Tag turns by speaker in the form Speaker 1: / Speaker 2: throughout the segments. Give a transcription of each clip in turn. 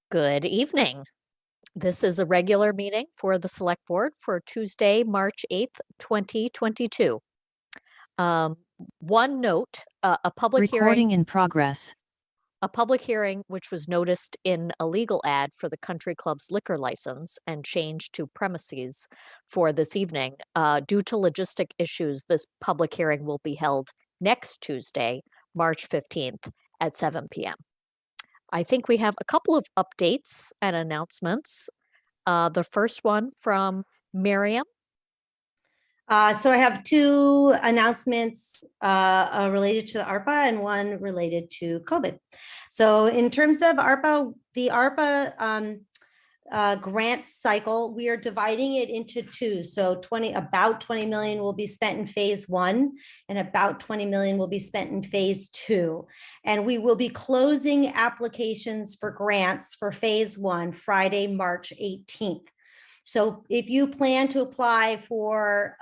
Speaker 1: Good evening. This is a regular meeting for the Select Board for Tuesday, March 8th, 2022. One note, a public
Speaker 2: Recording in progress.
Speaker 1: hearing which was noticed in a legal ad for the country club's liquor license and changed to premises for this evening. Due to logistic issues, this public hearing will be held next Tuesday, March 15th at 7 p.m. I think we have a couple of updates and announcements. The first one from Miriam.
Speaker 3: So I have two announcements related to the ARPA and one related to COVID. So in terms of ARPA, the ARPA grant cycle, we are dividing it into two. So about 20 million will be spent in phase 1 and about 20 million will be spent in phase 2. And we will be closing applications for grants for phase 1 Friday, March 18th. So if you plan to apply for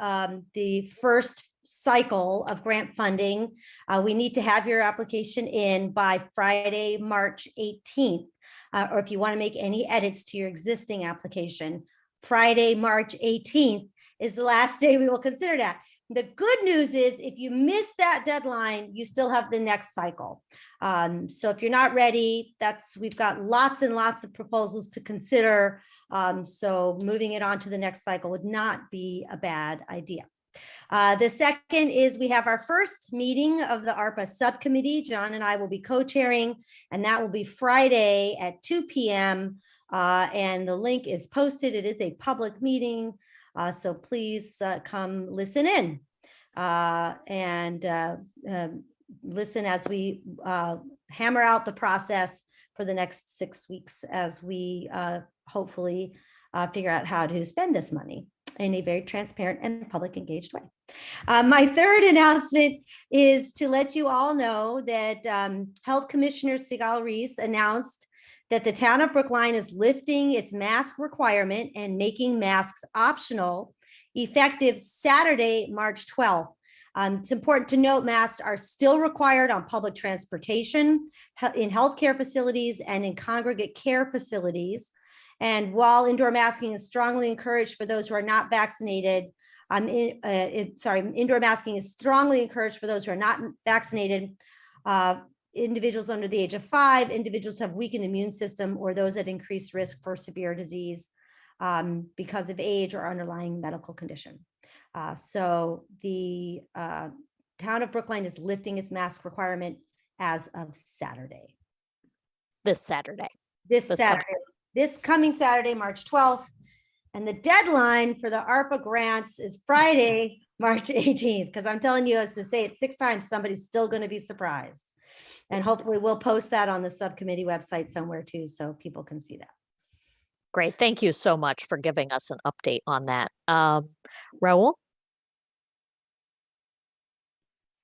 Speaker 3: the first cycle of grant funding, we need to have your application in by Friday, March 18th. Or if you want to make any edits to your existing application, Friday, March 18th is the last day we will consider that. The good news is if you miss that deadline, you still have the next cycle. So if you're not ready, we've got lots and lots of proposals to consider. So moving it on to the next cycle would not be a bad idea. The second is we have our first meeting of the ARPA subcommittee. John and I will be co-chairing, and that will be Friday at 2 p.m. And the link is posted. It is a public meeting, so please come listen in and listen as we hammer out the process for the next 6 weeks as we hopefully figure out how to spend this money in a very transparent and public engaged way. My third announcement is to let you all know that Health Commissioner Sigal Reese announced that the town of Brookline is lifting its mask requirement and making masks optional effective Saturday, March 12th. It's important to note masks are still required on public transportation, in healthcare facilities, and in congregate care facilities. And while indoor masking is strongly encouraged for those who are not vaccinated, indoor masking is strongly encouraged for those who are not vaccinated, individuals under the age of 5, individuals who have weakened immune system, or those at increased risk for severe disease. because of age or underlying medical condition. So the town of Brookline is lifting its mask requirement as of Saturday.
Speaker 1: This Saturday.
Speaker 3: This coming Saturday, March 12th. And the deadline for the ARPA grants is Friday, March 18th, because I'm telling you, as to say it 6 times, somebody's still going to be surprised. And hopefully we'll post that on the subcommittee website somewhere too, so people can see that.
Speaker 1: Great. Thank you so much for giving us an update on that. Raul?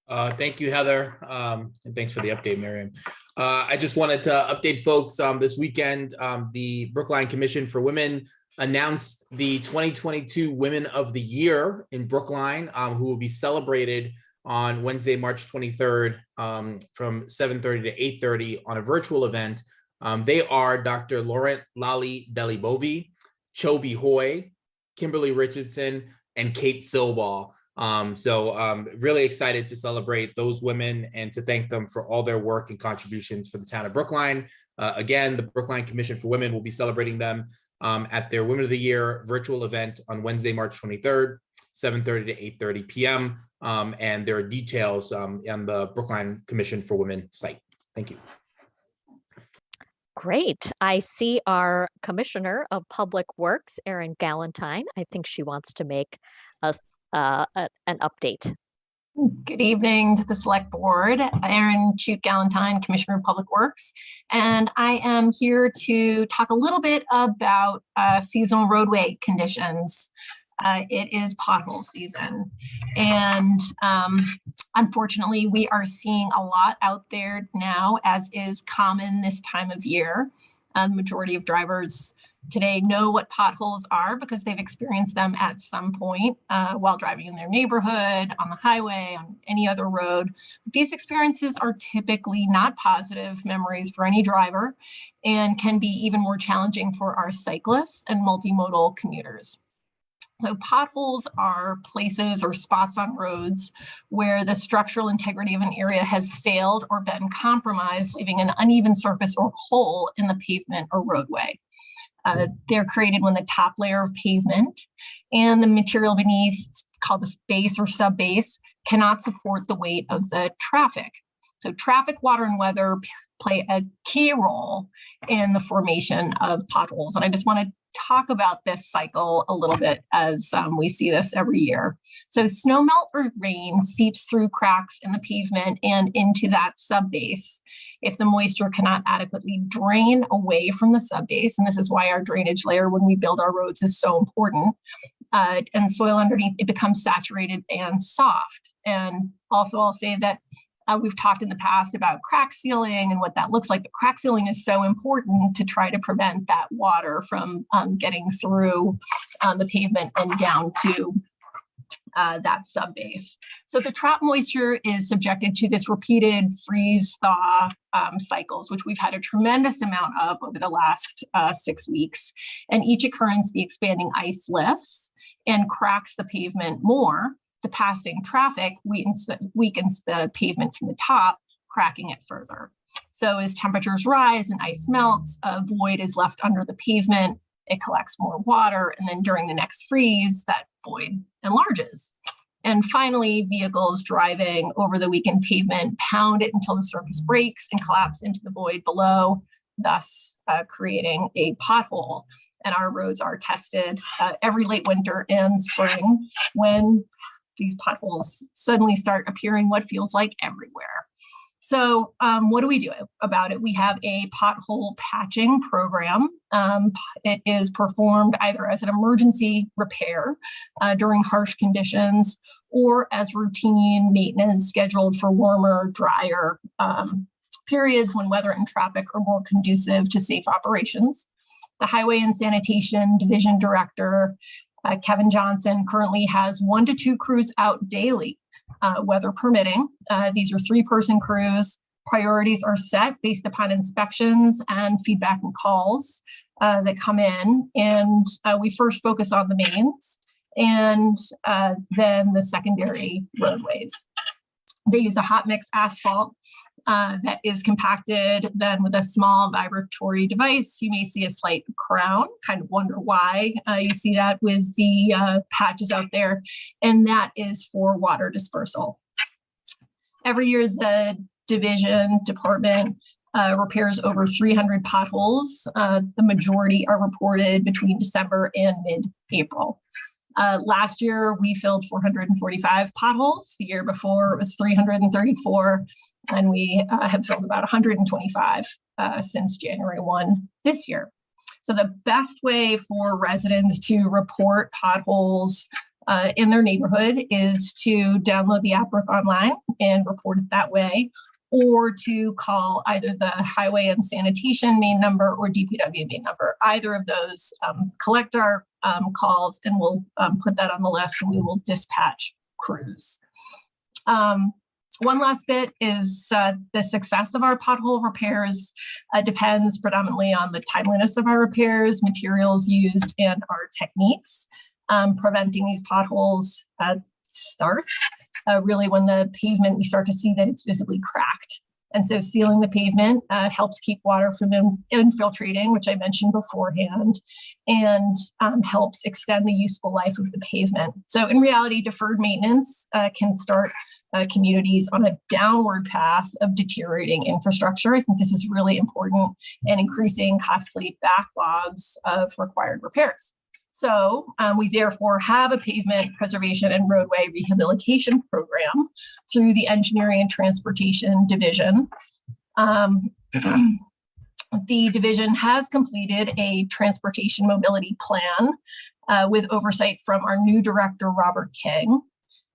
Speaker 2: Thank you, Heather, and thanks for the update, Miriam. I just wanted to update folks. This weekend, the Brookline Commission for Women announced the 2022 Women of the Year in Brookline, who will be celebrated on Wednesday, March 23rd, from 7:30 to 8:30 on a virtual event. They are Dr. Laurent Lally Delibovi, Chobi Hoy, Kimberly Richardson, and Kate Silball. So really excited to celebrate those women and to thank them for all their work and contributions for the town of Brookline. Again, the Brookline Commission for Women will be celebrating them at their Women of the Year virtual event on Wednesday, March 23rd, 7:30 to 8:30 p.m. And there are details on the Brookline Commission for Women site. Thank you.
Speaker 1: Great. I see our Commissioner of Public Works, Erin Galentine. I think she wants to make us an update.
Speaker 4: Good evening to the Select Board. Erin Galentine, Commissioner of Public Works, and I am here to talk a little bit about seasonal roadway conditions. It is pothole season, and unfortunately, we are seeing a lot out there now, as is common this time of year. The majority of drivers today know what potholes are because they've experienced them at some point while driving in their neighborhood, on the highway, on any other road. These experiences are typically not positive memories for any driver and can be even more challenging for our cyclists and multimodal commuters. So potholes are places or spots on roads where the structural integrity of an area has failed or been compromised, leaving an uneven surface or hole in the pavement or roadway. They're created when the top layer of pavement and the material beneath, called the base or subbase, cannot support the weight of the traffic. So traffic, water, and weather play a key role in the formation of potholes. And I just want to talk about this cycle a little bit as we see this every year. So snow melt or rain seeps through cracks in the pavement and into that subbase. If the moisture cannot adequately drain away from the subbase, and this is why our drainage layer when we build our roads is so important, and soil underneath, it becomes saturated and soft. And also I'll say that we've talked in the past about crack sealing and what that looks like, but crack sealing is so important to try to prevent that water from getting through the pavement and down to that subbase. So the trap moisture is subjected to this repeated freeze-thaw cycles, which we've had a tremendous amount of over the last 6 weeks. And each occurrence, the expanding ice lifts and cracks the pavement more. The passing traffic weakens the pavement from the top, cracking it further. So as temperatures rise and ice melts, a void is left under the pavement, it collects more water, and then during the next freeze, that void enlarges. And finally, vehicles driving over the weakened pavement pound it until the surface breaks and collapse into the void below, thus creating a pothole. And our roads are tested every late winter and spring when these potholes suddenly start appearing what feels like everywhere. So what do we do about it? We have a pothole patching program. It is performed either as an emergency repair during harsh conditions or as routine maintenance scheduled for warmer, drier periods when weather and traffic are more conducive to safe operations. The Highway and Sanitation Division Director, Kevin Johnson, currently has 1 to 2 crews out daily, weather permitting. These are 3-person crews. Priorities are set based upon inspections and feedback and calls that come in. And we first focus on the mains and then the secondary roadways. They use a hot mix asphalt that is compacted then with a small vibratory device. You may see a slight crown, kind of wonder why you see that with the patches out there, and that is for water dispersal. Every year, the department repairs over 300 potholes. The majority are reported between December and mid-April. Last year, we filled 445 potholes. The year before, it was 334, and we have filled about 125 since January 1 this year. So the best way for residents to report potholes in their neighborhood is to download the app Brook Online and report it that way, or to call either the Highway and Sanitation main number or DPW main number. Either of those collect our calls, and we'll put that on the list, and we will dispatch crews. One last bit is the success of our pothole repairs depends predominantly on the timeliness of our repairs, materials used, and our techniques. Preventing these potholes starts really when the pavement, we start to see that it's visibly cracked. And so sealing the pavement helps keep water from infiltrating, which I mentioned beforehand, and helps extend the useful life of the pavement. So in reality, deferred maintenance can start communities on a downward path of deteriorating infrastructure. I think this is really important, and increasing costly backlogs of required repairs. So we therefore have a pavement preservation and roadway rehabilitation program through the Engineering and Transportation Division. The division has completed a transportation mobility plan with oversight from our new director, Robert King.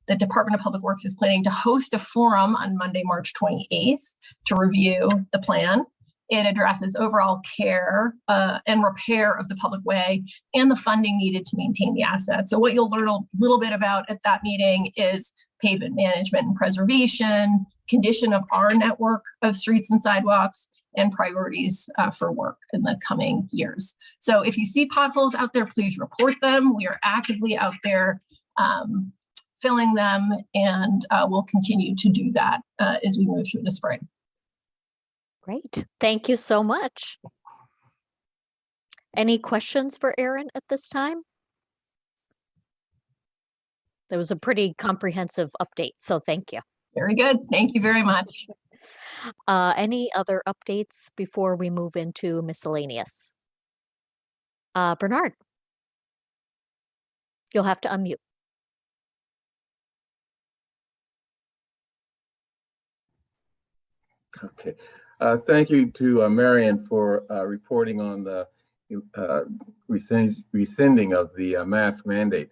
Speaker 4: The Department of Public Works is planning to host a forum on Monday, March 28th to review the plan. It addresses overall care and repair of the public way and the funding needed to maintain the asset. So what you'll learn a little bit about at that meeting is pavement management and preservation, condition of our network of streets and sidewalks, and priorities for work in the coming years. So if you see potholes out there, please report them. We are actively out there filling them, and we'll continue to do that as we move through the spring.
Speaker 1: Great. Thank you so much. Any questions for Erin at this time? That was a pretty comprehensive update, so thank you.
Speaker 4: Very good. Thank you very much.
Speaker 1: Any other updates before we move into miscellaneous? Bernard, you'll have to unmute.
Speaker 5: Okay. Thank you to Marion for reporting on the rescinding of the mask mandate.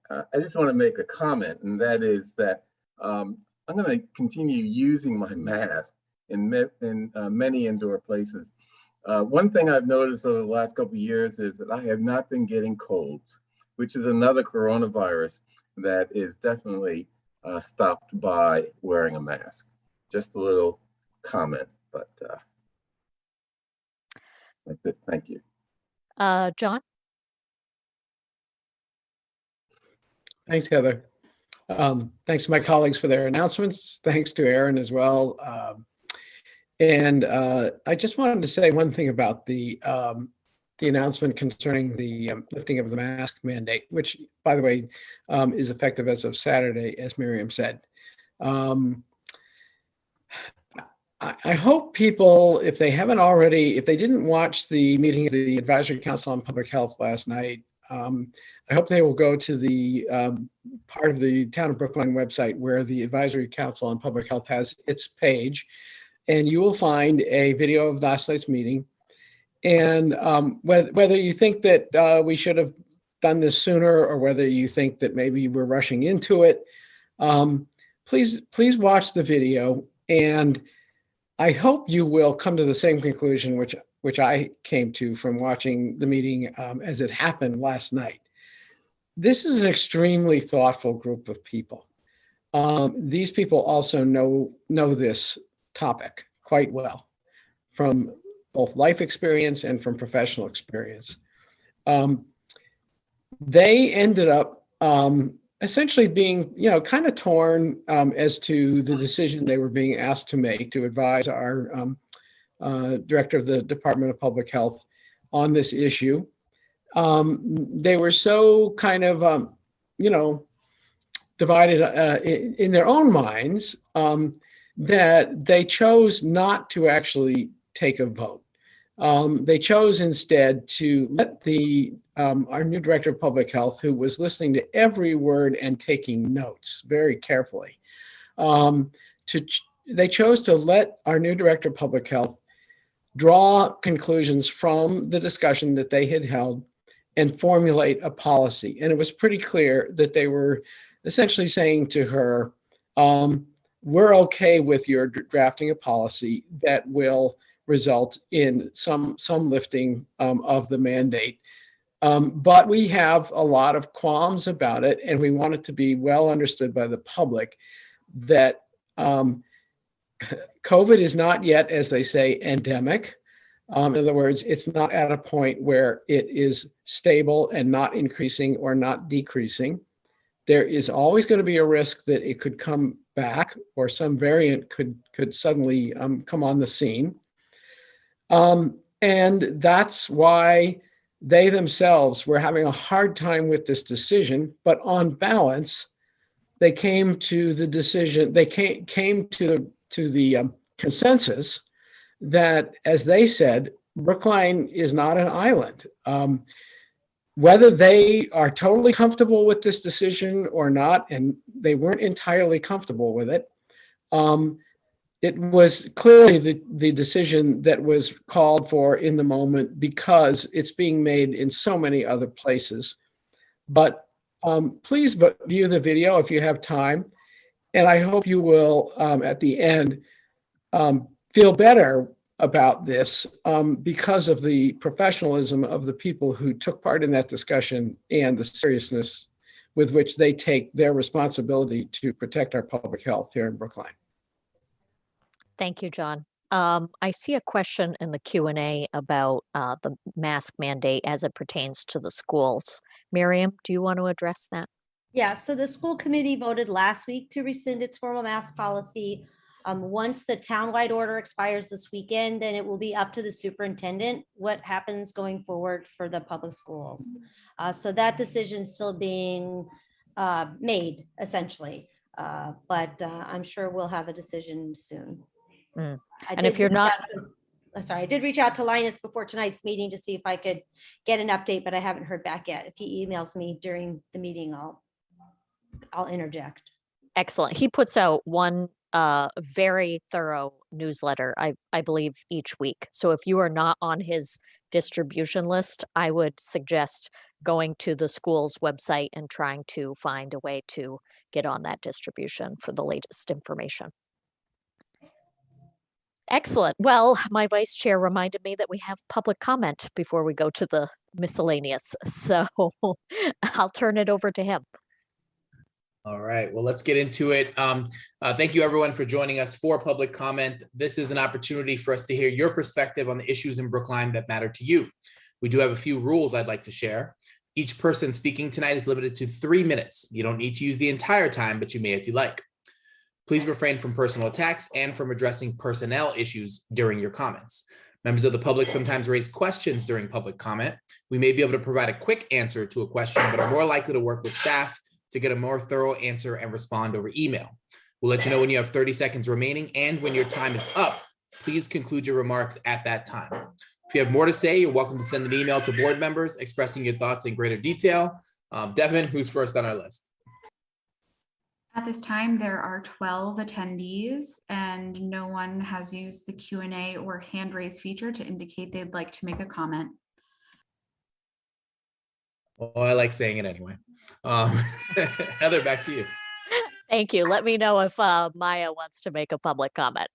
Speaker 5: I just want to make a comment, and that is that I'm going to continue using my mask in many indoor places. One thing I've noticed over the last couple of years is that I have not been getting colds, which is another coronavirus that is definitely stopped by wearing a mask. Just a little comment, but that's it. Thank you.
Speaker 1: John?
Speaker 6: Thanks, Heather. Thanks to my colleagues for their announcements. Thanks to Erin as well. I just wanted to say one thing about the announcement concerning the lifting of the mask mandate, which, by the way, is effective as of Saturday, as Miriam said. I hope people, if they haven't already, if they didn't watch the meeting of the Advisory Council on Public Health last night, I hope they will go to the part of the Town of Brookline website where the Advisory Council on Public Health has its page, and you will find a video of last night's meeting. And whether you think that we should have done this sooner, or whether you think that maybe we're rushing into it, please watch the video, and I hope you will come to the same conclusion which I came to from watching the meeting as it happened last night. This is an extremely thoughtful group of people. These people also know this topic quite well from both life experience and from professional experience. They ended up essentially being, kind of torn as to the decision they were being asked to make to advise our director of the Department of Public Health on this issue. They were so kind of, divided in their own minds that they chose not to actually take a vote. They chose instead to let our new director of public health, who was listening to every word and taking notes very carefully, they chose to let our new director of public health draw conclusions from the discussion that they had held and formulate a policy. And it was pretty clear that they were essentially saying to her, we're okay with your drafting a policy that will result in some lifting of the mandate. But we have a lot of qualms about it, and we want it to be well understood by the public that COVID is not yet, as they say, endemic. In other words, it's not at a point where it is stable and not increasing or not decreasing. There is always going to be a risk that it could come back, or some variant could suddenly come on the scene. And that's why they themselves were having a hard time with this decision. But on balance, they came to the decision. They came to the consensus that, as they said, Brookline is not an island. Whether they are totally comfortable with this decision or not, and they weren't entirely comfortable with it, it was clearly the decision that was called for in the moment because it's being made in so many other places. But please view the video if you have time. And I hope you will, at the end, feel better about this because of the professionalism of the people who took part in that discussion and the seriousness with which they take their responsibility to protect our public health here in Brookline.
Speaker 1: Thank you, John. I see a question in the Q&A about the mask mandate as it pertains to the schools. Miriam, do you want to address that?
Speaker 3: Yeah, so the school committee voted last week to rescind its formal mask policy. Once the townwide order expires this weekend, then it will be up to the superintendent what happens going forward for the public schools. So that decision is still being made, essentially. But I'm sure we'll have a decision soon.
Speaker 1: And if you're not,
Speaker 3: I did reach out to Linus before tonight's meeting to see if I could get an update, but I haven't heard back yet. If he emails me during the meeting, I'll interject.
Speaker 1: Excellent. He puts out one very thorough newsletter, I believe, each week. So if you are not on his distribution list, I would suggest going to the school's website and trying to find a way to get on that distribution for the latest information. Excellent. Well, my vice chair reminded me that we have public comment before we go to the miscellaneous. So I'll turn it over to him.
Speaker 2: All right, well, let's get into it. Thank you everyone for joining us for public comment. This is an opportunity for us to hear your perspective on the issues in Brookline that matter to you. We do have a few rules I'd like to share. Each person speaking tonight is limited to 3 minutes. You don't need to use the entire time, but you may if you like. Please refrain from personal attacks and from addressing personnel issues during your comments. Members of the public sometimes raise questions during public comment. We may be able to provide a quick answer to a question, but are more likely to work with staff to get a more thorough answer and respond over email. We'll let you know when you have 30 seconds remaining, and when your time is up, please conclude your remarks at that time. If you have more to say, you're welcome to send an email to board members expressing your thoughts in greater detail. Devin, who's first on our list?
Speaker 7: At this time, there are 12 attendees, and no one has used the Q&A or hand raise feature to indicate they'd like to make a comment.
Speaker 2: Well, I like saying it anyway. Heather, back to you.
Speaker 1: Thank you. Let me know if Maya wants to make a public comment.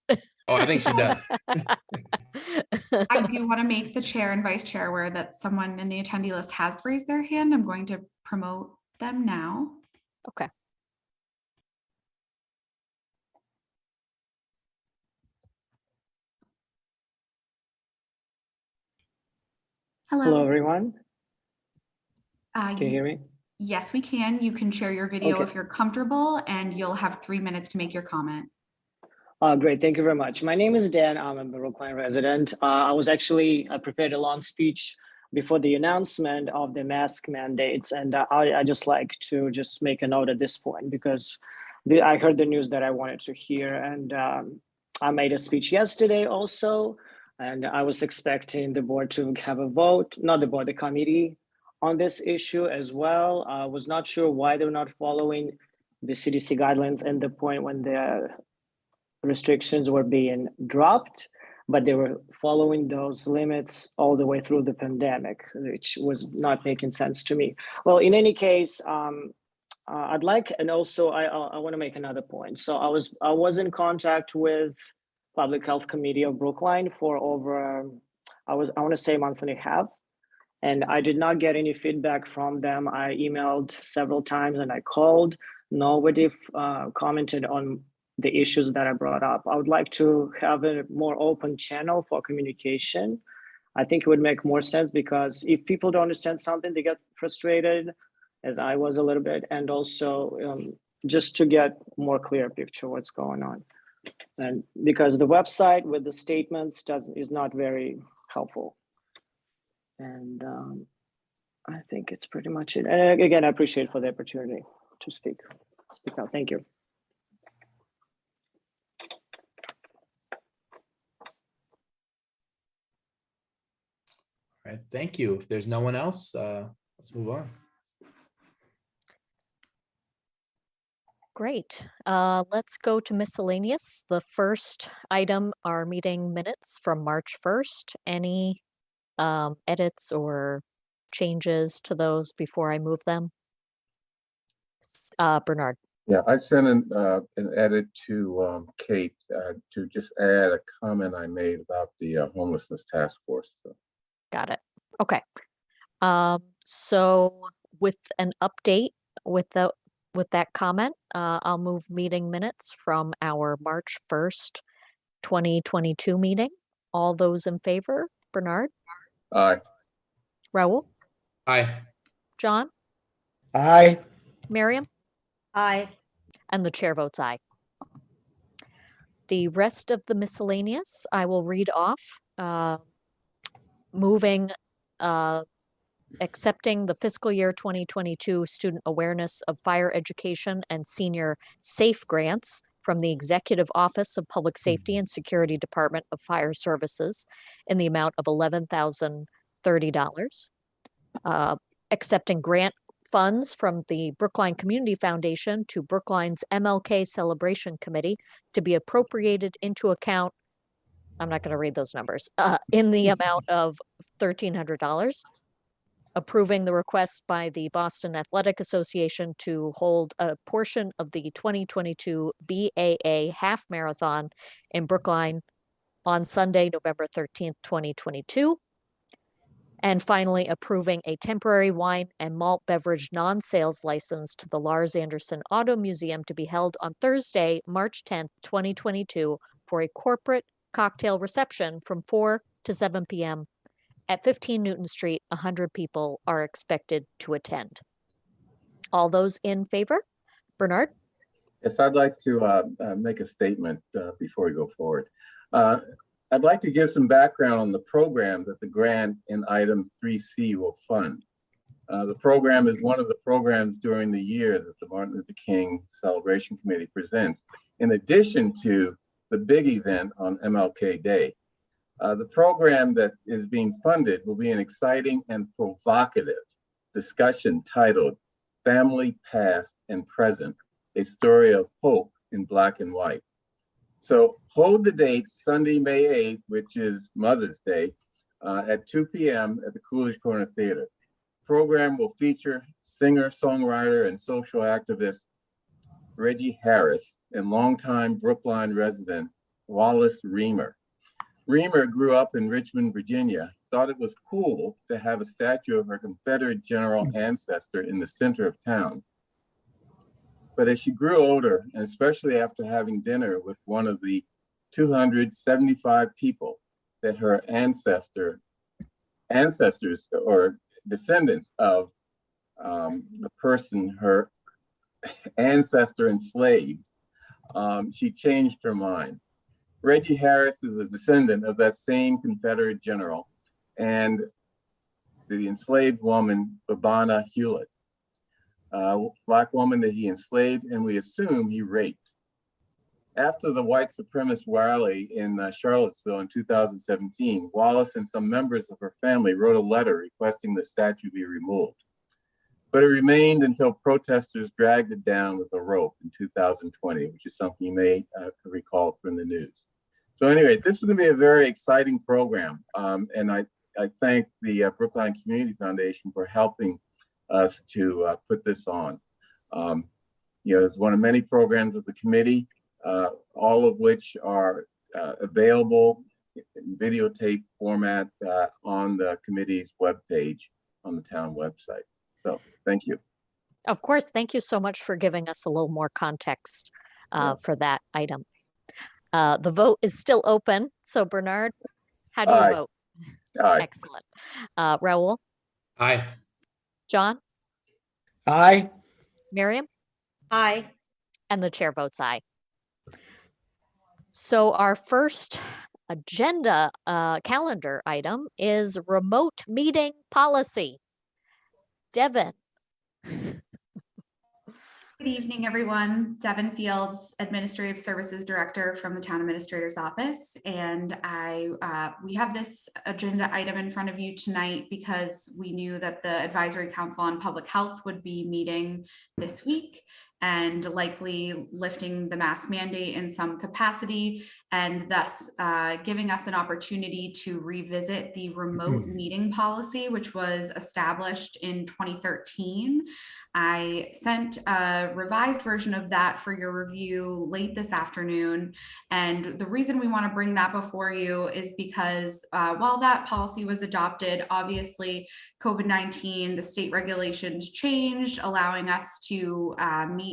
Speaker 2: Oh, I think she does.
Speaker 7: I do want to make the chair and vice chair aware that someone in the attendee list has raised their hand. I'm going to promote them now.
Speaker 1: Okay.
Speaker 7: Hello.
Speaker 8: Hello, everyone. Can you
Speaker 7: You
Speaker 8: hear me?
Speaker 7: Yes, we can. You can share your video
Speaker 8: Okay.
Speaker 7: if you're comfortable, and you'll have 3 minutes to make your comment.
Speaker 8: Great, thank you very much. My name is Dan. I'm a Brookline resident. I was actually prepared a long speech before the announcement of the mask mandates, and I just like to just make a note at this point because I heard the news that I wanted to hear, and I made a speech yesterday also, and I was expecting the board to have a vote, not the board, the committee on this issue as well. I was not sure why they're not following the CDC guidelines and the point when the restrictions were being dropped, but they were following those limits all the way through the pandemic, which was not making sense to me. Well, in any case, I'd like, and also I want to make another point. So I was in contact with Public Health Committee of Brookline for over, I want to say a month and a half, and I did not get any feedback from them. I emailed several times and I called. Nobody commented on the issues that I brought up. I would like to have a more open channel for communication. I think it would make more sense because if people don't understand something, they get frustrated, as I was a little bit, and also just to get more clear picture what's going on. And because the website with the statements is not very helpful. And I think it's pretty much it. And again, I appreciate for the opportunity to speak out. Thank you.
Speaker 2: All right, thank you. If there's no one else, let's move on.
Speaker 1: Great. Let's go to miscellaneous. The first item are meeting minutes from March 1st. Any edits or changes to those before I move them? Bernard.
Speaker 5: Yeah, I sent an edit to Kate to just add a comment I made about the homelessness task force. So.
Speaker 1: Got it. Okay. So with an update with that comment, I'll move meeting minutes from our March 1st, 2022 meeting. All those in favor? Bernard?
Speaker 5: Aye.
Speaker 1: Raul?
Speaker 2: Aye.
Speaker 1: John?
Speaker 6: Aye.
Speaker 1: Miriam?
Speaker 3: Aye.
Speaker 1: And the chair votes aye. The rest of the miscellaneous, I will read off. Accepting the fiscal year 2022 student awareness of fire education and senior SAFE grants from the Executive Office of Public Safety and Security Department of Fire Services in the amount of $11,030. Accepting grant funds from the Brookline Community Foundation to Brookline's MLK Celebration Committee to be appropriated into account, I'm not going to read those numbers, in the amount of $1,300. Approving the request by the Boston Athletic Association to hold a portion of the 2022 BAA Half Marathon in Brookline on Sunday, November 13th, 2022. And finally, approving a temporary wine and malt beverage non-sales license to the Lars Anderson Auto Museum to be held on Thursday, March 10th, 2022 for a corporate cocktail reception from 4 to 7 p.m. at 15 Newton Street. 100 people are expected to attend. All those in favor? Bernard?
Speaker 5: Yes, I'd like to make a statement before we go forward. I'd like to give some background on the program that the grant in item 3C will fund. The program is one of the programs during the year that the Martin Luther King Celebration Committee presents, in addition to the big event on MLK Day. The program that is being funded will be an exciting and provocative discussion titled Family Past and Present, a Story of Hope in Black and White. So hold the date, Sunday, May 8th, which is Mother's Day, at 2 p.m. at the Coolidge Corner Theater. The program will feature singer, songwriter, and social activist Reggie Harris and longtime Brookline resident Wallace Reamer. Reamer grew up in Richmond, Virginia, thought it was cool to have a statue of her Confederate general ancestor in the center of town. But as she grew older, and especially after having dinner with one of the 275 people that her ancestors or descendants of the person her ancestor enslaved, she changed her mind. Reggie Harris is a descendant of that same Confederate general and the enslaved woman, Babana Hewlett, a Black woman that he enslaved and we assume he raped. After the white supremacist rally in Charlottesville in 2017, Wallace and some members of her family wrote a letter requesting the statue be removed. But it remained until protesters dragged it down with a rope in 2020, which is something you may recall from the news. So anyway, this is going to be a very exciting program. And I thank the Brookline Community Foundation for helping us to put this on. It's one of many programs of the committee, all of which are available in videotape format on the committee's webpage on the town website. So thank you.
Speaker 1: Of course, thank you so much for giving us a little more context for that item. The vote is still open. So Bernard, how do you vote?
Speaker 5: Aye.
Speaker 1: Excellent. Raul?
Speaker 2: Aye.
Speaker 1: John?
Speaker 6: Aye.
Speaker 1: Miriam?
Speaker 3: Aye.
Speaker 1: And the chair votes aye. So our first agenda calendar item is remote meeting policy. Devin.
Speaker 7: Good evening, everyone. Devin Fields, Administrative Services Director from the Town Administrator's Office. And we have this agenda item in front of you tonight because we knew that the Advisory Council on Public Health would be meeting this week and likely lifting the mask mandate in some capacity, and thus giving us an opportunity to revisit the remote meeting policy, which was established in 2013. I sent a revised version of that for your review late this afternoon. And the reason we want to bring that before you is because while that policy was adopted, obviously COVID-19, the state regulations changed, allowing us to meet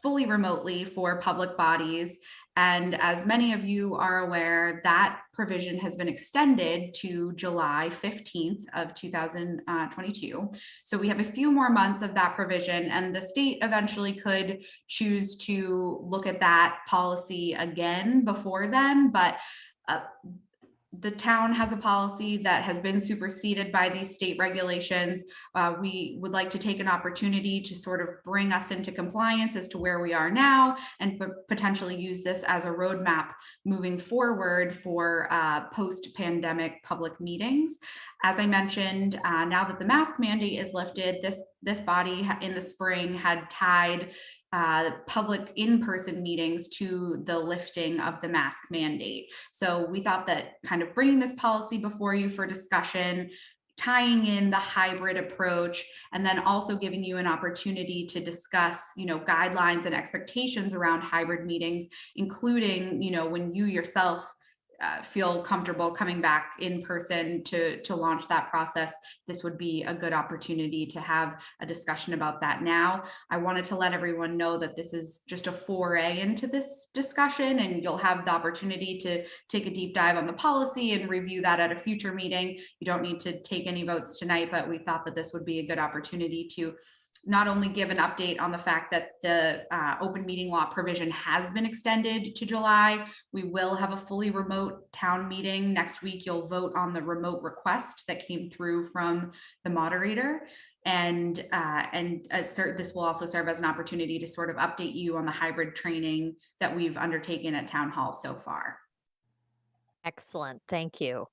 Speaker 7: fully remotely for public bodies. And as many of you are aware, that provision has been extended to July 15th of 2022. So we have a few more months of that provision, and the state eventually could choose to look at that policy again before then. But the town has a policy that has been superseded by these state regulations. We would like to take an opportunity to sort of bring us into compliance as to where we are now and potentially use this as a roadmap moving forward for post-pandemic public meetings. As I mentioned, now that the mask mandate is lifted, this body in the spring had tied public in-person meetings to the lifting of the mask mandate. So we thought that kind of bringing this policy before you for discussion, tying in the hybrid approach, and then also giving you an opportunity to discuss, guidelines and expectations around hybrid meetings, including, when you yourself feel comfortable coming back in person to launch that process, this would be a good opportunity to have a discussion about that now. I wanted to let everyone know that this is just a foray into this discussion, and you'll have the opportunity to take a deep dive on the policy and review that at a future meeting. You don't need to take any votes tonight, but we thought that this would be a good opportunity to not only give an update on the fact that the open meeting law provision has been extended to July. We will have a fully remote town meeting next week. You'll vote on the remote request that came through from the moderator. And this will also serve as an opportunity to sort of update you on the hybrid training that we've undertaken at Town Hall so far.
Speaker 1: Excellent, thank you.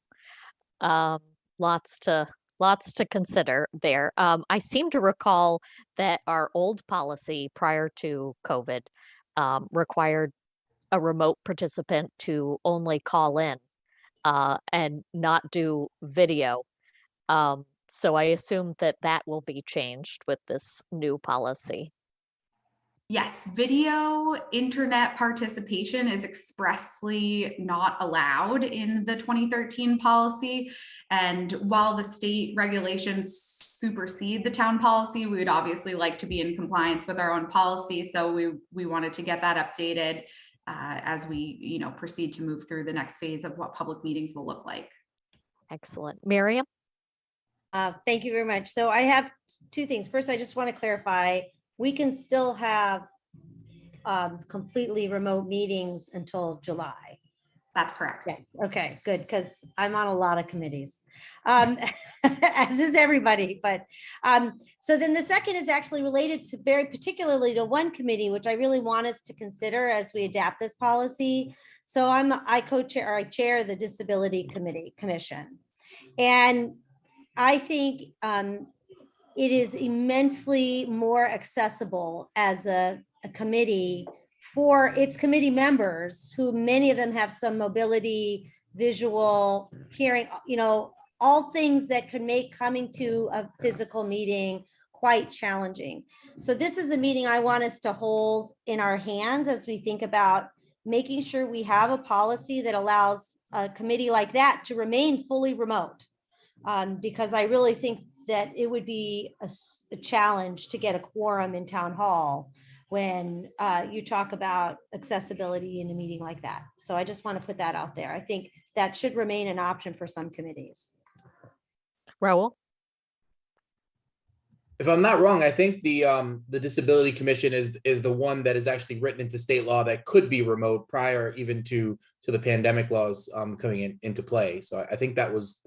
Speaker 1: Lots to consider there. I seem to recall that our old policy prior to COVID required a remote participant to only call in and not do video. So I assume that will be changed with this new policy.
Speaker 7: Yes, video internet participation is expressly not allowed in the 2013 policy. And while the state regulations supersede the town policy, we would obviously like to be in compliance with our own policy. So we wanted to get that updated as we proceed to move through the next phase of what public meetings will look like.
Speaker 1: Excellent. Miriam?
Speaker 3: Thank you very much. So I have two things. First, I just want to clarify, we can still have completely remote meetings until July.
Speaker 7: That's correct.
Speaker 3: Yes. Okay, good, because I'm on a lot of committees, as is everybody. But so then the second is actually related to very particularly to one committee, which I really want us to consider as we adapt this policy. So I co-chair, or I chair the Disability Commission. And I think it is immensely more accessible as a committee for its committee members, who many of them have some mobility, visual, hearing, all things that could make coming to a physical meeting quite challenging. So this is a meeting I want us to hold in our hands as we think about making sure we have a policy that allows a committee like that to remain fully remote. Because I really think that it would be a challenge to get a quorum in town hall when you talk about accessibility in a meeting like that. So I just want to put that out there. I think that should remain an option for some committees.
Speaker 1: Raul?
Speaker 2: If I'm not wrong, I think the Disability Commission is the one that is actually written into state law that could be remote prior even to the pandemic laws coming into play. So I think that was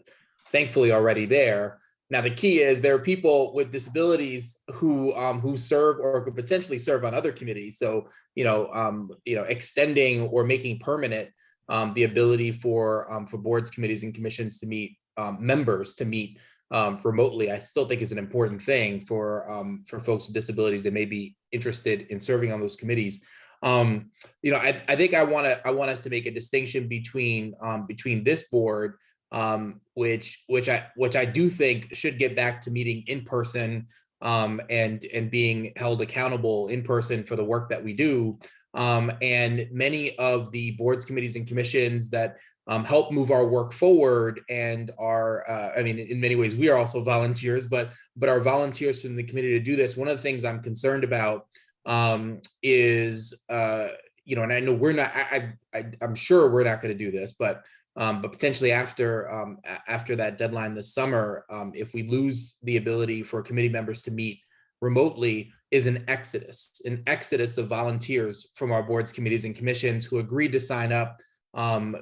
Speaker 2: thankfully already there. Now, the key is there are people with disabilities who serve or could potentially serve on other committees. So, extending or making permanent the ability for boards, committees, and commissions to meet members to meet remotely, I still think is an important thing for folks with disabilities that may be interested in serving on those committees. I think I want us to make a distinction between this board, which I do think should get back to meeting in person and being held accountable in person for the work that we do. And many of the boards, committees, and commissions that help move our work forward and are, in many ways, we are also volunteers, but our volunteers from the committee to do this. One of the things I'm concerned about is, and I know we're not, I'm sure we're not going to do this, but potentially after that deadline this summer, if we lose the ability for committee members to meet remotely, is an exodus of volunteers from our boards, committees, and commissions who agreed to sign up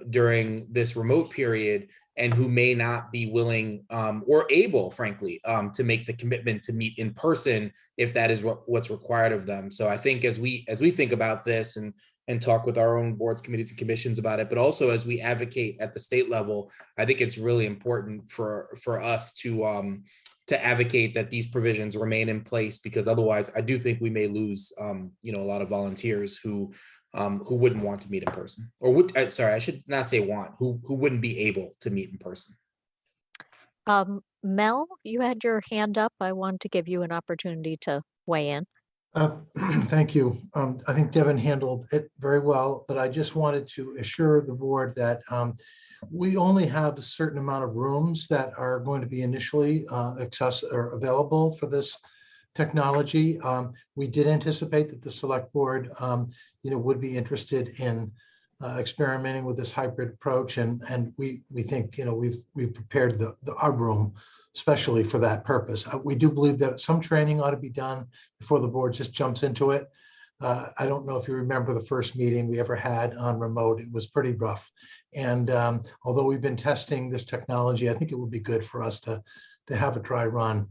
Speaker 2: during this remote period and who may not be willing or able, frankly, to make the commitment to meet in person if that is what's required of them. So I think as we think about this and talk with our own boards, committees, and commissions about it, but also as we advocate at the state level, I think it's really important for us to advocate that these provisions remain in place, because otherwise I do think we may lose a lot of volunteers who wouldn't want to meet in person, or I should not say want, who wouldn't be able to meet in person.
Speaker 1: Mel, you had your hand up. I wanted to give you an opportunity to weigh in.
Speaker 9: Thank you. I think Devin handled it very well, but I just wanted to assure the board that we only have a certain amount of rooms that are going to be initially available for this technology. We did anticipate that the select board, would be interested in experimenting with this hybrid approach, and we think we've prepared our room especially for that purpose. We do believe that some training ought to be done before the board just jumps into it. I don't know if you remember the first meeting we ever had on remote. It was pretty rough. And although we've been testing this technology, I think it would be good for us to have a dry run.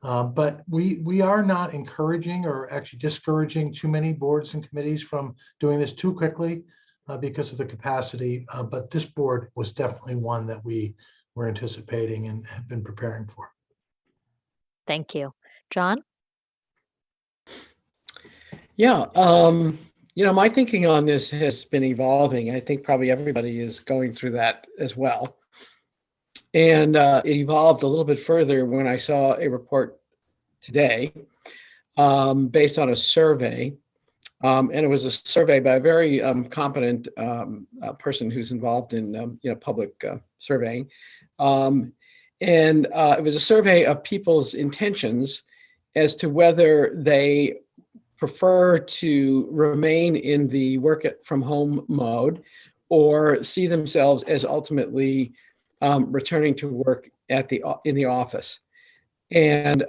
Speaker 9: But we are not encouraging or actually discouraging too many boards and committees from doing this too quickly because of the capacity. But this board was definitely one that we were anticipating and have been preparing for.
Speaker 1: Thank you. John?
Speaker 6: Yeah, my thinking on this has been evolving. I think probably everybody is going through that as well. And it evolved a little bit further when I saw a report today based on a survey. And it was a survey by a very competent person who's involved in public surveying. And it was a survey of people's intentions as to whether they prefer to remain in the work from home mode or see themselves as ultimately returning to work in the office. And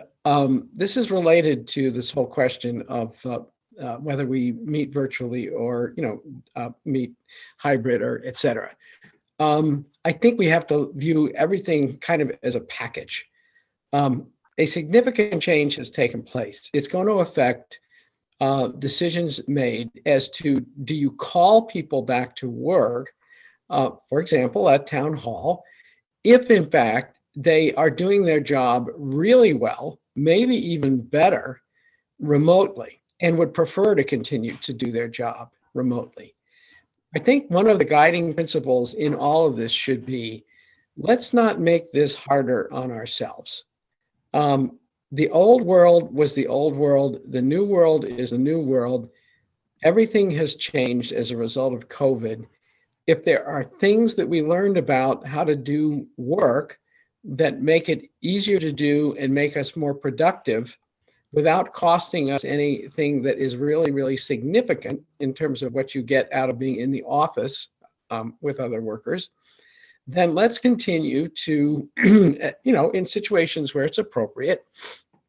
Speaker 6: this is related to this whole question of whether we meet virtually or, meet hybrid or et cetera. I think we have to view everything kind of as a package. A significant change has taken place. It's going to affect decisions made as to, do you call people back to work, for example, at town hall, if in fact they are doing their job really well, maybe even better remotely, and would prefer to continue to do their job remotely. I think one of the guiding principles in all of this should be, let's not make this harder on ourselves. The old world was the old world. The new world is the new world. Everything has changed as a result of COVID. If there are things that we learned about how to do work that make it easier to do and make us more productive without costing us anything that is really, really significant in terms of what you get out of being in the office with other workers, then let's continue to, in situations where it's appropriate,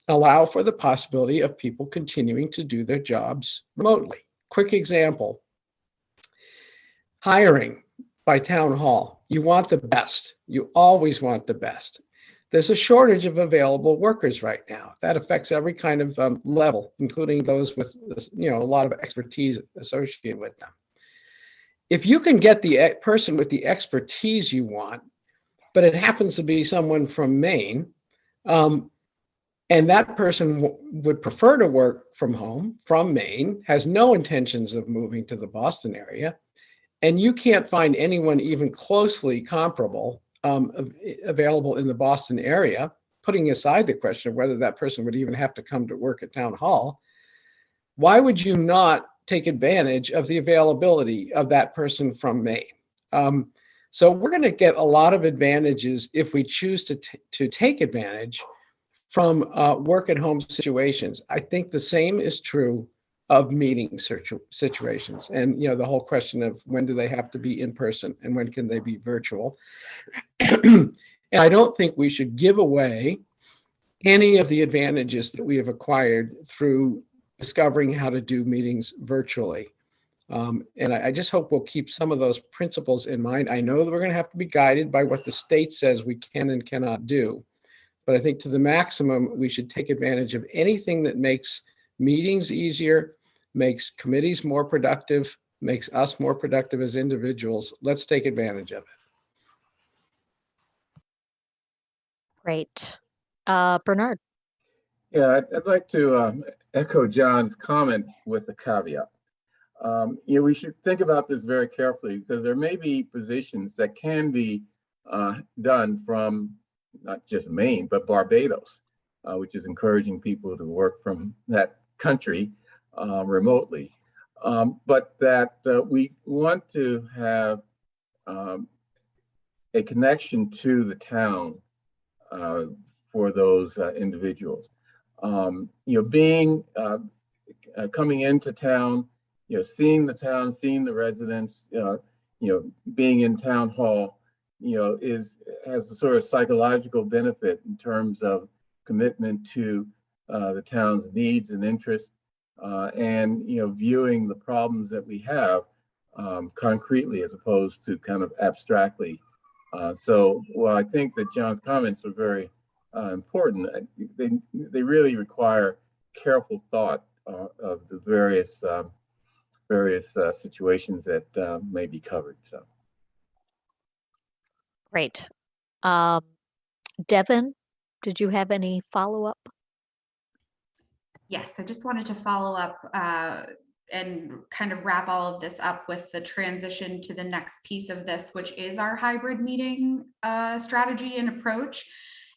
Speaker 6: allow for the possibility of people continuing to do their jobs remotely. Quick example, hiring by town hall. You want the best. You always want the best. There's a shortage of available workers right now. That affects every kind of level, including those with, a lot of expertise associated with them. If you can get the person with the expertise you want, but it happens to be someone from Maine, and that person would prefer to work from home, from Maine, has no intentions of moving to the Boston area, and you can't find anyone even closely comparable available in the Boston area, putting aside the question of whether that person would even have to come to work at town hall, why would you not take advantage of the availability of that person from Maine? So we're going to get a lot of advantages if we choose to take advantage from work at home situations. I think the same is true of meeting situations, and the whole question of when do they have to be in person and when can they be virtual. And I don't think we should give away any of the advantages that we have acquired through discovering how to do meetings virtually. And I just hope we'll keep some of those principles in mind. I know that we're going to have to be guided by what the state says we can and cannot do, but I think to the maximum, we should take advantage of anything that makes meetings easier, makes committees more productive, makes us more productive as individuals. Let's take advantage of it.
Speaker 1: Great. Bernard.
Speaker 5: Yeah, I'd like to echo John's comment with a caveat. We should think about this very carefully, because there may be positions that can be done from not just Maine, but Barbados, which is encouraging people to work from that country remotely. But that we want to have a connection to the town for those individuals. Being coming into town, seeing the town, seeing the residents, being in town hall, has a sort of psychological benefit in terms of commitment to the town's needs and interests, and viewing the problems that we have concretely as opposed to kind of abstractly. So while I think that John's comments are very important, they really require careful thought of the various situations that may be covered. So,
Speaker 1: Great. Devin, did you have any follow-up?
Speaker 7: Yes, I just wanted to follow up and kind of wrap all of this up with the transition to the next piece of this, which is our hybrid meeting strategy and approach.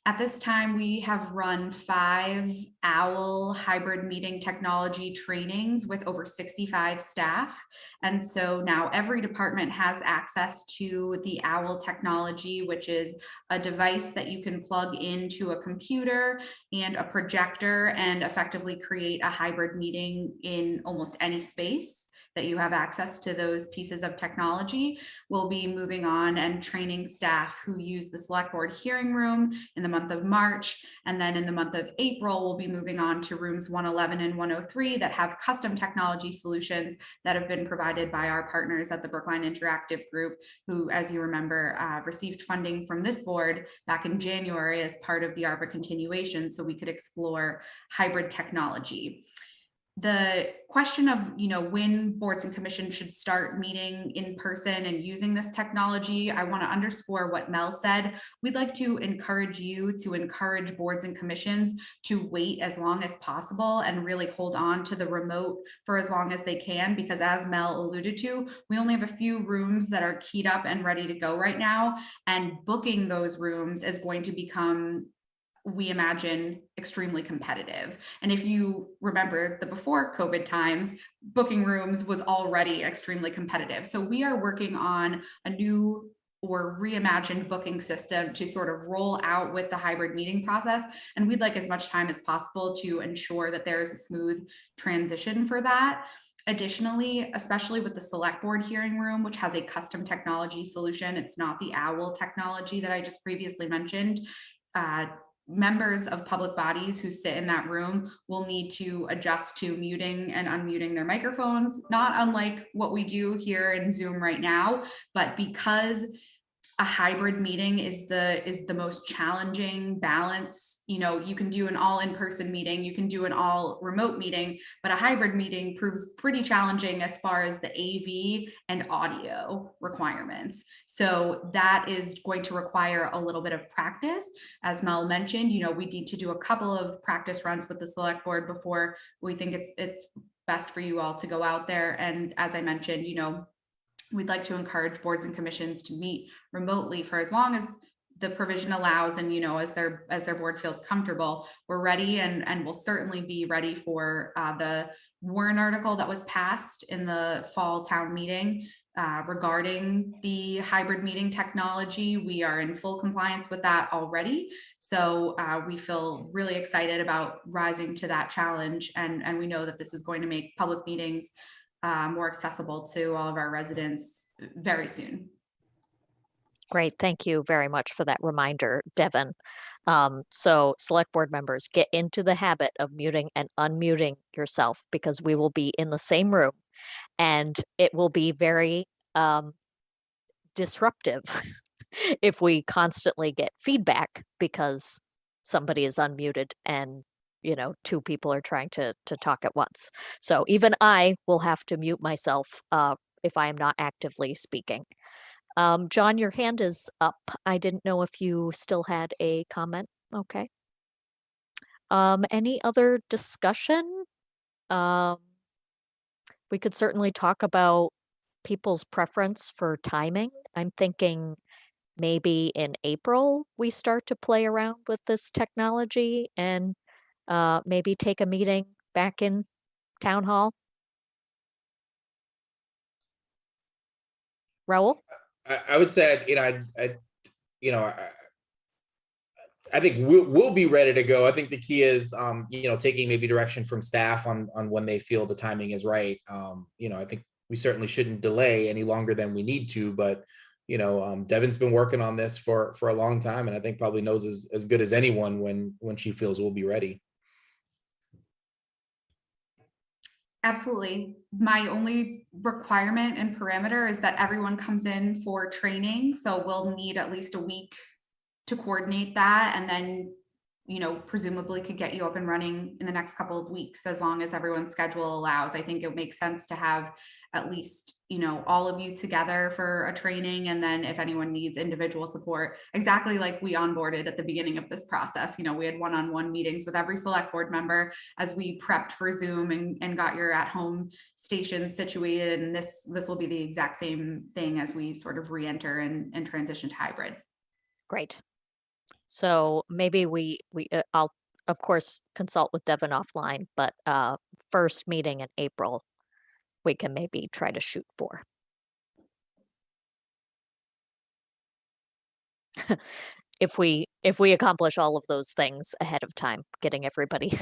Speaker 7: At this time, we have run 5 OWL hybrid meeting technology trainings with over 65 staff. And so now every department has access to the OWL technology, which is a device that you can plug into a computer and a projector and effectively create a hybrid meeting in almost any space. that you have access to those pieces of technology. We'll be moving on and training staff who use the select board hearing room in the month of March. And then in the month of April, we'll be moving on to rooms 111 and 103 that have custom technology solutions that have been provided by our partners at the Brookline Interactive Group, who, as you remember, received funding from this board back in January as part of the ARPA continuation, so we could explore hybrid technology. The question of, when boards and commissions should start meeting in person and using this technology, I want to underscore what Mel said. We'd like to encourage you to encourage boards and commissions to wait as long as possible and really hold on to the remote for as long as they can, because as Mel alluded to, we only have a few rooms that are keyed up and ready to go right now, and booking those rooms is going to become, we imagine, extremely competitive. And if you remember the before COVID times, booking rooms was already extremely competitive. So we are working on a new or reimagined booking system to sort of roll out with the hybrid meeting process. And we'd like as much time as possible to ensure that there is a smooth transition for that. Additionally, especially with the select board hearing room, which has a custom technology solution, it's not the OWL technology that I just previously mentioned. Members of public bodies who sit in that room will need to adjust to muting and unmuting their microphones, not unlike what we do here in Zoom right now. But because a hybrid meeting is the most challenging balance, you can do an all in-person meeting, you can do an all remote meeting, but a hybrid meeting proves pretty challenging as far as the AV and audio requirements. So that is going to require a little bit of practice. As Mel mentioned, we need to do a couple of practice runs with the select board before we think it's best for you all to go out there. And as I mentioned, we'd like to encourage boards and commissions to meet remotely for as long as the provision allows, and as their board feels comfortable. We're ready, and we'll certainly be ready for the warrant article that was passed in the fall town meeting regarding the hybrid meeting technology. We are in full compliance with that already. So we feel really excited about rising to that challenge, and we know that this is going to make public meetings more accessible to all of our residents very soon.
Speaker 1: Great. Thank you very much for that reminder, Devin. So select board members, get into the habit of muting and unmuting yourself, because we will be in the same room and it will be very disruptive if we constantly get feedback because somebody is unmuted and two people are trying to talk at once. So even I will have to mute myself if I am not actively speaking. John, your hand is up. I didn't know if you still had a comment. Okay. Any other discussion? We could certainly talk about people's preference for timing. I'm thinking maybe in April we start to play around with this technology and maybe take a meeting back in town hall. Raul?
Speaker 2: I would say, I think we'll be ready to go. I think the key is, taking maybe direction from staff on when they feel the timing is right. I think we certainly shouldn't delay any longer than we need to, but Devin's been working on this for a long time, and I think probably knows as good as anyone when she feels we'll be ready.
Speaker 7: Absolutely. My only requirement and parameter is that everyone comes in for training. So we'll need at least a week to coordinate that, and then presumably could get you up and running in the next couple of weeks, as long as everyone's schedule allows. I think it makes sense to have at least all of you together for a training, and then if anyone needs individual support, exactly like we onboarded at the beginning of this process. We had one-on-one meetings with every select board member as we prepped for Zoom and got your at-home station situated, and this will be the exact same thing as we sort of re-enter and transition to hybrid.
Speaker 1: Great. So maybe I'll of course consult with Devin offline, but first meeting in April, we can maybe try to shoot for. If we accomplish all of those things ahead of time, getting everybody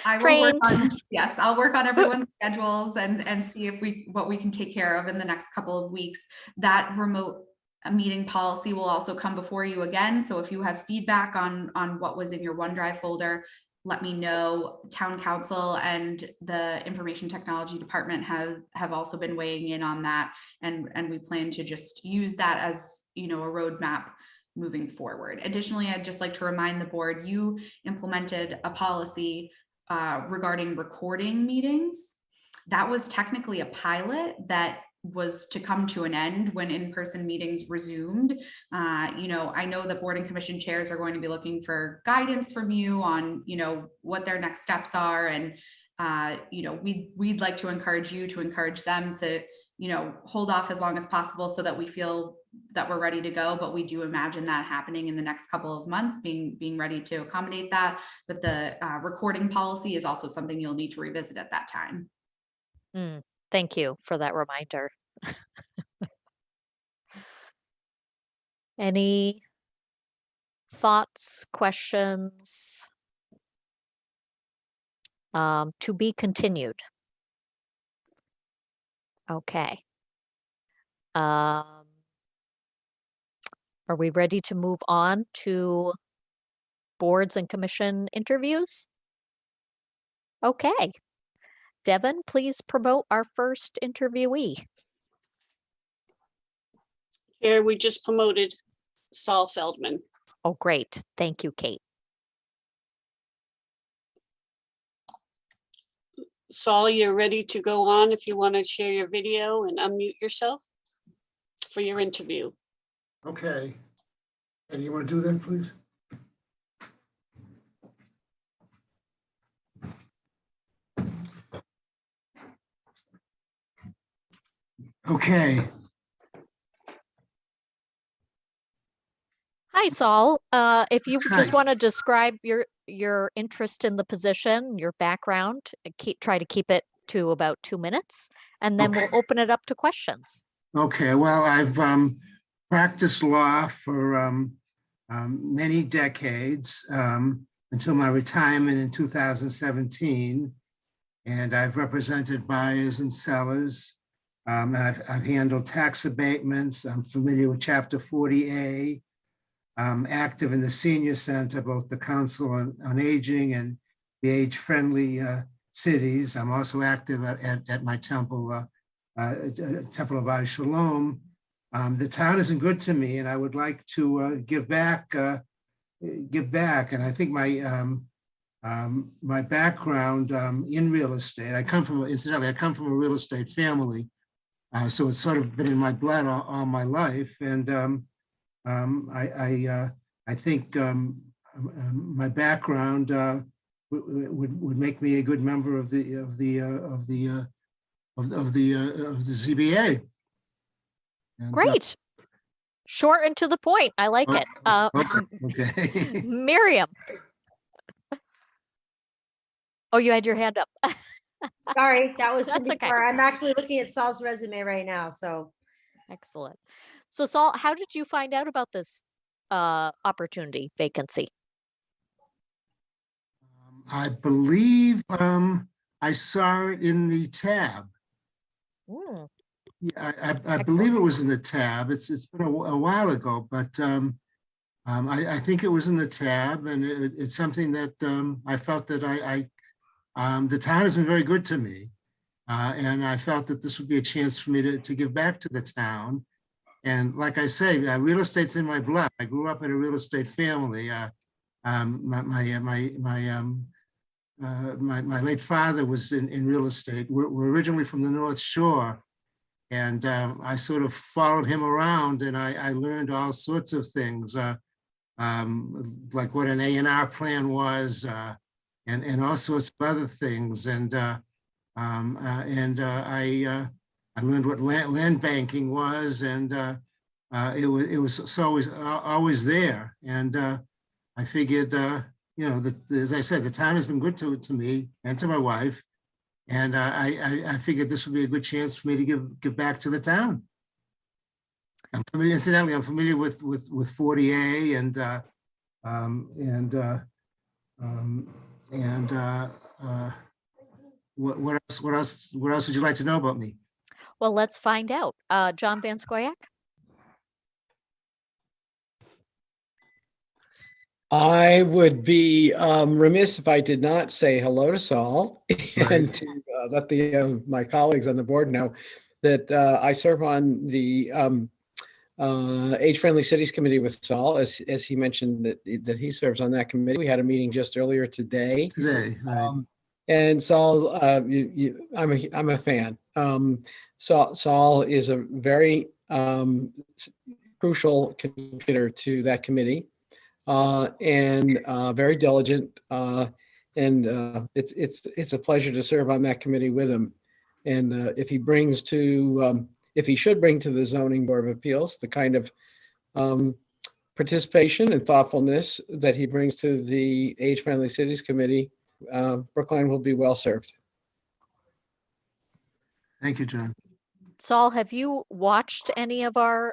Speaker 7: I will
Speaker 1: Trained.
Speaker 7: work on, yes, I'll work on everyone's schedules and see if what we can take care of in the next couple of weeks. That remote meeting policy will also come before you again. So if you have feedback on what was in your OneDrive folder, let me know. Town Council and the Information Technology Department have also been weighing in on that, and we plan to just use that as, you know, a roadmap moving forward. Additionally, I'd just like to remind the board, you implemented a policy regarding recording meetings. That was technically a pilot that was to come to an end when in-person meetings resumed. You know, I know the board and commission chairs are going to be looking for guidance from you on, you know, what their next steps are. And, you know, we'd like to encourage you to encourage them to, you know, hold off as long as possible so that we feel that we're ready to go. But we do imagine that happening in the next couple of months, being ready to accommodate that. But the recording policy is also something you'll need to revisit at that time.
Speaker 1: Thank you for that reminder. Any thoughts, questions? To be continued. Okay. Are we ready to move on to boards and commission interviews? Okay. Devin, please promote our first interviewee.
Speaker 10: Chair, we just promoted Saul Feldman.
Speaker 1: Oh, great. Thank you, Kate.
Speaker 10: Saul, you're ready to go on if you want to share your video and unmute yourself for your interview.
Speaker 11: Okay. And you want to do that, please? Okay.
Speaker 1: Hi, Saul. If you just
Speaker 11: Hi.
Speaker 1: want to describe your interest in the position, your background, try to keep it to about 2 minutes, and then we'll open it up to questions.
Speaker 11: Okay. Well, I've practiced law for many decades until my retirement in 2017. And I've represented buyers and sellers. I've handled tax abatements. I'm familiar with Chapter 40A. I'm active in the senior center, both the Council on Aging and the age-friendly cities. I'm also active at my temple, Temple of Ai Shalom. The town has been good to me, and I would like to give back. And I think my background in real estate, incidentally, I come from a real estate family. So it's sort of been in my blood all my life. And I think my background would make me a good member of the ZBA. And,
Speaker 1: Great. Short and to the point. I like it.
Speaker 11: okay.
Speaker 1: Miriam. Oh, you had your hand up.
Speaker 3: Sorry, that was
Speaker 1: That's okay.
Speaker 3: before. I'm actually looking at Saul's resume right now. So
Speaker 1: Excellent. So Saul, how did you find out about this opportunity vacancy?
Speaker 11: I believe I saw it in the tab. Yeah, I believe it was in the tab. It's been a while ago, but I think it was in the tab, and it's something that I felt that the town has been very good to me, and I felt that this would be a chance for me to give back to the town. And like I say, real estate's in my blood. I grew up in a real estate family. My late father was in real estate. We're originally from the North Shore, and I sort of followed him around, and I learned all sorts of things, like what an A&R plan was, and all sorts of other things. And I learned what land banking was, and it was always there. And I figured, that, as I said, the town has been good to me and to my wife, and I figured this would be a good chance for me to give back to the town. Incidentally, I'm familiar with 40A, and What else? What else would you like to know about me?
Speaker 1: Well, let's find out. John Van Scoyac?
Speaker 6: I would be remiss if I did not say hello to Saul
Speaker 11: Right.
Speaker 6: and to let my colleagues on the board know that I serve on the Age-Friendly Cities Committee with Saul, as he mentioned that he serves on that committee. We had a meeting just earlier today.
Speaker 11: Right.
Speaker 6: And Saul, I'm a fan. Saul is a very crucial contributor to that committee. And very diligent, and it's a pleasure to serve on that committee with him. And if he should bring to the Zoning Board of Appeals the kind of participation and thoughtfulness that he brings to the Age-Friendly Cities Committee, Brookline will be well served.
Speaker 11: Thank you, John.
Speaker 1: Saul, have you watched any of our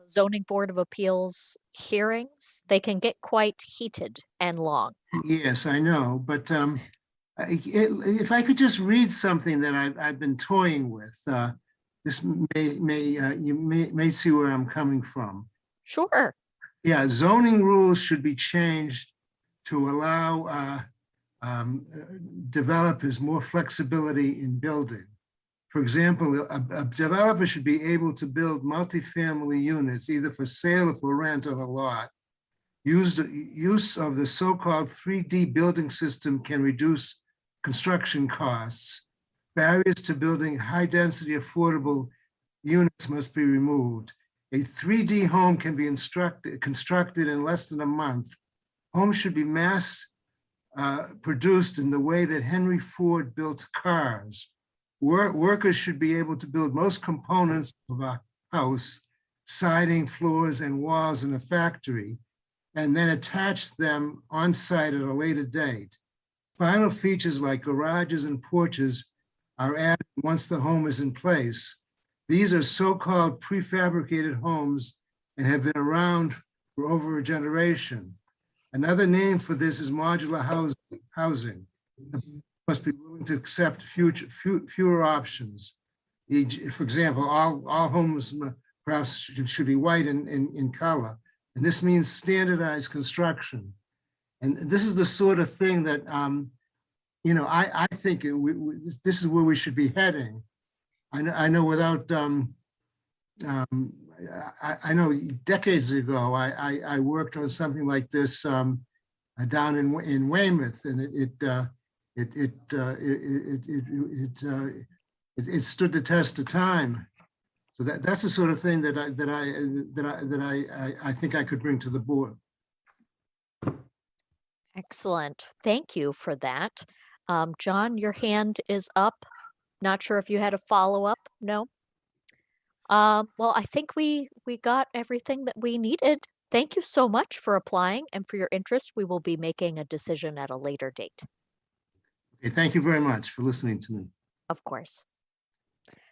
Speaker 1: Zoning Board of Appeals hearings? They can get quite heated and long.
Speaker 11: Yes, I know, but if I could just read something that I've been toying with, this you may see where I'm coming from.
Speaker 1: Sure.
Speaker 11: Yeah, zoning rules should be changed to allow developers more flexibility in building. For example, a developer should be able to build multifamily units either for sale or for rent on a lot. Use of the so-called 3D building system can reduce construction costs. Barriers to building high-density affordable units must be removed. A 3D home can be constructed in less than a month. Homes should be mass produced in the way that Henry Ford built cars. Workers should be able to build most components of a house, siding, floors, and walls in a factory, and then attach them on site at a later date. Final features like garages and porches are added once the home is in place. These are so-called prefabricated homes and have been around for over a generation. Another name for this is modular housing. Must be willing to accept fewer options. For example, all homes perhaps should be white in color, and this means standardized construction. And this is the sort of thing that I think this is where we should be heading. I know without I know decades ago I worked on something like this down in Weymouth, and it stood the test of time. So that's the sort of thing that I think I could bring to the board.
Speaker 1: Excellent. Thank you for that. John, your hand is up. Not sure if you had a follow-up. No? Well, I think we got everything that we needed. Thank you so much for applying and for your interest. We will be making a decision at a later date.
Speaker 11: Okay, thank you very much for listening to me.
Speaker 1: Of course.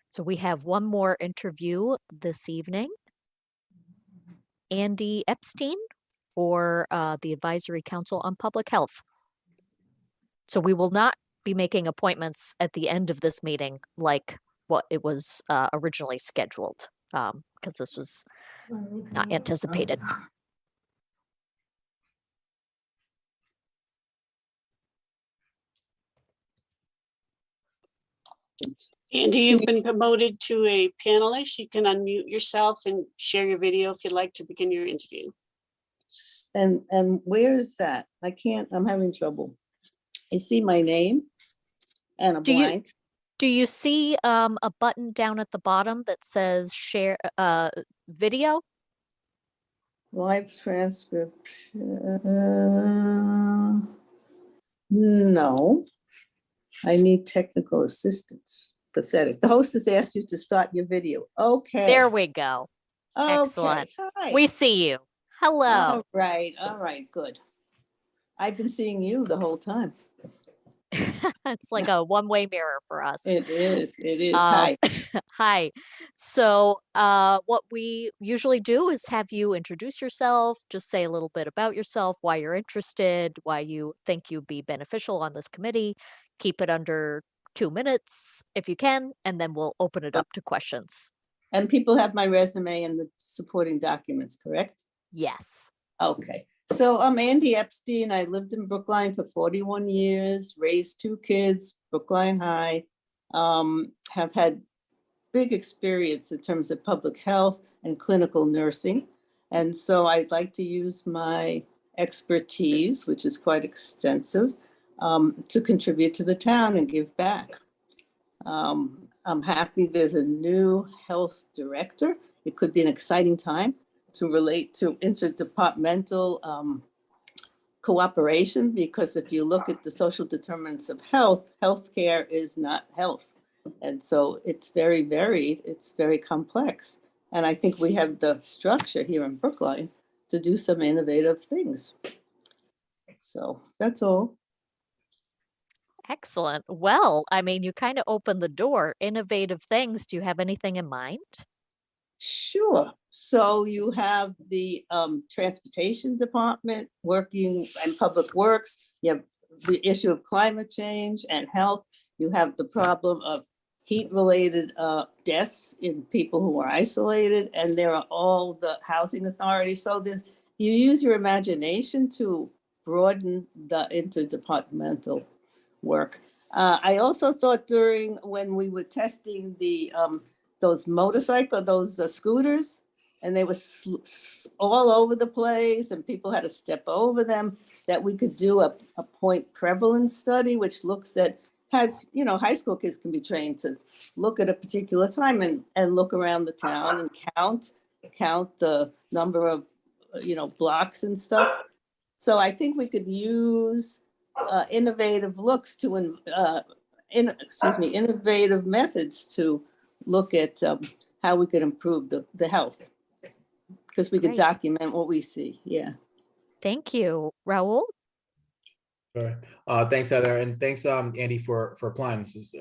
Speaker 1: So we have one more interview this evening. Andy Epstein for the Advisory Council on Public Health. So we will not be making appointments at the end of this meeting like what it was originally scheduled, because this was not anticipated.
Speaker 10: Andy, you've been promoted to a panelist. You can unmute yourself and share your video if you'd like to begin your interview.
Speaker 12: And where is that? I can't, I'm having trouble. I see my name and a blank.
Speaker 1: Do you see a button down at the bottom that says share video?
Speaker 12: Live transcription. No, I need technical assistance. Pathetic. The host has asked you to start your video. Okay.
Speaker 1: There we go.
Speaker 12: Okay.
Speaker 1: Excellent.
Speaker 12: Hi.
Speaker 1: We see you. Hello.
Speaker 12: All right, good. I've been seeing you the whole time.
Speaker 1: It's like a one-way mirror for us.
Speaker 12: It is. It is.
Speaker 1: Um,
Speaker 12: Hi.
Speaker 1: Hi. So, what we usually do is have you introduce yourself, just say a little bit about yourself, why you're interested, why you think you'd be beneficial on this committee. Keep it under 2 minutes if you can, and then we'll open it up to questions.
Speaker 12: And people have my resume and the supporting documents, correct?
Speaker 1: Yes.
Speaker 12: Okay. So I'm Andy Epstein. I lived in Brookline for 41 years, raised 2 kids, Brookline High, have had big experience in terms of public health and clinical nursing. And so I'd like to use my expertise, which is quite extensive, to contribute to the town and give back. I'm happy there's a new health director. It could be an exciting time to relate to interdepartmental cooperation, because if you look at the social determinants of health, healthcare is not health. And so it's very varied, it's very complex. And I think we have the structure here in Brookline to do some innovative things. So that's all.
Speaker 1: Excellent. Well, I mean, you kind of opened the door. Innovative things. Do you have anything in mind?
Speaker 12: Sure. So you have the transportation department working and public works. You have the issue of climate change and health. You have the problem of heat-related deaths in people who are isolated, and there are all the housing authorities. So you use your imagination to broaden the interdepartmental work. I also thought when we were testing those scooters, and they were all over the place and people had to step over them, that we could do a point prevalence study, which looks at, high school kids can be trained to look at a particular time and look around the town and count the number of, blocks and stuff. So I think we could use innovative innovative methods to look at how we could improve the health, because we could
Speaker 1: Great.
Speaker 12: document what we see. Yeah.
Speaker 1: Thank you. Raul?
Speaker 2: Sure. Thanks, Heather, and thanks, Andy, for applying. This is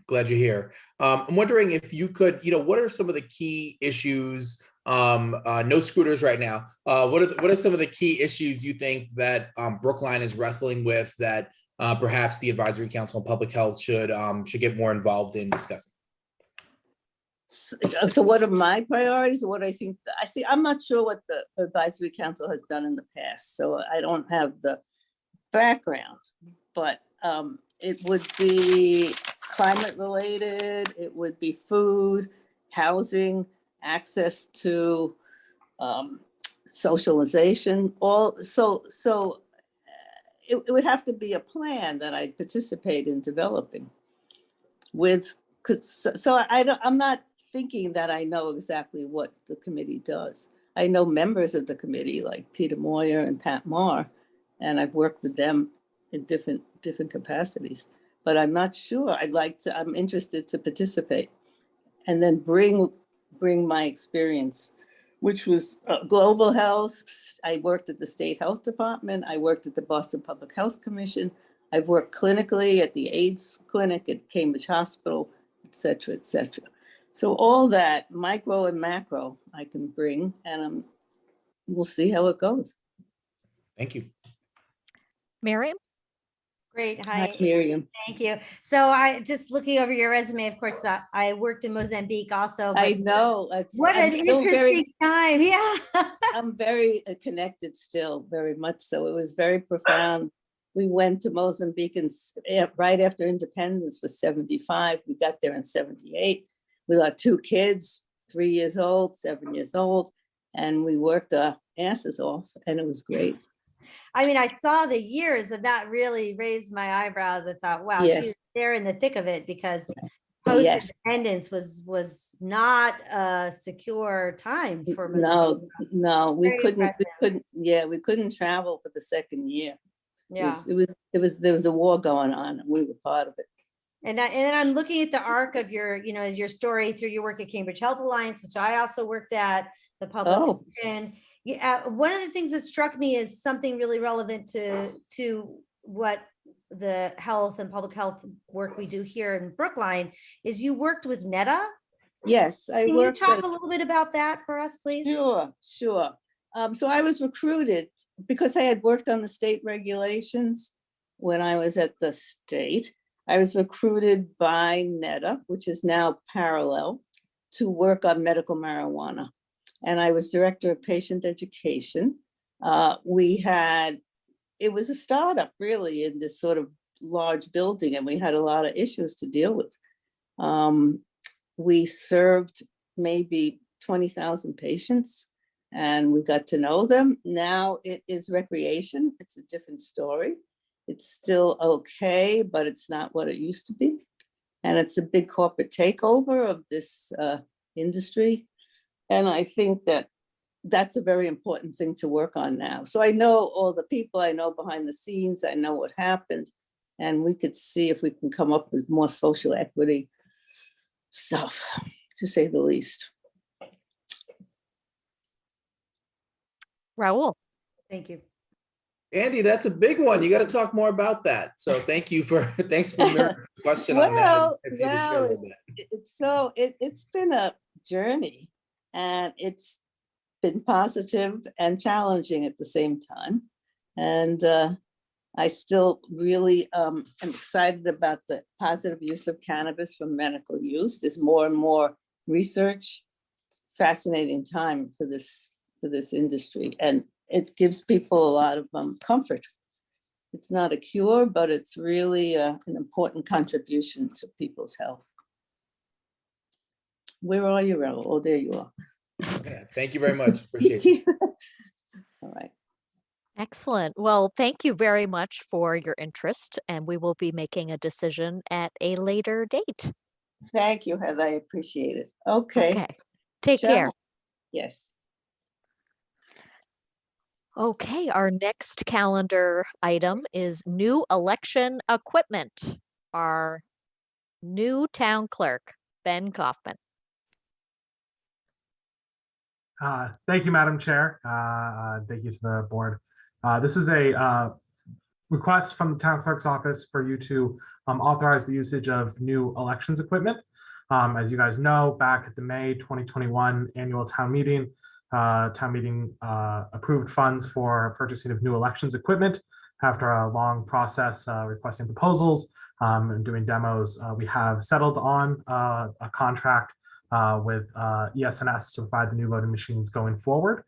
Speaker 2: glad you're here. I'm wondering if you could, what are some of the key issues? No scooters right now. What are some of the key issues you think that Brookline is wrestling with that perhaps the Advisory Council on Public Health should get more involved in discussing?
Speaker 12: So what are my priorities? What I think I see, I'm not sure what the Advisory Council has done in the past, so I don't have the background, but it would be climate related, it would be food, housing, access to socialization, it would have to be a plan that I participate in developing I'm not thinking that I know exactly what the committee does. I know members of the committee like Peter Moyer and Pat Marr, and I've worked with them in different capacities, but I'm not sure. I'm interested to participate and then bring my experience, which was global health. I worked at the State Health Department. I worked at the Boston Public Health Commission. I've worked clinically at the AIDS clinic at Cambridge Hospital, et cetera, et cetera. So all that, micro and macro, I can bring, and we'll see how it goes.
Speaker 2: Thank you.
Speaker 1: Miriam?
Speaker 3: Great.
Speaker 12: Hi,
Speaker 3: Hi.
Speaker 12: Miriam.
Speaker 3: Thank you. So I just looking over your resume, of course, I worked in Mozambique also.
Speaker 12: I know.
Speaker 3: What an interesting time. Yeah.
Speaker 12: I'm very connected still, very much so. It was very profound. We went to Mozambique right after independence was 75. We got there in 78. We got 2 kids, 3 years old, 7 years old, and we worked our asses off, and it was great.
Speaker 3: I mean, I saw the years and that really raised my eyebrows. I thought, wow,
Speaker 12: Yes.
Speaker 3: she's there in the thick of it, because post-independence was not a secure time for Mozambique.
Speaker 12: No, we
Speaker 3: Very
Speaker 12: couldn't travel for the second year.
Speaker 3: Yeah.
Speaker 12: There was a war going on, and we were part of it.
Speaker 3: And then I'm looking at the arc of your story through your work at Cambridge Health Alliance, which I also worked at, the public commission. Yeah, one of the things that struck me is something really relevant to what the health and public health work we do here in Brookline is you worked with NETA.
Speaker 12: Yes, I
Speaker 3: Can you
Speaker 12: worked
Speaker 3: talk
Speaker 12: at-
Speaker 3: a little bit about that for us, please?
Speaker 12: Sure. So I was recruited because I had worked on the state regulations when I was at the state. I was recruited by NETA, which is now Parallel, to work on medical marijuana. And I was director of patient education. It was a startup really in this sort of large building, and we had a lot of issues to deal with. We served maybe 20,000 patients, and we got to know them. Now it is recreation. It's a different story. It's still okay, but it's not what it used to be. And it's a big corporate takeover of this industry. And I think that that's a very important thing to work on now. So I know all the people, I know behind the scenes, I know what happened, and we could see if we can come up with more social equity stuff, to say the least.
Speaker 1: Raul.
Speaker 3: Thank you.
Speaker 2: Andy, that's a big one. You got to talk more about that. So thanks for your question on that. If you just share a little bit.
Speaker 12: It's been a journey, and it's been positive and challenging at the same time. And I still really am excited about the positive use of cannabis for medical use. There's more and more research. It's a fascinating time for this industry, and it gives people a lot of comfort. It's not a cure, but it's really an important contribution to people's health. Where are you, Raul? Oh, there you are.
Speaker 2: Yeah, thank you very much. Appreciate it.
Speaker 12: All right.
Speaker 1: Excellent. Well, thank you very much for your interest, and we will be making a decision at a later date.
Speaker 12: Thank you, Heather. I appreciate it. Okay.
Speaker 1: Take care.
Speaker 12: Yes.
Speaker 1: Okay, our next calendar item is new election equipment. Our new town clerk, Ben Kaufman.
Speaker 13: Thank you, Madam Chair. Thank you to the board. This is a request from the town clerk's office for you to authorize the usage of new elections equipment. As you guys know, back at the May 2021 annual town meeting approved funds for purchasing of new elections equipment. After a long process requesting proposals and doing demos, we have settled on a contract with ES&S to provide the new voting machines going forward.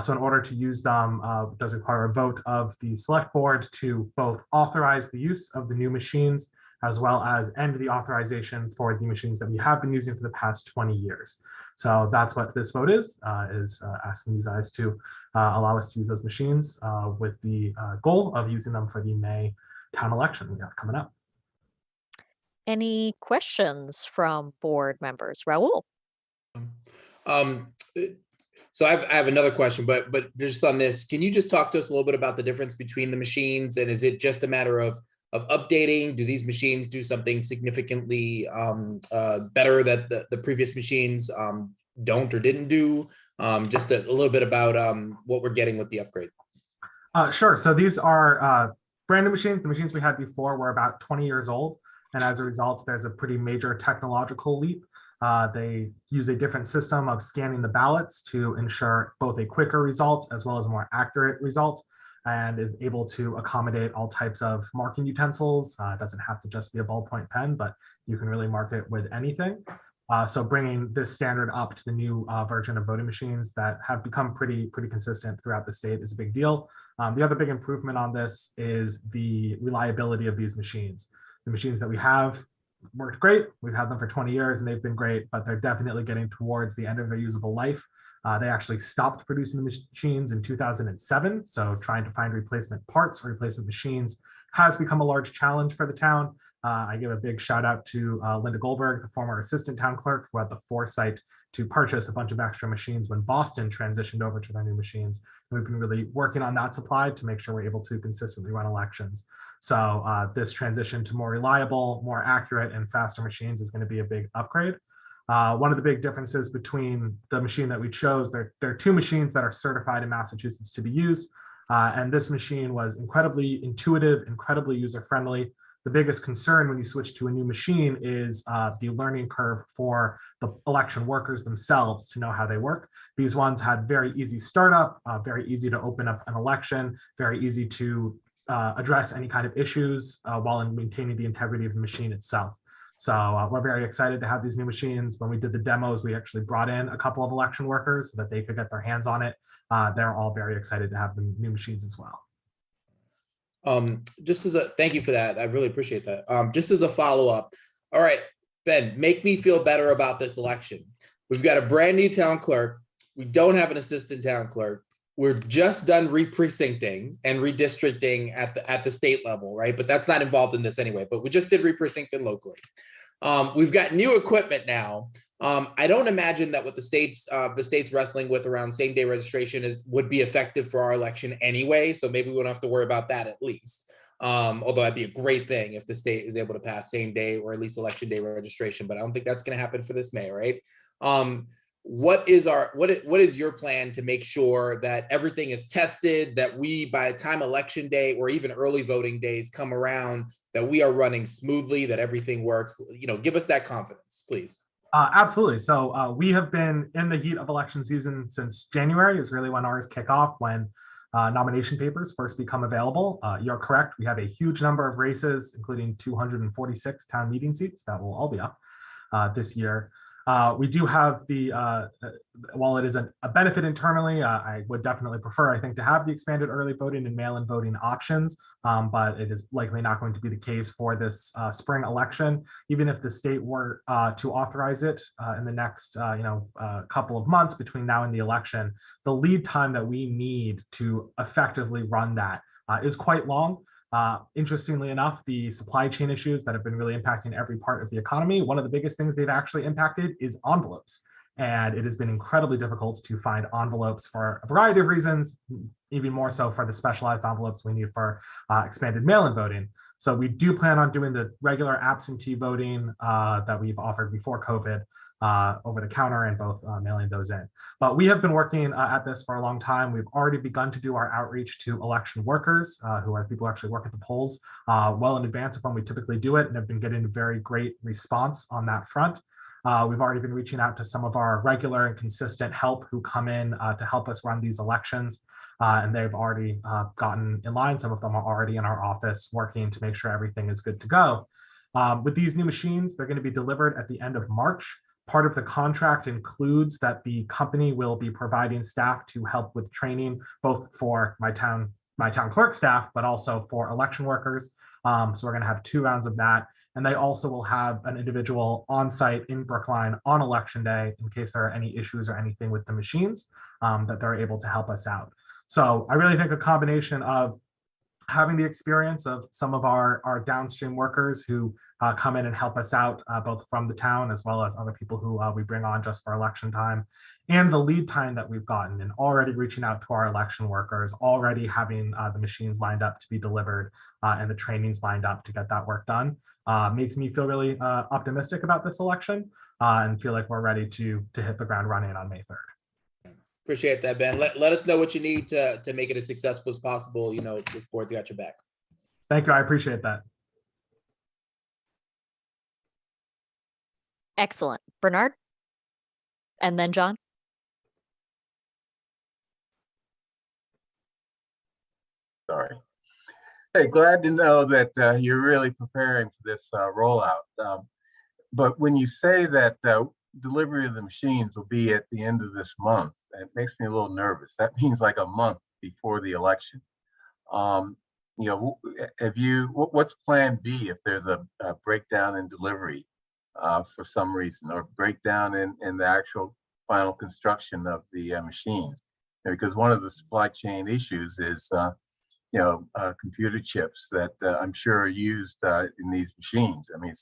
Speaker 13: So in order to use them, it does require a vote of the select board to both authorize the use of the new machines as well as end the authorization for the machines that we have been using for the past 20 years. So that's what this vote is asking you guys to allow us to use those machines with the goal of using them for the May town election we have coming up.
Speaker 1: Any questions from board members? Raul.
Speaker 2: So I have another question, but just on this, can you just talk to us a little bit about the difference between the machines, and is it just a matter of updating? Do these machines do something significantly better that the previous machines don't or didn't do? Just a little bit about what we're getting with the upgrade.
Speaker 13: Sure. So these are brand new machines. The machines we had before were about 20 years old. And as a result, there's a pretty major technological leap. They use a different system of scanning the ballots to ensure both a quicker result as well as a more accurate result, and is able to accommodate all types of marking utensils. It doesn't have to just be a ballpoint pen, but you can really mark it with anything. So bringing this standard up to the new version of voting machines that have become pretty consistent throughout the state is a big deal. The other big improvement on this is the reliability of these machines. The machines that we have worked great. We've had them for 20 years and they've been great, but they're definitely getting towards the end of their usable life. They actually stopped producing the machines in 2007. So trying to find replacement parts or replacement machines has become a large challenge for the town. I give a big shout out to Linda Goldberg, the former assistant town clerk, who had the foresight to purchase a bunch of extra machines when Boston transitioned over to their new machines. And we've been really working on that supply to make sure we're able to consistently run elections. So this transition to more reliable, more accurate, and faster machines is going to be a big upgrade. One of the big differences between the machine that we chose, there are two machines that are certified in Massachusetts to be used. And this machine was incredibly intuitive, incredibly user-friendly. The biggest concern when you switch to a new machine is the learning curve for the election workers themselves to know how they work. These ones had very easy startup, very easy to open up an election, very easy to address any kind of issues while maintaining the integrity of the machine itself. So we're very excited to have these new machines. When we did the demos, we actually brought in a couple of election workers so that they could get their hands on it. They're all very excited to have the new machines as well.
Speaker 2: Thank you for that. I really appreciate that. Just as a follow-up. All right, Ben, make me feel better about this election. We've got a brand new town clerk. We don't have an assistant town clerk. We're just done re-precincting and redistricting at the state level, right? But that's not involved in this anyway, but we just did re-precincting locally. We've got new equipment now. I don't imagine that what the state's wrestling with around same-day registration would be effective for our election anyway. So maybe we don't have to worry about that at least. Although that'd be a great thing if the state is able to pass same-day or at least election day registration. But I don't think that's going to happen for this May, right? What is your plan to make sure that everything is tested, that we, by the time election day or even early voting days come around, that we are running smoothly, that everything works? Give us that confidence, please.
Speaker 13: Absolutely. So we have been in the heat of election season since January is really when ours kick off, when nomination papers first become available. You're correct. We have a huge number of races, including 246 town meeting seats that will all be up this year. We do have while it is a benefit internally, I would definitely prefer, I think, to have the expanded early voting and mail-in voting options, but it is likely not going to be the case for this spring election. Even if the state were to authorize it in the next couple of months between now and the election, the lead time that we need to effectively run that is quite long. Interestingly enough, the supply chain issues that have been really impacting every part of the economy, one of the biggest things they've actually impacted is envelopes. And it has been incredibly difficult to find envelopes for a variety of reasons, even more so for the specialized envelopes we need for expanded mail-in voting. So we do plan on doing the regular absentee voting that we've offered before COVID over the counter and both mailing those in. But we have been working at this for a long time. We've already begun to do our outreach to election workers, who are people who actually work at the polls, well in advance of when we typically do it, and have been getting a very great response on that front. We've already been reaching out to some of our regular and consistent help who come in to help us run these elections. And they've already gotten in line. Some of them are already in our office working to make sure everything is good to go. With these new machines, they're going to be delivered at the end of March. Part of the contract includes that the company will be providing staff to help with training, both for my town clerk staff, but also for election workers. So we're going to have 2 rounds of that. And they also will have an individual on site in Brookline on election day in case there are any issues or anything with the machines, that they're able to help us out. So I really think a combination of having the experience of some of our downstream workers who come in and help us out, both from the town as well as other people who we bring on just for election time, and the lead time that we've gotten and already reaching out to our election workers, already having the machines lined up to be delivered and the trainings lined up to get that work done, makes me feel really optimistic about this election and feel like we're ready to hit the ground running on May 3rd.
Speaker 2: Appreciate that, Ben. Let us know what you need to make it as successful as possible. This board's got your back.
Speaker 13: Thank you. I appreciate that.
Speaker 1: Excellent. Bernard? And then John?
Speaker 5: Sorry. Hey, glad to know that you're really preparing for this rollout. But when you say that delivery of the machines will be at the end of this month, it makes me a little nervous. That means like a month before the election. What's plan B if there's a breakdown in delivery for some reason, or breakdown in the actual final construction of the machines? Because one of the supply chain issues is computer chips that I'm sure are used in these machines. I mean,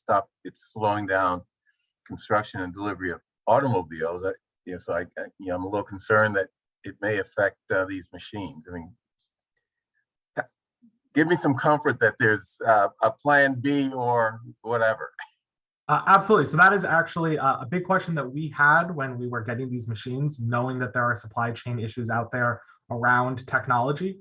Speaker 5: it's slowing down construction and delivery of automobiles. So I'm a little concerned that it may affect these machines. I mean, give me some comfort that there's a plan B or whatever.
Speaker 13: Absolutely. So that is actually a big question that we had when we were getting these machines, knowing that there are supply chain issues out there around technology.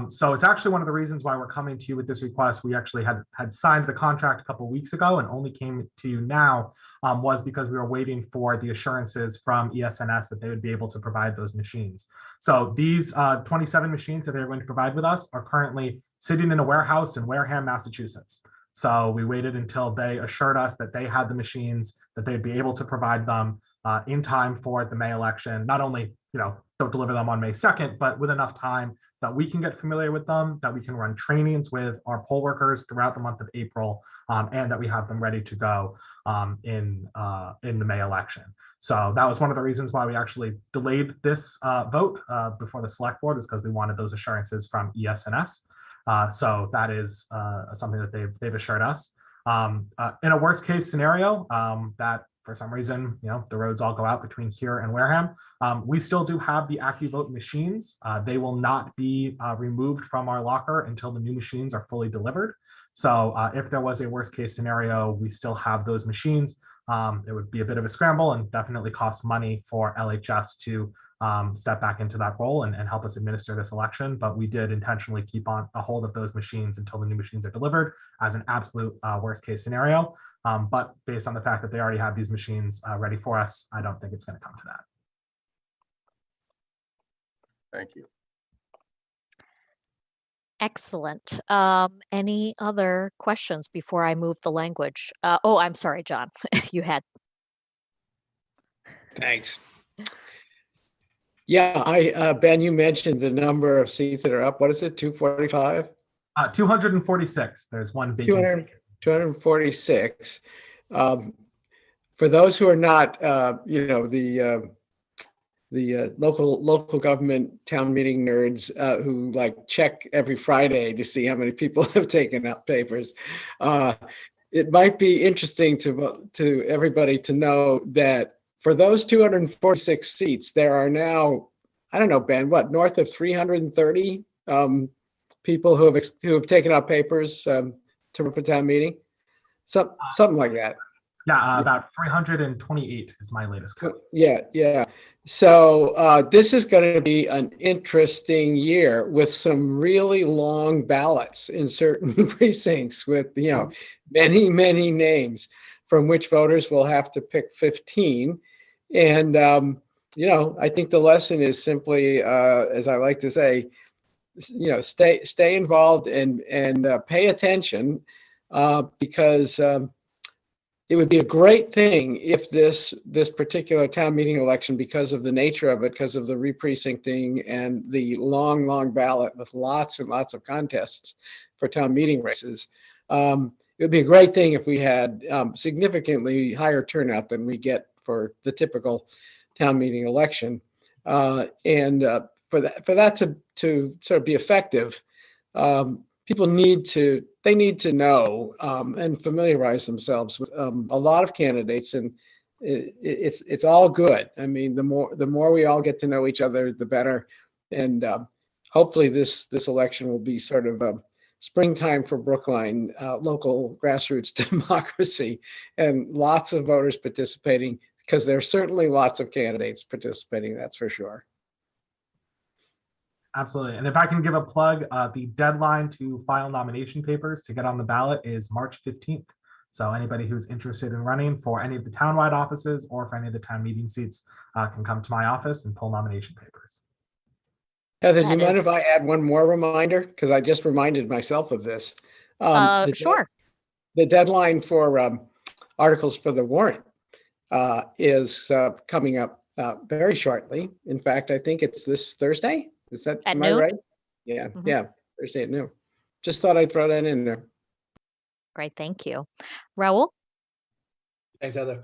Speaker 13: So it's actually one of the reasons why we're coming to you with this request. We actually had signed the contract a couple of weeks ago and only came to you now was because we were waiting for the assurances from ES&S that they would be able to provide those machines. So these 27 machines that they're going to provide with us are currently sitting in a warehouse in Wareham, Massachusetts. So we waited until they assured us that they had the machines, that they'd be able to provide them in time for the May election. Not only, don't deliver them on May 2nd, but with enough time that we can get familiar with them, that we can run trainings with our poll workers throughout the month of April, and that we have them ready to go in the May election. So that was one of the reasons why we actually delayed this vote before the select board, is because we wanted those assurances from ES&S. So that is something that they've assured us. In a worst case scenario, that for some reason, the roads all go out between here and Wareham, we still do have the AccuVote machines. They will not be removed from our locker until the new machines are fully delivered. So if there was a worst case scenario, we still have those machines. It would be a bit of a scramble and definitely cost money for LHS to step back into that role and help us administer this election. But we did intentionally keep on a hold of those machines until the new machines are delivered as an absolute worst case scenario. But based on the fact that they already have these machines ready for us, I don't think it's going to come to that.
Speaker 5: Thank you.
Speaker 1: Excellent. Any other questions before I move the language? I'm sorry, John, you had.
Speaker 6: Thanks. Yeah, Ben, you mentioned the number of seats that are up. What is it, 245?
Speaker 13: 246. There's one vacancy.
Speaker 6: 246. For those who are not, the local government town meeting nerds who check every Friday to see how many people have taken out papers, it might be interesting to everybody to know that for those 246 seats, there are now, I don't know, Ben, north of 330 people who have taken out papers to run for town meeting, something like that.
Speaker 13: Yeah, about 328 is my latest count.
Speaker 6: Yeah. So this is going to be an interesting year with some really long ballots in certain precincts with, many, many names from which voters will have to pick 15. And, I think the lesson is simply, as I like to say, stay involved and pay attention because it would be a great thing if this particular town meeting election, because of the nature of it, because of the re-precincting and the long ballot with lots and lots of contests for town meeting races, it would be a great thing if we had significantly higher turnout than we get for the typical town meeting election. And for that to sort of be effective, people need to know and familiarize themselves with a lot of candidates, and it's all good. I mean, the more we all get to know each other, the better. And hopefully this election will be sort of a springtime for Brookline, local grassroots democracy, and lots of voters participating, because there's certainly lots of candidates participating, that's for sure.
Speaker 13: Absolutely. And if I can give a plug, the deadline to file nomination papers to get on the ballot is March 15th. So anybody who's interested in running for any of the townwide offices or for any of the town meeting seats can come to my office and pull nomination papers.
Speaker 6: Heather, do you mind if I add one more reminder? Because I just reminded myself of this.
Speaker 1: Sure.
Speaker 6: The deadline for articles for the warrant is coming up very shortly. In fact, I think it's this Thursday. Is that, am I right? Yeah, yeah, Thursday at noon. Just thought I'd throw that in there.
Speaker 1: Great, thank you. Raul?
Speaker 2: Thanks, Heather.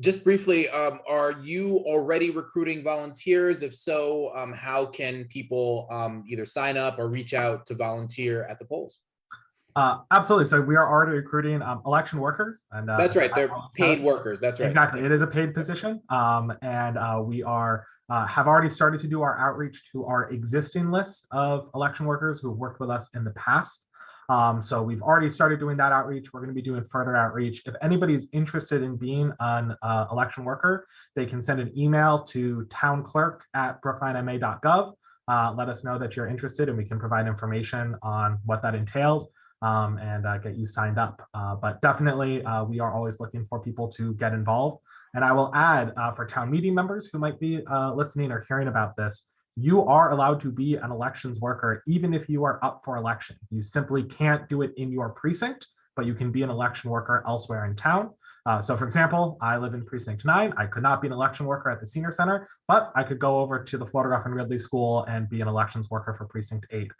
Speaker 2: Just briefly, are you already recruiting volunteers? If so, how can people either sign up or reach out to volunteer at the polls?
Speaker 13: Absolutely. So we are already recruiting election workers, and
Speaker 2: that's right. They're paid workers. That's right.
Speaker 13: Exactly. It is a paid position, and we are have already started to do our outreach to our existing list of election workers who have worked with us in the past. So we've already started doing that outreach. We're going to be doing further outreach. If anybody's interested in being an election worker, they can send an email to townclerk@brooklinema.gov. Let us know that you're interested, and we can provide information on what that entails and get you signed up. But definitely, we are always looking for people to get involved. And I will add for town meeting members who might be listening or hearing about this, you are allowed to be an elections worker even if you are up for election. You simply can't do it in your precinct, but you can be an election worker elsewhere in town. So for example, I live in precinct 9. I could not be an election worker at the senior center, but I could go over to the Florida and Ridley School and be an elections worker for precinct 8.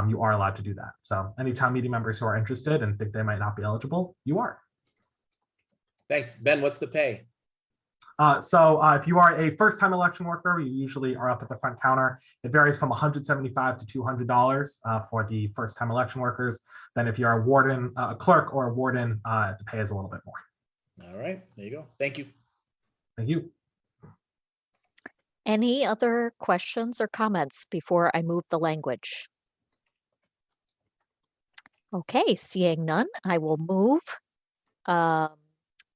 Speaker 13: You are allowed to do that. So any town meeting members who are interested and think they might not be eligible, you are.
Speaker 2: Thanks. Ben, what's the pay?
Speaker 13: So if you are a first-time election worker, you usually are up at the front counter. It varies from $175 to $200 for the first-time election workers. Then if you're a warden, a clerk, or a warden, the pay is a little bit more.
Speaker 2: All right, there you go. Thank you.
Speaker 13: Thank you.
Speaker 1: Any other questions or comments before I move the language? Okay, seeing none, I will move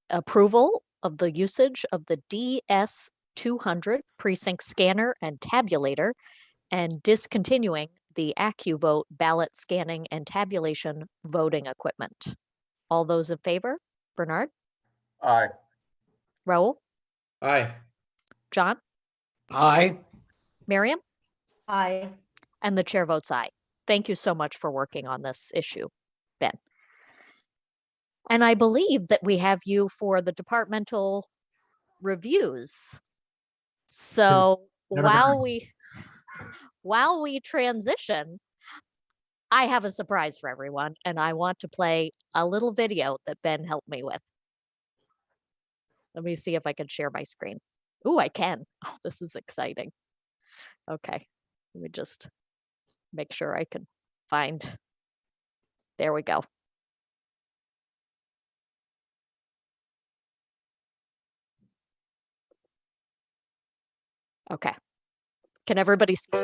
Speaker 1: approval of the usage of the DS200 precinct scanner and tabulator and discontinuing the AccuVote ballot scanning and tabulation voting equipment. All those in favor? Bernard?
Speaker 5: Aye.
Speaker 1: Raul?
Speaker 2: Aye.
Speaker 1: John?
Speaker 6: Aye.
Speaker 1: Miriam?
Speaker 3: Aye.
Speaker 1: And the chair votes aye. Thank you so much for working on this issue, Ben. And I believe that we have you for the departmental reviews. So while we transition, I have a surprise for everyone, and I want to play a little video that Ben helped me with. Let me see if I can share my screen. Ooh, I can. Oh, this is exciting. Okay, let me just make sure I can find. There we go. Okay. Can everybody see?
Speaker 13: All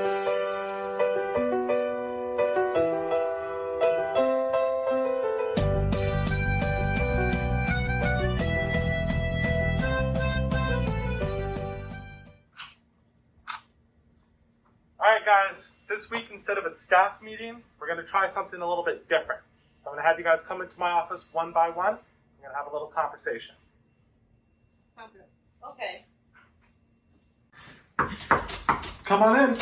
Speaker 13: right, guys, this week, instead of a staff meeting, we're going to try something a little bit different. So I'm going to have you guys come into my office one by one. We're going to have a little conversation.
Speaker 14: Okay.
Speaker 13: Come on in.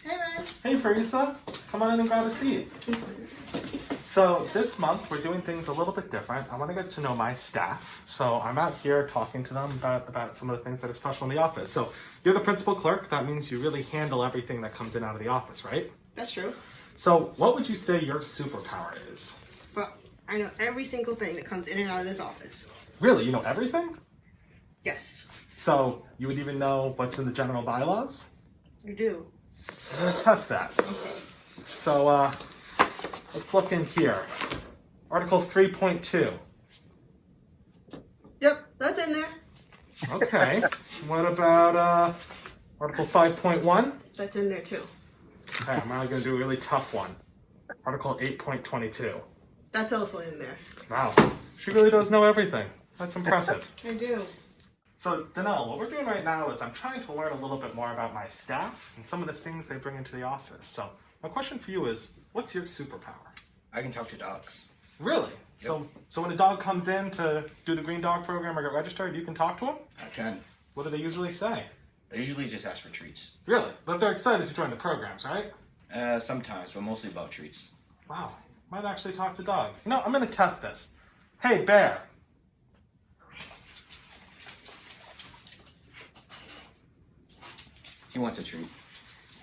Speaker 14: Hey, man.
Speaker 13: Hey, Farisa. Come on in and grab a seat. So this month, we're doing things a little bit different. I want to get to know my staff. So I'm out here talking to them about some of the things that are special in the office. So you're the principal clerk. That means you really handle everything that comes in out of the office, right?
Speaker 14: That's true.
Speaker 13: So what would you say your superpower is?
Speaker 14: Well, I know every single thing that comes in and out of this office.
Speaker 13: Really? You know everything?
Speaker 14: Yes.
Speaker 13: So you would even know what's in the general bylaws?
Speaker 14: You do.
Speaker 13: I'm going to test that.
Speaker 14: Okay.
Speaker 13: So let's look in here. Article 3.2.
Speaker 14: Yep, that's in there.
Speaker 13: Okay. What about Article 5.1?
Speaker 14: That's in there too.
Speaker 13: Okay, I'm now going to do a really tough one. Article 8.22.
Speaker 14: That's also in there.
Speaker 13: Wow. She really does know everything. That's impressive.
Speaker 14: I do.
Speaker 13: So, Danelle, what we're doing right now is I'm trying to learn a little bit more about my staff and some of the things they bring into the office. So, my question for you is, what's your superpower?
Speaker 15: I can talk to dogs.
Speaker 13: Really?
Speaker 15: Yep.
Speaker 13: So when a dog comes in to do the Green Dog program or get registered, you can talk to them?
Speaker 15: I can.
Speaker 13: What do they usually say?
Speaker 15: I usually just ask for treats.
Speaker 13: Really? But they're excited to join the programs, right?
Speaker 15: Sometimes, but mostly about treats.
Speaker 13: Wow. Might actually talk to dogs. You know, I'm going to test this. Hey, Bear.
Speaker 15: He wants a treat.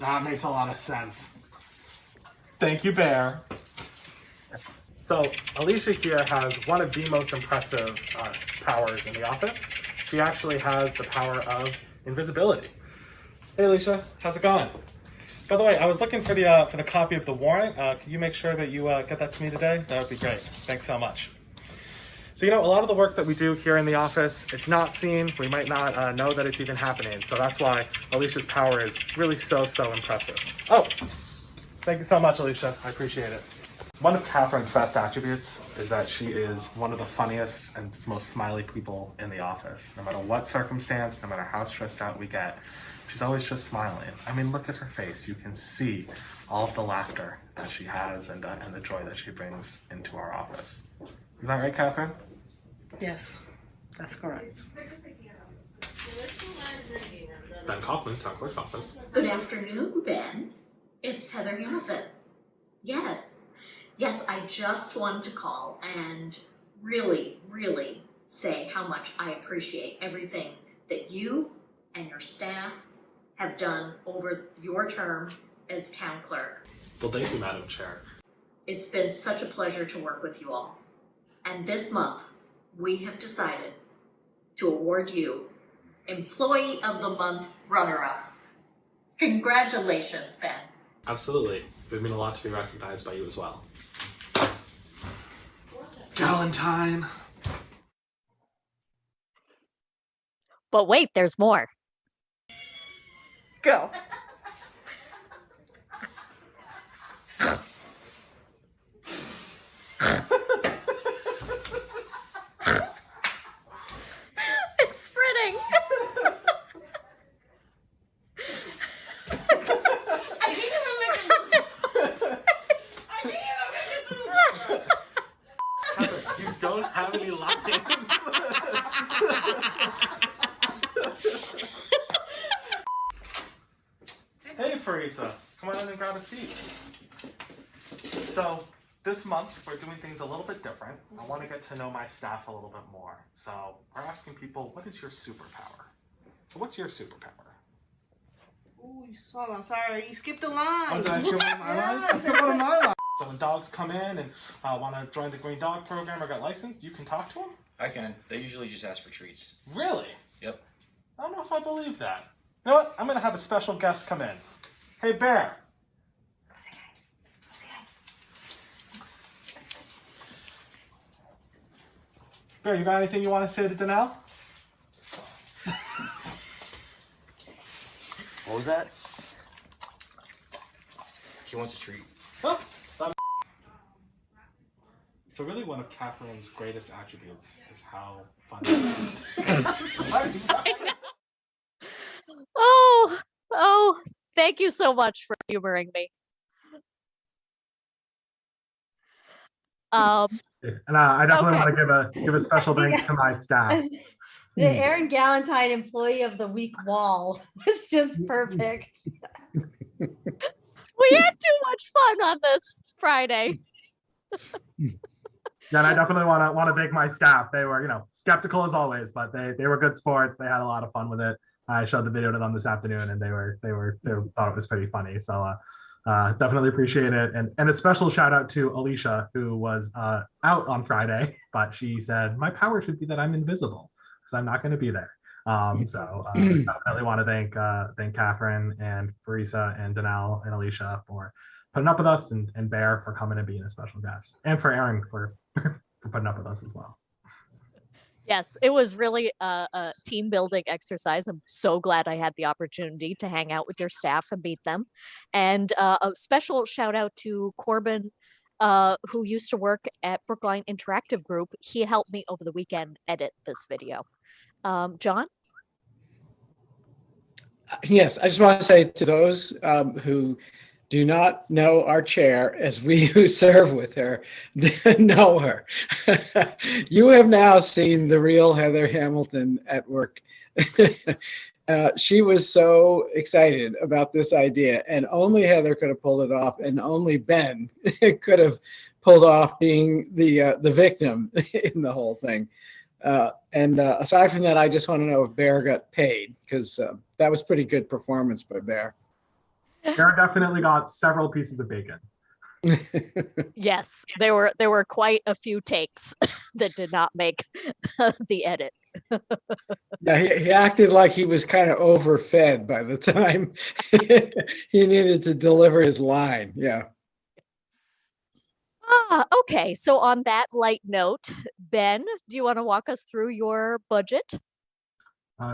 Speaker 13: That makes a lot of sense. Thank you, Bear. So, Alicia here has one of the most impressive powers in the office. She actually has the power of invisibility. Hey, Alicia, how's it going? By the way, I was looking for the copy of the warrant. Could you make sure that you get that to me today? That would be great. Thanks so much. So, you know, a lot of the work that we do here in the office, it's not seen. We might not know that it's even happening. So that's why Alicia's power is really so impressive. Oh, thank you so much, Alicia. I appreciate it. One of Catherine's best attributes is that she is one of the funniest and most smiley people in the office. No matter what circumstance, no matter how stressed out we get, she's always just smiling. I mean, look at her face. You can see all of the laughter that she has and the joy that she brings into our office. Is that right, Catherine?
Speaker 14: Yes, that's correct.
Speaker 13: Ben Kaufman, Town Clerk's Office.
Speaker 16: Good afternoon, Ben. It's Heather Hamilton. Yes, I just wanted to call and really, really say how much I appreciate everything that you and your staff have done over your term as town clerk.
Speaker 13: Well, thank you, Madam Chair.
Speaker 16: It's been such a pleasure to work with you all. And this month, we have decided to award you Employee of the Month runner-up. Congratulations, Ben.
Speaker 13: Absolutely. It would mean a lot to be recognized by you as well. Galentine.
Speaker 1: But wait, there's more.
Speaker 14: Go.
Speaker 1: It's spreading.
Speaker 13: You don't have any lines. Hey, Farisa, come on in and grab a seat. So, this month, we're doing things a little bit different. I want to get to know my staff a little bit more. So, we're asking people, what is your superpower? So, what's your superpower?
Speaker 14: Ooh, hold on, sorry, you skipped the line.
Speaker 13: Oh, did I skip one of my lines? I skipped one of my lines. So, when dogs come in and want to join the Green Dog Program or get licensed, you can talk to them?
Speaker 15: I can. They usually just ask for treats.
Speaker 13: Really?
Speaker 15: Yep.
Speaker 13: I don't know if I believe that. You know what? I'm going to have a special guest come in. Hey, Bear. Bear, you got anything you want to say to Danelle?
Speaker 15: What was that? He wants a treat.
Speaker 13: Huh? So really one of Catherine's greatest attributes is how funny.
Speaker 1: Oh, thank you so much for humoring me.
Speaker 13: And I definitely want to give a special thanks to my staff.
Speaker 3: The Aaron Galentine Employee of the Week wall was just perfect.
Speaker 1: We had too much fun on this Friday.
Speaker 13: Yeah, and I definitely want to thank my staff. They were, skeptical as always, but they were good sports. They had a lot of fun with it. I showed the video to them this afternoon, and they thought it was pretty funny. So definitely appreciate it. And a special shout out to Alicia, who was out on Friday, but she said my power should be that I'm invisible because I'm not going to be there. Definitely want to thank Catherine and Farisa and Danelle and Alicia for putting up with us, and Bear for coming and being a special guest, and for Aaron for putting up with us as well.
Speaker 1: Yes, it was really a team building exercise. I'm so glad I had the opportunity to hang out with your staff and meet them. And a special shout out to Corbin, who used to work at Brookline Interactive Group. He helped me over the weekend edit this video. John?
Speaker 6: Yes, I just want to say to those who do not know our chair, as we who serve with her know her. You have now seen the real Heather Hamilton at work. She was so excited about this idea, and only Heather could have pulled it off, and only Ben could have pulled off being the victim in the whole thing. Aside from that, I just want to know if Bear got paid, because that was pretty good performance by Bear.
Speaker 13: Bear definitely got several pieces of bacon.
Speaker 1: Yes, there were quite a few takes that did not make the edit.
Speaker 6: Yeah, he acted like he was kind of overfed by the time he needed to deliver his line. Yeah.
Speaker 1: Okay, so on that light note, Ben, do you want to walk us through your budget?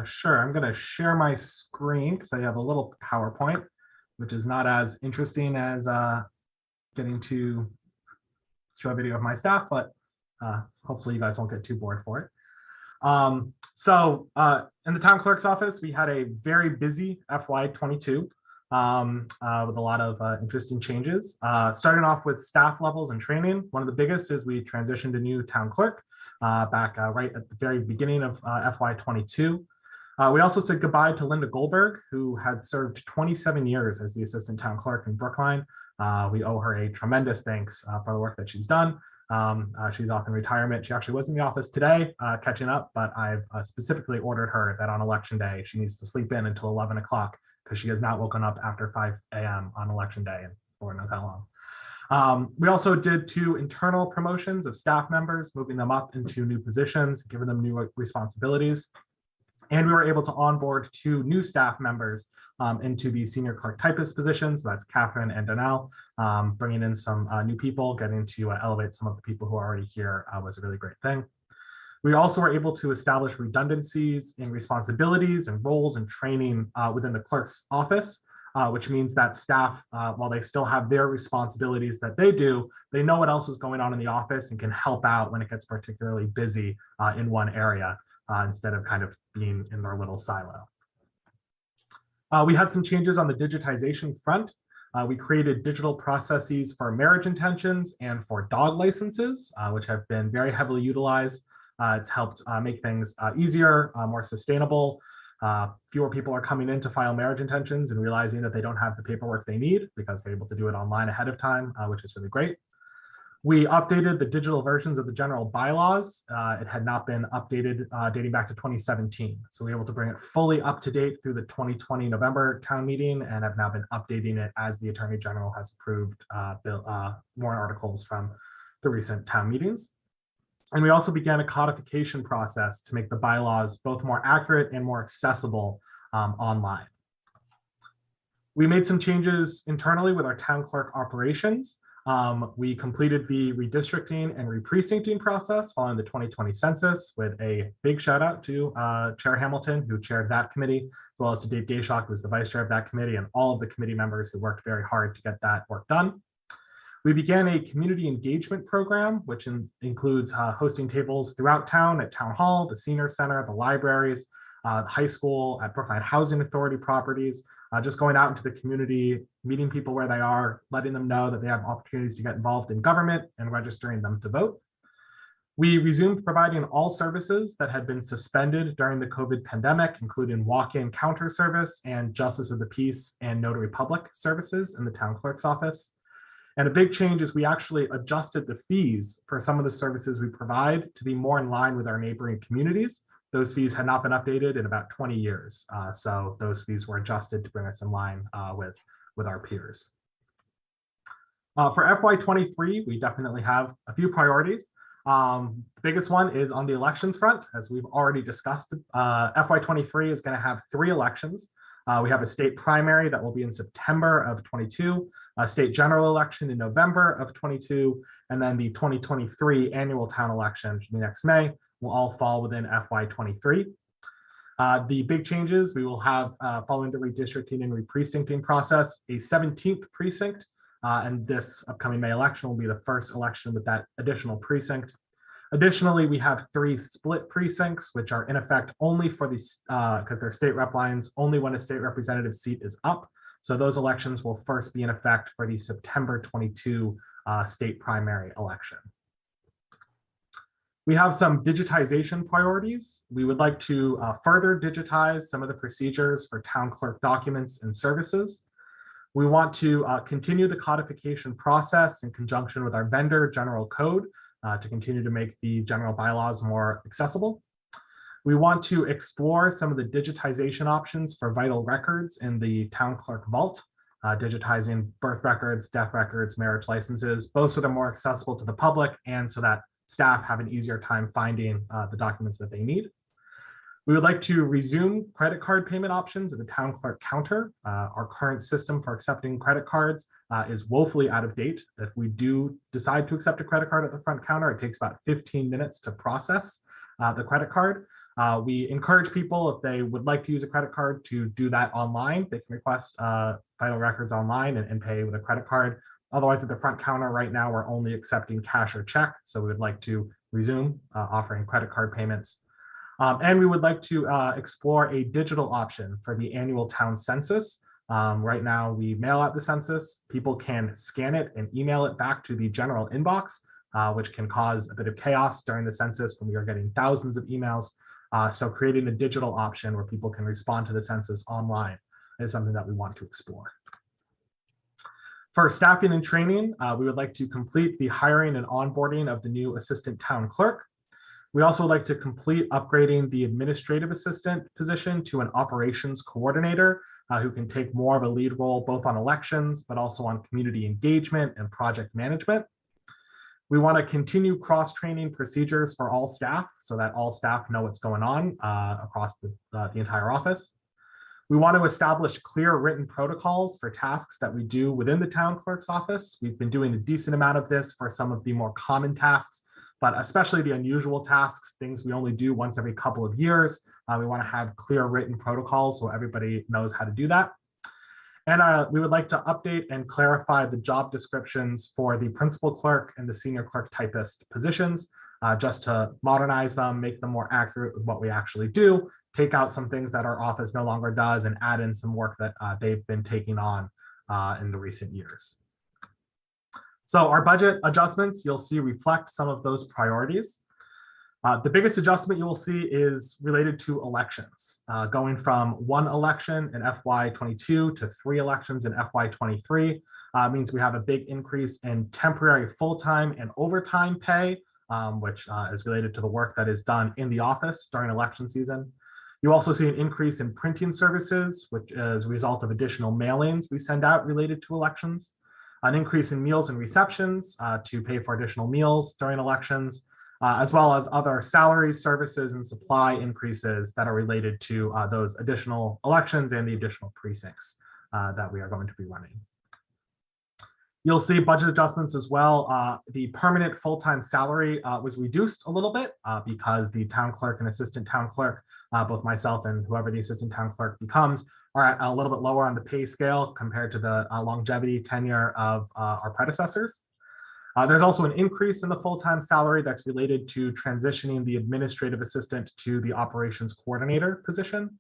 Speaker 13: Sure, I'm going to share my screen because I have a little PowerPoint, which is not as interesting as getting to show a video of my staff, but hopefully you guys won't get too bored for it. In the town clerk's office, we had a very busy FY22 with a lot of interesting changes. Starting off with staff levels and training, one of the biggest is we transitioned a new town clerk back right at the very beginning of FY22. We also said goodbye to Linda Goldberg, who had served 27 years as the assistant town clerk in Brookline. We owe her a tremendous thanks for the work that she's done. She's off in retirement. She actually was in the office today catching up, but I've specifically ordered her that on election day, she needs to sleep in until 11 o'clock because she has not woken up after 5 a.m. on election day and Lord knows how long. We also did 2 internal promotions of staff members, moving them up into new positions, giving them new responsibilities. And we were able to onboard 2 new staff members into the senior clerk typist positions. So that's Catherine and Donnell, bringing in some new people, getting to elevate some of the people who are already here was a really great thing. We also were able to establish redundancies in responsibilities and roles and training within the clerk's office, which means that staff, while they still have their responsibilities that they do, they know what else is going on in the office and can help out when it gets particularly busy in one area. Instead of kind of being in their little silo. We had some changes on the digitization front. We created digital processes for marriage intentions and for dog licenses, which have been very heavily utilized. It's helped make things easier, more sustainable. Fewer people are coming in to file marriage intentions and realizing that they don't have the paperwork they need because they're able to do it online ahead of time, which is really great. We updated the digital versions of the general bylaws. It had not been updated dating back to 2017. So we were able to bring it fully up to date through the 2020 November town meeting and have now been updating it as the Attorney General has approved warrant articles from the recent town meetings. And we also began a codification process to make the bylaws both more accurate and more accessible online. We made some changes internally with our town clerk operations. We completed the redistricting and reprecincting process following the 2020 census with a big shout out to Chair Hamilton, who chaired that committee, as well as to Dave Gayshock, who was the vice chair of that committee, and all of the committee members who worked very hard to get that work done. We began a community engagement program, which includes hosting tables throughout town at Town Hall, the Senior Center, the libraries, the high school, at Brookline Housing Authority properties, just going out into the community, meeting people where they are, letting them know that they have opportunities to get involved in government and registering them to vote. We resumed providing all services that had been suspended during the COVID pandemic, including walk-in counter service and justice of the peace and notary public services in the town clerk's office. And a big change is we actually adjusted the fees for some of the services we provide to be more in line with our neighboring communities. Those fees had not been updated in about 20 years. So those fees were adjusted to bring us in line with our peers. For FY23, we definitely have a few priorities. The biggest one is on the elections front, as we've already discussed. FY23 is going to have 3 elections. We have a state primary that will be in September of 22, a state general election in November of 22, and then the 2023 annual town election, which will be next May, will all fall within FY23. The big changes we will have following the redistricting and reprecincting process, a 17th precinct, and this upcoming May election will be the first election with that additional precinct. Additionally, we have 3 split precincts, which are in effect only for these, because they're state rep lines, only when a state representative seat is up. So those elections will first be in effect for the September 22 state primary election. We have some digitization priorities. We would like to further digitize some of the procedures for town clerk documents and services. We want to continue the codification process in conjunction with our vendor general code to continue to make the general bylaws more accessible. We want to explore some of the digitization options for vital records in the town clerk vault, digitizing birth records, death records, marriage licenses, both so they're more accessible to the public and so that staff have an easier time finding the documents that they need. We would like to resume credit card payment options at the town clerk counter. Our current system for accepting credit cards is woefully out of date. If we do decide to accept a credit card at the front counter, it takes about 15 minutes to process the credit card. We encourage people, if they would like to use a credit card, to do that online. They can request vital records online and pay with a credit card. Otherwise, at the front counter right now, we're only accepting cash or check. So we would like to resume offering credit card payments. And we would like to explore a digital option for the annual town census. Right now, we mail out the census. People can scan it and email it back to the general inbox, which can cause a bit of chaos during the census when we are getting thousands of emails. So creating a digital option where people can respond to the census online is something that we want to explore. For staffing and training, we would like to complete the hiring and onboarding of the new assistant town clerk. We also would like to complete upgrading the administrative assistant position to an operations coordinator who can take more of a lead role both on elections, but also on community engagement and project management. We want to continue cross-training procedures for all staff so that all staff know what's going on across the entire office. We want to establish clear written protocols for tasks that we do within the town clerk's office. We've been doing a decent amount of this for some of the more common tasks, but especially the unusual tasks, things we only do once every couple of years. We want to have clear written protocols so everybody knows how to do that. And we would like to update and clarify the job descriptions for the principal clerk and the senior clerk typist positions, just to modernize them, make them more accurate with what we actually do, take out some things that our office no longer does, and add in some work that they've been taking on in the recent years. So our budget adjustments, you'll see reflect some of those priorities. The biggest adjustment you will see is related to elections, going from one election in FY22 to 3 elections in FY23 means we have a big increase in temporary full-time and overtime pay, which is related to the work that is done in the office during election season. You also see an increase in printing services, which is a result of additional mailings we send out related to elections, an increase in meals and receptions to pay for additional meals during elections, as well as other salaries, services, and supply increases that are related to those additional elections and the additional precincts that we are going to be running. You'll see budget adjustments as well. The permanent full-time salary was reduced a little bit because the town clerk and assistant town clerk, both myself and whoever the assistant town clerk becomes, are at a little bit lower on the pay scale compared to the longevity tenure of our predecessors. There's also an increase in the full-time salary that's related to transitioning the administrative assistant to the operations coordinator position,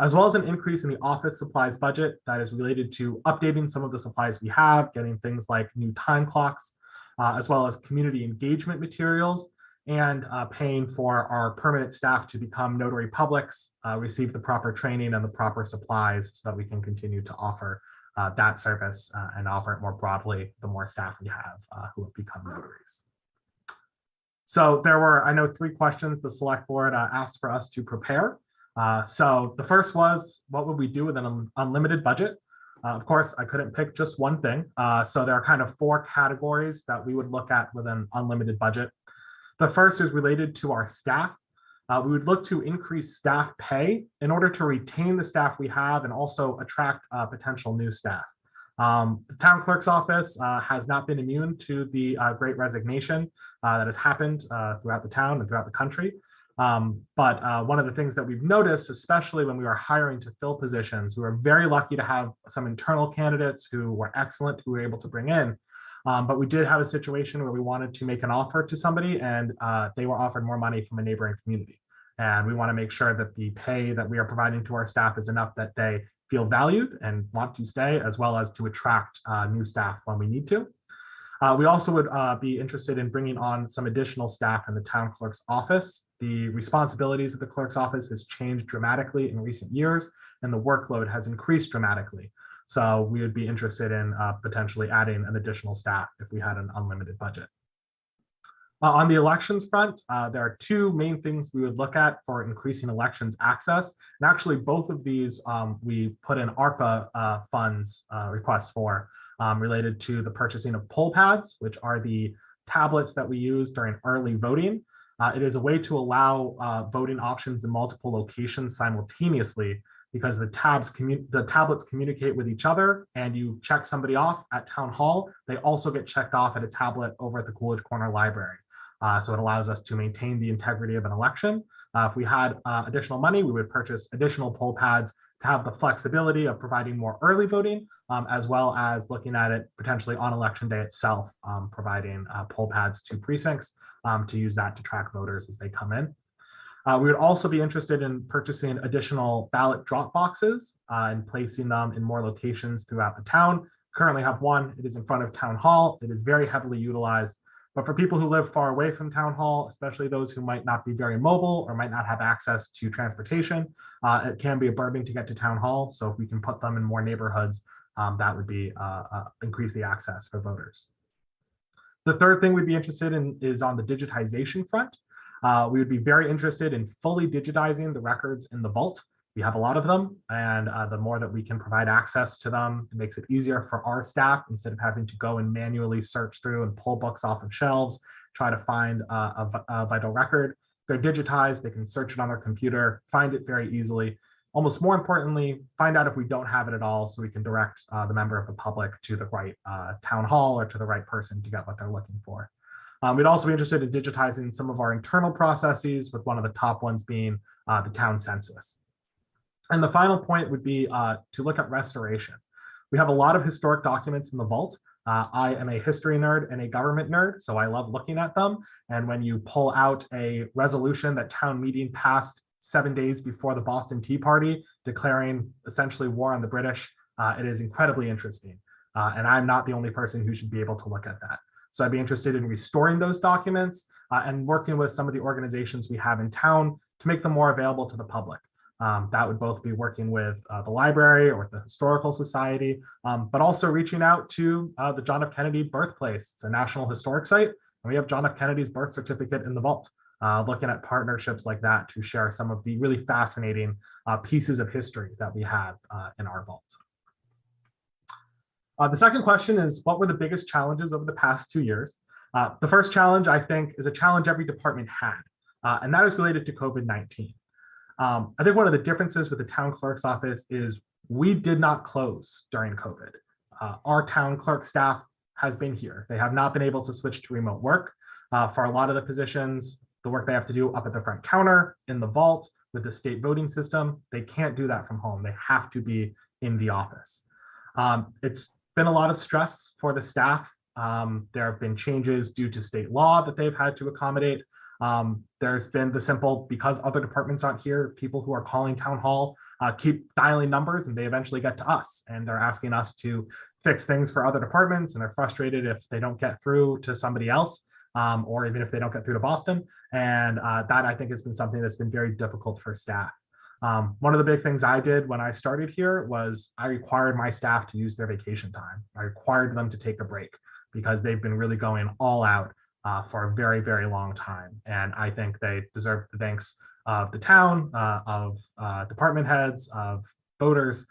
Speaker 13: as well as an increase in the office supplies budget that is related to updating some of the supplies we have, getting things like new time clocks, as well as community engagement materials, and paying for our permanent staff to become notary publics, receive the proper training and the proper supplies so that we can continue to offer that service and offer it more broadly the more staff we have who have become notaries. So there were, I know, 3 questions the select board asked for us to prepare. So the first was, what would we do with an unlimited budget? Of course, I couldn't pick just one thing. So there are kind of 4 categories that we would look at with an unlimited budget. The first is related to our staff. We would look to increase staff pay in order to retain the staff we have and also attract potential new staff. The town clerk's office has not been immune to the great resignation that has happened throughout the town and throughout the country. But one of the things that we've noticed, especially when we were hiring to fill positions, we were very lucky to have some internal candidates who were excellent, who we were able to bring in. But we did have a situation where we wanted to make an offer to somebody and they were offered more money from a neighboring community. And we want to make sure that the pay that we are providing to our staff is enough that they feel valued and want to stay, as well as to attract new staff when we need to. We also would be interested in bringing on some additional staff in the town clerk's office. The responsibilities of the clerk's office has changed dramatically in recent years, and the workload has increased dramatically. So we would be interested in potentially adding an additional staff if we had an unlimited budget. On the elections front, there are 2 main things we would look at for increasing elections access. And actually, both of these we put in ARPA funds requests for related to the purchasing of poll pads, which are the tablets that we use during early voting. It is a way to allow voting options in multiple locations simultaneously because the tablets communicate with each other, and you check somebody off at town hall. They also get checked off at a tablet over at the Coolidge Corner Library. So it allows us to maintain the integrity of an election, If we had additional money, we would purchase additional poll pads to have the flexibility of providing more early voting, as well as looking at it potentially on election day itself, providing poll pads to precincts to use that to track voters as they come in. We would also be interested in purchasing additional ballot drop boxes and placing them in more locations throughout the town. Currently have one. It is in front of Town Hall. It is very heavily utilized. But for people who live far away from Town Hall, especially those who might not be very mobile or might not have access to transportation, it can be a burden to get to Town Hall. So if we can put them in more neighborhoods, that would be increase the access for voters. The third thing we'd be interested in is on the digitization front. We would be very interested in fully digitizing the records in the vault. We have a lot of them, and the more that we can provide access to them, it makes it easier for our staff instead of having to go and manually search through and pull books off of shelves, try to find a vital record. They're digitized, they can search it on their computer, find it very easily. Almost more importantly, find out if we don't have it at all so we can direct the member of the public to the right town hall or to the right person to get what they're looking for. We'd also be interested in digitizing some of our internal processes, with one of the top ones being the town census. And the final point would be to look at restoration. We have a lot of historic documents in the vault. I am a history nerd and a government nerd, so I love looking at them. And when you pull out a resolution that town meeting passed 7 days before the Boston Tea Party, declaring essentially war on the British, it is incredibly interesting. And I'm not the only person who should be able to look at that. So I'd be interested in restoring those documents and working with some of the organizations we have in town to make them more available to the public. That would both be working with the library or the Historical Society, but also reaching out to the John F. Kennedy birthplace. It's a National Historic Site, and we have John F. Kennedy's birth certificate in the vault. Looking at partnerships like that to share some of the really fascinating pieces of history that we have in our vault. The second question is, what were the biggest challenges over the past 2 years? The first challenge, I think, is a challenge every department had, and that is related to COVID-19. I think one of the differences with the town clerk's office is we did not close during COVID. Our town clerk staff has been here. They have not been able to switch to remote work. For a lot of the positions, the work they have to do up at the front counter, in the vault, with the state voting system, they can't do that from home. They have to be in the office. It's been a lot of stress for the staff. There have been changes due to state law that they've had to accommodate. There's been the simple, because other departments aren't here, people who are calling town hall keep dialing numbers and they eventually get to us and they're asking us to fix things for other departments, and they're frustrated if they don't get through to somebody else, or even if they don't get through to Boston. And that, I think, has been something that's been very difficult for staff. One of the big things I did when I started here was I required my staff to use their vacation time. I required them to take a break because they've been really going all out for a very, very long time. And I think they deserve the thanks of the town, of department heads, of voters,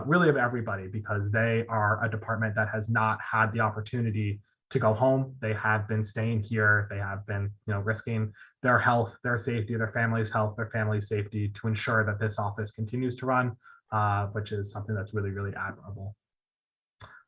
Speaker 13: really of everybody, because they are a department that has not had the opportunity to go home. They have been staying here. They have been, risking their health, their safety, their family's health, their family's safety to ensure that this office continues to run, which is something that's really, really admirable.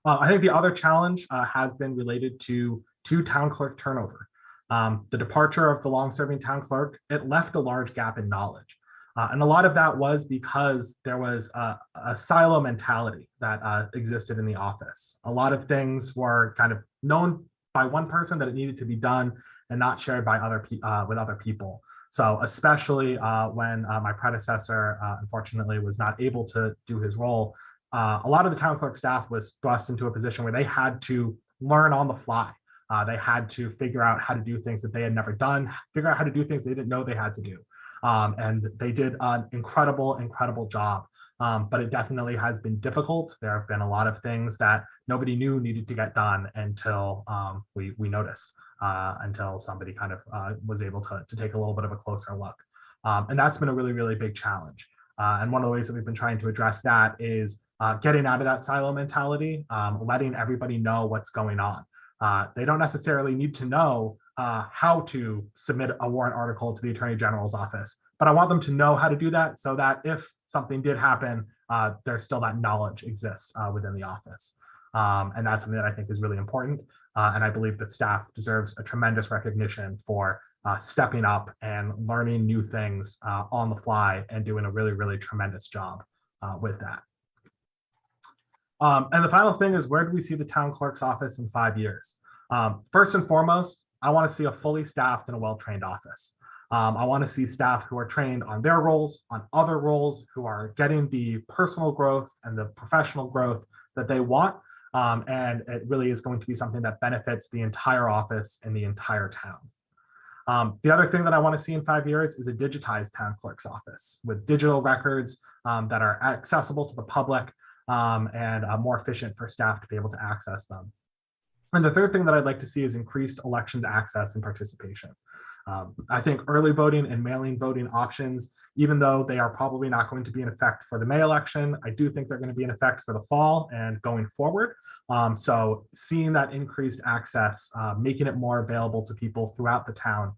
Speaker 13: I think the other challenge has been related to town clerk turnover. The departure of the long-serving town clerk, it left a large gap in knowledge. And a lot of that was because there was a silo mentality that existed in the office. A lot of things were kind of known by one person that it needed to be done and not shared by with other people. So especially when my predecessor, unfortunately, was not able to do his role, a lot of the town clerk staff was thrust into a position where they had to learn on the fly. They had to figure out how to do things that they had never done, figure out how to do things they didn't know they had to do. And they did an incredible, incredible job. But it definitely has been difficult. There have been a lot of things that nobody knew needed to get done until we noticed, until somebody kind of was able to take a little bit of a closer look. And that's been a really, really big challenge. And one of the ways that we've been trying to address that is getting out of that silo mentality, letting everybody know what's going on. They don't necessarily need to know how to submit a warrant article to the Attorney General's office, but I want them to know how to do that so that if something did happen, there's still that knowledge exists within the office. And that's something that I think is really important. And I believe that staff deserves a tremendous recognition for stepping up and learning new things on the fly and doing a really, really tremendous job with that. And the final thing is, where do we see the town clerk's office in 5 years? First and foremost, I want to see a fully staffed and a well-trained office. I want to see staff who are trained on their roles, on other roles, who are getting the personal growth and the professional growth that they want. And it really is going to be something that benefits the entire office and the entire town. The other thing that I want to see in 5 years is a digitized town clerk's office with digital records that are accessible to the public and more efficient for staff to be able to access them. And the third thing that I'd like to see is increased elections access and participation. I think early voting and mail-in voting options, even though they are probably not going to be in effect for the May election, I do think they're going to be in effect for the fall and going forward. So seeing that increased access, making it more available to people throughout the town,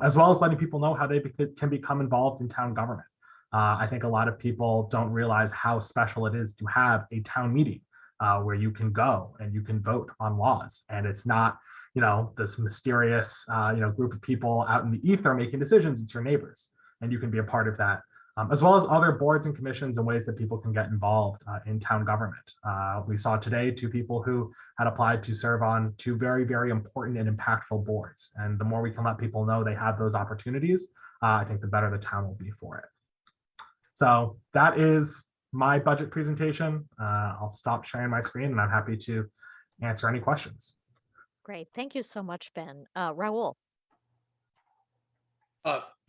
Speaker 13: as well as letting people know how they can become involved in town government. I think a lot of people don't realize how special it is to have a town meeting where you can go and you can vote on laws. And it's not, this mysterious, group of people out in the ether making decisions. It's your neighbors, and you can be a part of that, as well as other boards and commissions and ways that people can get involved in town government. We saw today 2 people who had applied to serve on 2 very, very important and impactful boards. And the more we can let people know they have those opportunities, I think the better the town will be for it. So that is my budget presentation. I'll stop sharing my screen and I'm happy to answer any questions.
Speaker 1: Great. Thank you so much, Ben. Raul.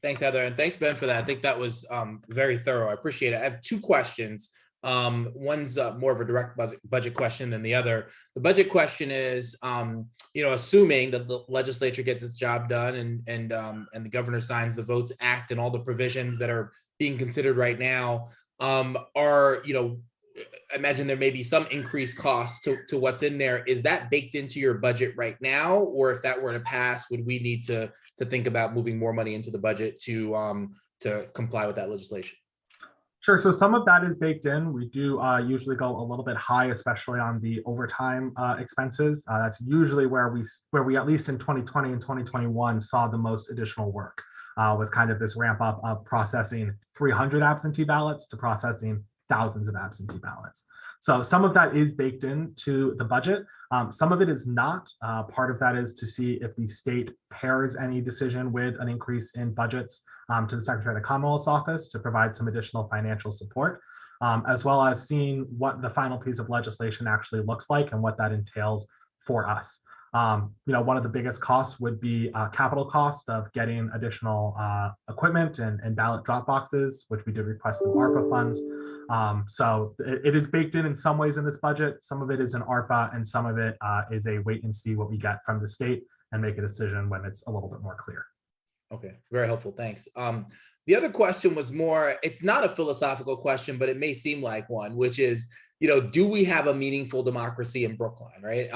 Speaker 2: Thanks, Heather. And thanks, Ben, for that. I think that was very thorough. I appreciate it. I have 2 questions. One's more of a direct budget question than the other. The budget question is, assuming that the legislature gets its job done and the governor signs the Votes Act and all the provisions that are being considered right now, I imagine there may be some increased costs to what's in there. Is that baked into your budget right now? Or if that were to pass, would we need to think about moving more money into the budget to comply with that legislation?
Speaker 13: Sure. So some of that is baked in. We do usually go a little bit high, especially on the overtime expenses. That's usually where we, at least in 2020 and 2021, saw the most additional work. Was kind of this ramp up of processing 300 absentee ballots to processing thousands of absentee ballots. So some of that is baked into the budget. Some of it is not. Part of that is to see if the state pairs any decision with an increase in budgets to the Secretary of the Commonwealth's office to provide some additional financial support, as well as seeing what the final piece of legislation actually looks like and what that entails for us. One of the biggest costs would be capital cost of getting additional equipment and ballot drop boxes, which we did request in ARPA funds. So it is baked in some ways in this budget. Some of it is in ARPA and some of it is a wait and see what we get from the state and make a decision when it's a little bit more clear.
Speaker 2: Okay, very helpful, thanks. The other question was more, it's not a philosophical question, but it may seem like one, which is, do we have a meaningful democracy in Brookline, right?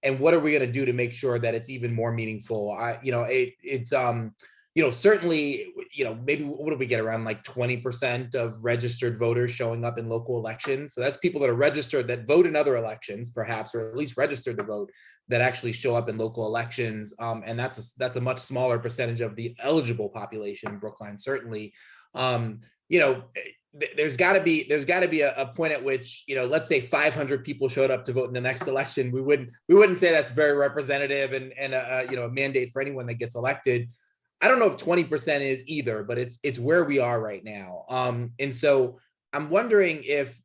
Speaker 2: And what are we going to do to make sure that it's even more meaningful? Certainly, maybe what do we get, around like 20% of registered voters showing up in local elections? So that's people that are registered that vote in other elections, perhaps, or at least registered to vote, that actually show up in local elections. And that's a much smaller percentage of the eligible population in Brookline, certainly. There's got to be a point at which, let's say 500 people showed up to vote in the next election. We wouldn't say that's very representative and a mandate for anyone that gets elected. I don't know if 20% is either, but it's where we are right now. And so I'm wondering if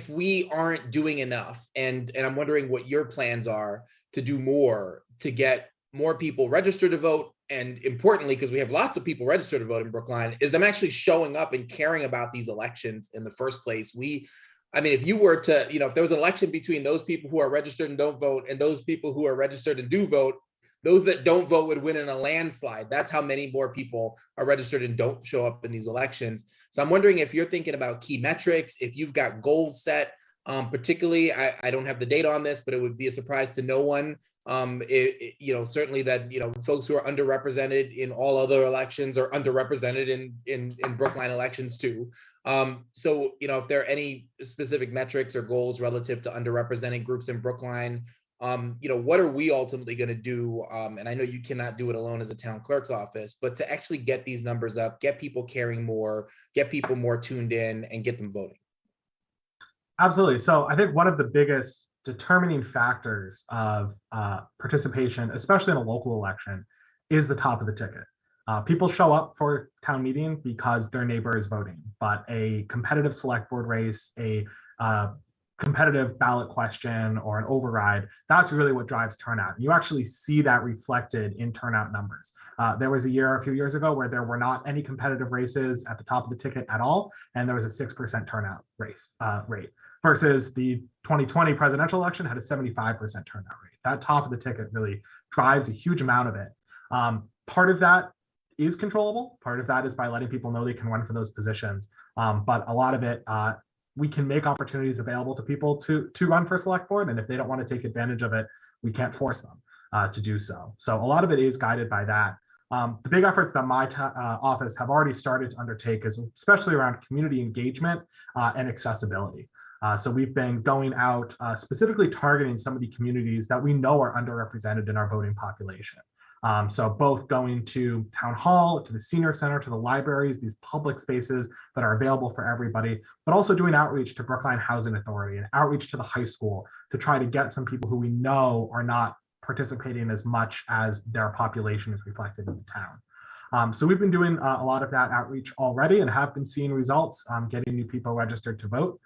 Speaker 2: we aren't doing enough, and I'm wondering what your plans are to do more to get more people registered to vote. And importantly, because we have lots of people registered to vote in Brookline, is them actually showing up and caring about these elections in the first place. If you were to, if there was an election between those people who are registered and don't vote and those people who are registered and do vote, those that don't vote would win in a landslide. That's how many more people are registered and don't show up in these elections. So I'm wondering if you're thinking about key metrics, if you've got goals set. Particularly, I don't have the data on this, but it would be a surprise to no one. Certainly that, folks who are underrepresented in all other elections are underrepresented in Brookline elections too. So, if there are any specific metrics or goals relative to underrepresented groups in Brookline, what are we ultimately going to do? And I know you cannot do it alone as a town clerk's office, but to actually get these numbers up, get people caring more, get people more tuned in, and get them voting.
Speaker 13: Absolutely. So I think one of the biggest determining factors of participation, especially in a local election, is the top of the ticket. People show up for town meeting because their neighbor is voting, but a competitive select board race, a competitive ballot question, or an override, that's really what drives turnout. You actually see that reflected in turnout numbers. There was a few years ago where there were not any competitive races at the top of the ticket at all, and there was a 6% turnout rate, versus the 2020 presidential election had a 75% turnout rate. That top of the ticket really drives a huge amount of it. Part of that is controllable. Part of that is by letting people know they can run for those positions. But a lot of it, we can make opportunities available to people to run for select board. And if they don't want to take advantage of it, we can't force them to do so. So a lot of it is guided by that. The big efforts that my office have already started to undertake is especially around community engagement and accessibility. So we've been going out specifically targeting some of the communities that we know are underrepresented in our voting population. So both going to town hall, to the senior center, to the libraries, these public spaces that are available for everybody, but also doing outreach to Brookline Housing Authority and outreach to the high school to try to get some people who we know are not participating as much as their population is reflected in the town. So we've been doing a lot of that outreach already and have been seeing results, getting new people registered to vote.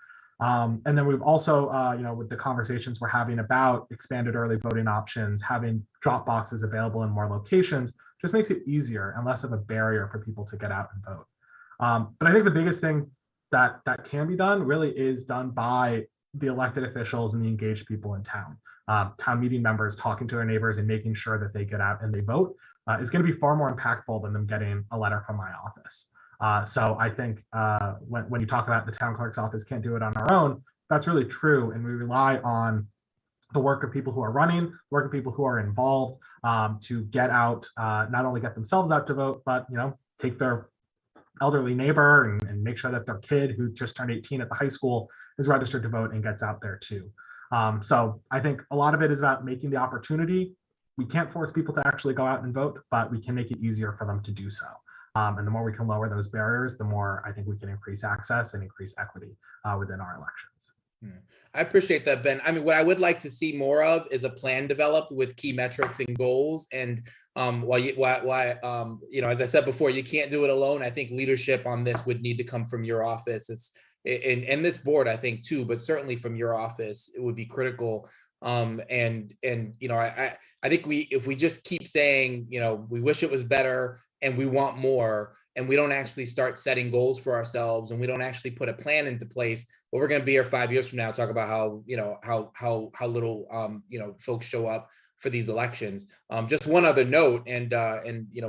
Speaker 13: And then we've also, with the conversations we're having about expanded early voting options, having drop boxes available in more locations, just makes it easier and less of a barrier for people to get out and vote. But I think the biggest thing that can be done really is done by the elected officials and the engaged people in town. Town meeting members talking to their neighbors and making sure that they get out and they vote is going to be far more impactful than them getting a letter from my office. So I think when you talk about the town clerk's office can't do it on our own, that's really true. And we rely on the work of people who are running, the work of people who are involved to get out, not only get themselves out to vote, but take their elderly neighbor and make sure that their kid who just turned 18 at the high school is registered to vote and gets out there too. So I think a lot of it is about making the opportunity. We can't force people to actually go out and vote, but we can make it easier for them to do so. And the more we can lower those barriers, the more I think we can increase access and increase equity within our elections.
Speaker 2: I appreciate that, Ben. I mean, what I would like to see more of is a plan developed with key metrics and goals. And as I said before, you can't do it alone. I think leadership on this would need to come from your office. And this board, I think too, but certainly from your office, it would be critical. I think if we just keep saying, we wish it was better and we want more, and we don't actually start setting goals for ourselves, and we don't actually put a plan into place, but we're going to be here 5 years from now, talk about how little, folks show up for these elections. Just one other note, and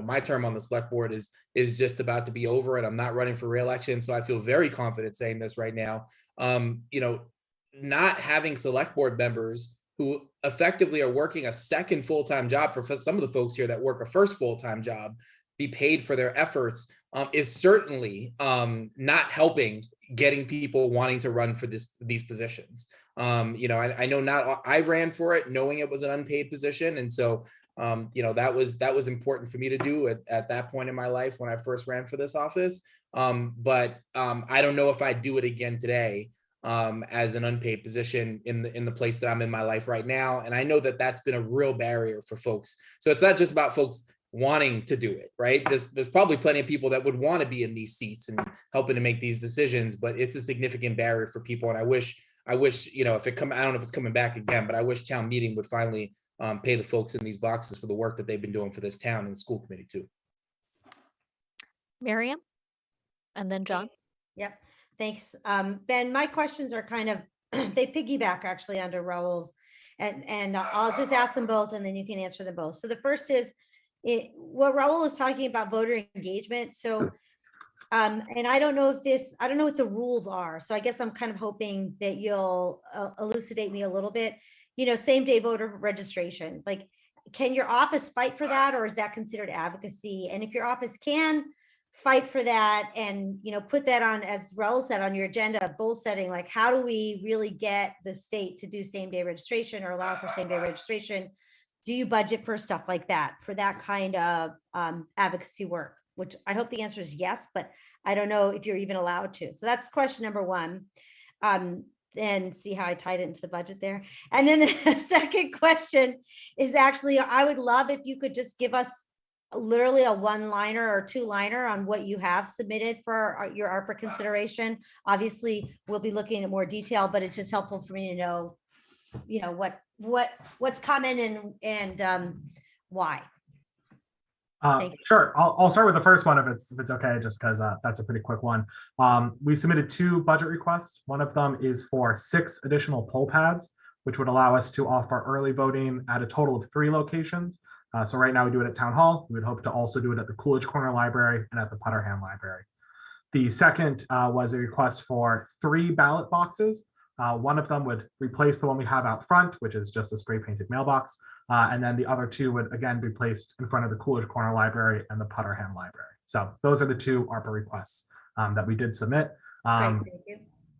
Speaker 2: my term on the select board is just about to be over, and I'm not running for re-election, so I feel very confident saying this right now. Not having select board members who effectively are working a second full-time job, for some of the folks here that work a first full-time job, be paid for their efforts is certainly not helping getting people wanting to run for these positions. I know I ran for it knowing it was an unpaid position, and so that was important for me to do at that point in my life when I first ran for this office. But I don't know if I'd do it again today as an unpaid position in the place that I'm in my life right now. And I know that that's been a real barrier for folks. So it's not just about folks wanting to do it, right? There's probably plenty of people that would want to be in these seats and helping to make these decisions, but it's a significant barrier for people. And I wish, if it come, I don't know if it's coming back again, but I wish town meeting would finally pay the folks in these boxes for the work that they've been doing for this town and the school committee too.
Speaker 1: Miriam, and then John.
Speaker 3: Yep. Thanks. Ben, my questions are kind of, they piggyback actually under Raul's, and I'll just ask them both and then you can answer them both. So the first is, what Raul is talking about voter engagement. So, and I don't know what the rules are. So I guess I'm kind of hoping that you'll elucidate me a little bit, same day voter registration. Like, can your office fight for that, or is that considered advocacy? And if your office can, fight for that and, put that on, as Raul said, on your agenda, goal setting, like how do we really get the state to do same day registration or allow for same day registration? Do you budget for stuff like that, for that kind of advocacy work? Which I hope the answer is yes, but I don't know if you're even allowed to. So that's question number one. And see how I tied it into the budget there. And then the second question is actually, I would love if you could just give us literally a one-liner or two-liner on what you have submitted for your ARPA consideration. Obviously, we'll be looking at more detail, but it's just helpful for me to know, what's coming and why.
Speaker 13: Sure. I'll start with the first one if it's okay, just because that's a pretty quick one. We submitted 2 budget requests. One of them is for 6 additional poll pads, which would allow us to offer early voting at a total of 3 locations. So right now we do it at Town Hall. We would hope to also do it at the Coolidge Corner Library and at the Putterham Library. The second was a request for 3 ballot boxes. One of them would replace the one we have out front, which is just a spray painted mailbox. And then the other 2 would again be placed in front of the Coolidge Corner Library and the Putterham Library. So those are the 2 ARPA requests that we did submit.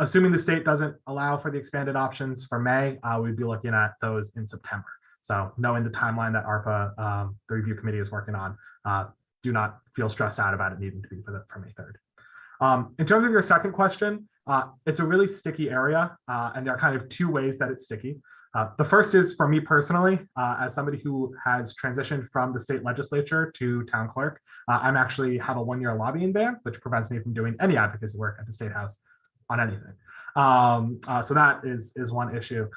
Speaker 13: Assuming the state doesn't allow for the expanded options for May, we'd be looking at those in September. So knowing the timeline that ARPA, the review committee is working on, do not feel stressed out about it needing to be for May 3rd. In terms of your second question, it's a really sticky area, and there are kind of 2 ways that it's sticky. The first is for me personally, as somebody who has transitioned from the state legislature to town clerk, I'm actually have a 1-year lobbying ban, which prevents me from doing any advocacy work at the State House on anything. So that is one issue.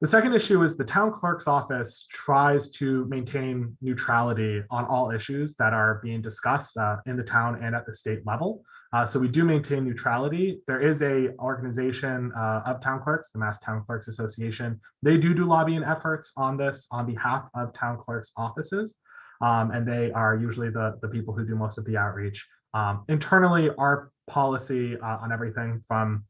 Speaker 13: The second issue is the town clerk's office tries to maintain neutrality on all issues that are being discussed in the town and at the state level. So we do maintain neutrality. There is a organization of town clerks, the Mass Town Clerks Association. They do lobbying efforts on this on behalf of town clerks' offices. And they are usually the people who do most of the outreach. Internally, our policy on everything from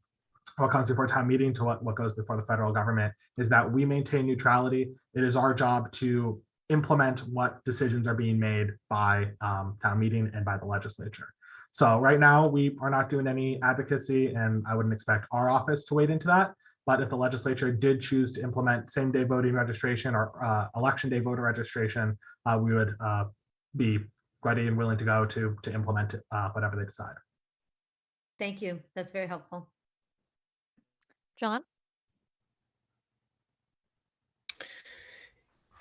Speaker 13: what comes before town meeting to what goes before the federal government is that we maintain neutrality. It is our job to implement what decisions are being made by town meeting and by the legislature. So right now we are not doing any advocacy, and I wouldn't expect our office to wade into that. But if the legislature did choose to implement same-day voting registration or election day voter registration, we would be ready and willing to go to implement it, whatever they decide.
Speaker 3: Thank you. That's very helpful.
Speaker 1: John?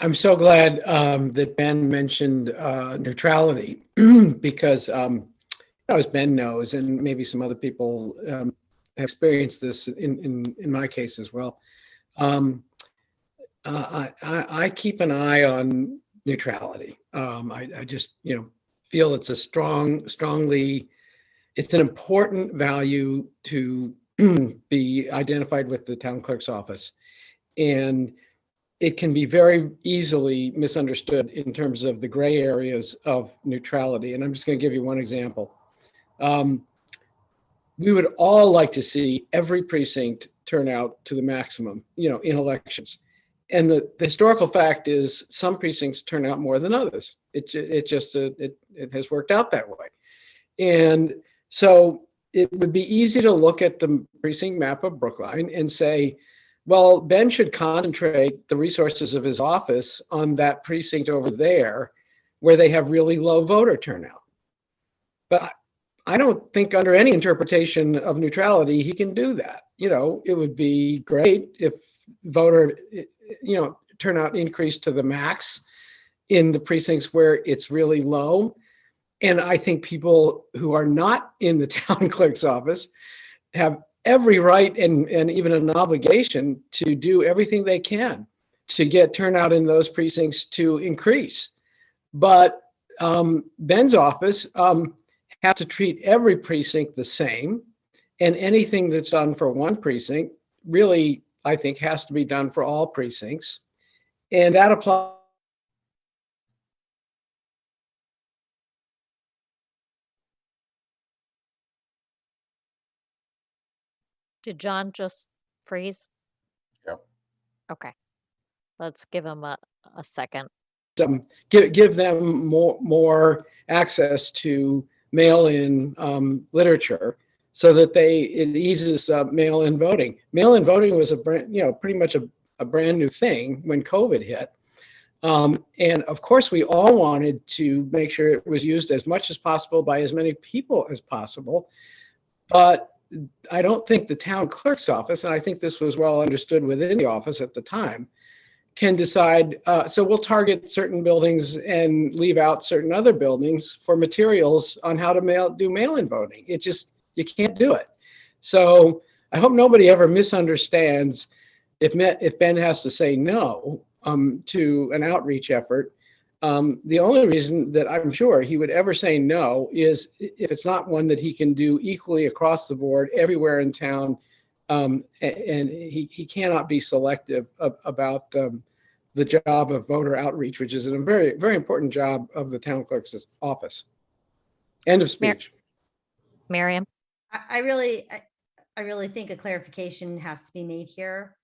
Speaker 6: I'm so glad that Ben mentioned neutrality because, as Ben knows, and maybe some other people have experienced this in my case as well. I keep an eye on neutrality. I just feel it's a strongly, it's an important value to be identified with the town clerk's office. And it can be very easily misunderstood in terms of the gray areas of neutrality. And I'm just going to give you one example. We would all like to see every precinct turn out to the maximum, in elections. And the historical fact is some precincts turn out more than others. It has worked out that way. And so it would be easy to look at the precinct map of Brookline and say, well, Ben should concentrate the resources of his office on that precinct over there where they have really low voter turnout. But I don't think under any interpretation of neutrality, he can do that. It would be great if voter, turnout increased to the max in the precincts where it's really low. And I think people who are not in the town clerk's office have every right and even an obligation to do everything they can to get turnout in those precincts to increase. But Ben's office has to treat every precinct the same, and anything that's done for one precinct really, I think, has to be done for all precincts. And that applies.
Speaker 1: Did John just freeze?
Speaker 5: Yep.
Speaker 1: Okay. Let's give him a second.
Speaker 6: Give them more access to mail-in literature, so that it eases mail-in voting. Mail-in voting was pretty much a brand new thing when COVID hit. And of course, we all wanted to make sure it was used as much as possible by as many people as possible. But I don't think the town clerk's office, and I think this was well understood within the office at the time, can decide, so we'll target certain buildings and leave out certain other buildings for materials on how to do mail-in voting. You can't do it. So I hope nobody ever misunderstands if Ben has to say no to an outreach effort. The only reason that I'm sure he would ever say no is if it's not one that he can do equally across the board everywhere in town. And he cannot be selective about the job of voter outreach, which is a very, very important job of the town clerk's office. End of speech.
Speaker 1: Miriam?
Speaker 3: I really think a clarification has to be made here.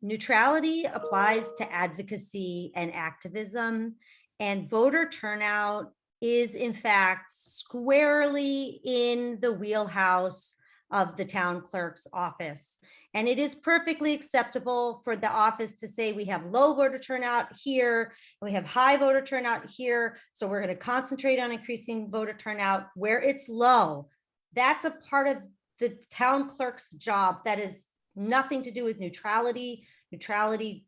Speaker 3: Neutrality applies to advocacy and activism, and voter turnout is in fact squarely in the wheelhouse of the town clerk's office. And it is perfectly acceptable for the office to say we have low voter turnout here, and we have high voter turnout here, so we're going to concentrate on increasing voter turnout where it's low. That's a part of the town clerk's job. That is nothing to do with neutrality. Neutrality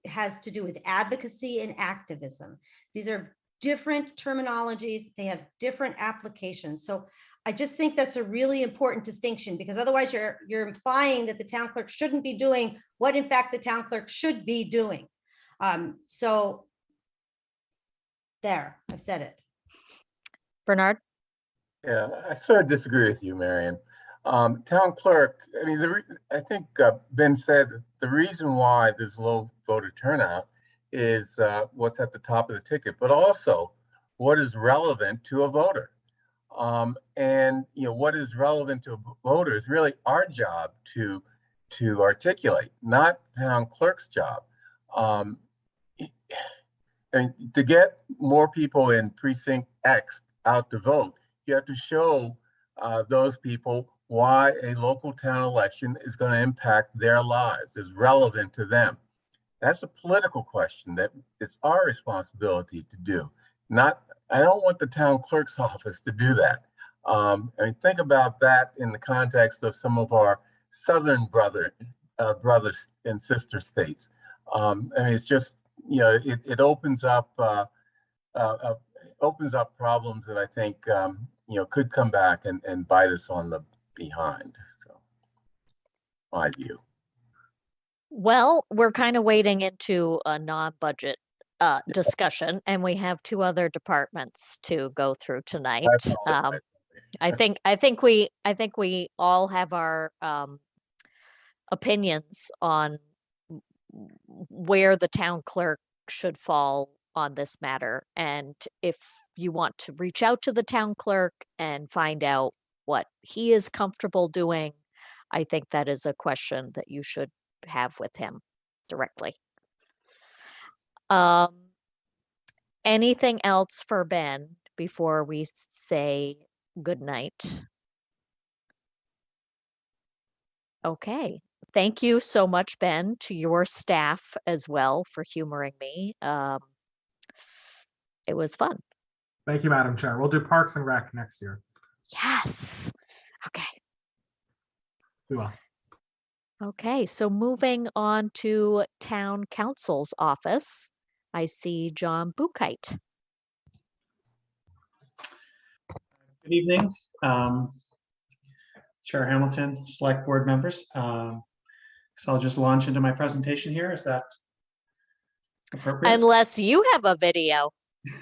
Speaker 3: has to do with advocacy and activism. These are different terminologies. They have different applications. So I just think that's a really important distinction, because otherwise you're implying that the town clerk shouldn't be doing what in fact the town clerk should be doing. So there, I've said it.
Speaker 1: Bernard?
Speaker 5: Yeah, I sort of disagree with you, Marion. Town clerk, I mean, I think Ben said the reason why there's low voter turnout is what's at the top of the ticket, but also what is relevant to a voter. And what is relevant to a voter is really our job to articulate, not the town clerk's job. And to get more people in precinct X out to vote, you have to show those people why a local town election is going to impact their lives, is relevant to them. That's a political question that it's our responsibility to do. I don't want the town clerk's office to do that. I mean, think about that in the context of some of our southern brothers and sister states. I mean, it's just, it opens up problems that I think could come back and bite us on the behind. So, my view.
Speaker 1: Well, we're kind of wading into a non-budget discussion, and we have two other departments to go through tonight. I think we all have our opinions on where the town clerk should fall on this matter. And if you want to reach out to the town clerk and find out what he is comfortable doing, I think that is a question that you should have with him directly. Anything else for Ben before we say good night? Okay. Thank you so much, Ben, to your staff as well for humoring me. It was fun.
Speaker 13: Thank you, Madam Chair. We'll do Parks and Rec next year.
Speaker 1: Yes. Okay.
Speaker 13: We will.
Speaker 1: Okay, so moving on to Town Council's office, I see John Buchheit.
Speaker 17: Good evening, Chair Hamilton, Select Board members. So I'll just launch into my presentation here. Is that appropriate?
Speaker 1: Unless you have a video.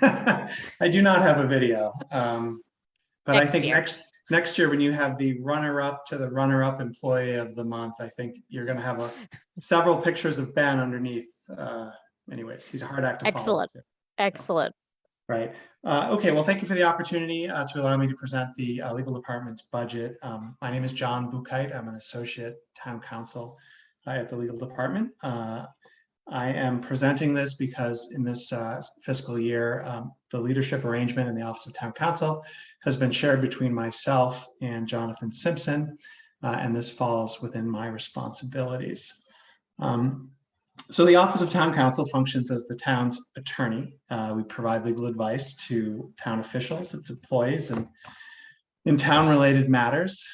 Speaker 17: I do not have a video, but I think next year when you have the runner-up to the runner-up employee of the month, I think you're going to have several pictures of Ben underneath. Anyways, he's a hard act to follow.
Speaker 1: Excellent.
Speaker 17: Right. Okay. Well, thank you for the opportunity to allow me to present the legal department's budget. My name is John Buchheit. I'm an associate town counsel at the legal department. I am presenting this because in this fiscal year, the leadership arrangement in the Office of Town Council has been shared between myself and Jonathan Simpson, and this falls within my responsibilities. So the Office of Town Council functions as the town's attorney. We provide legal advice to town officials, its employees, and in town-related matters.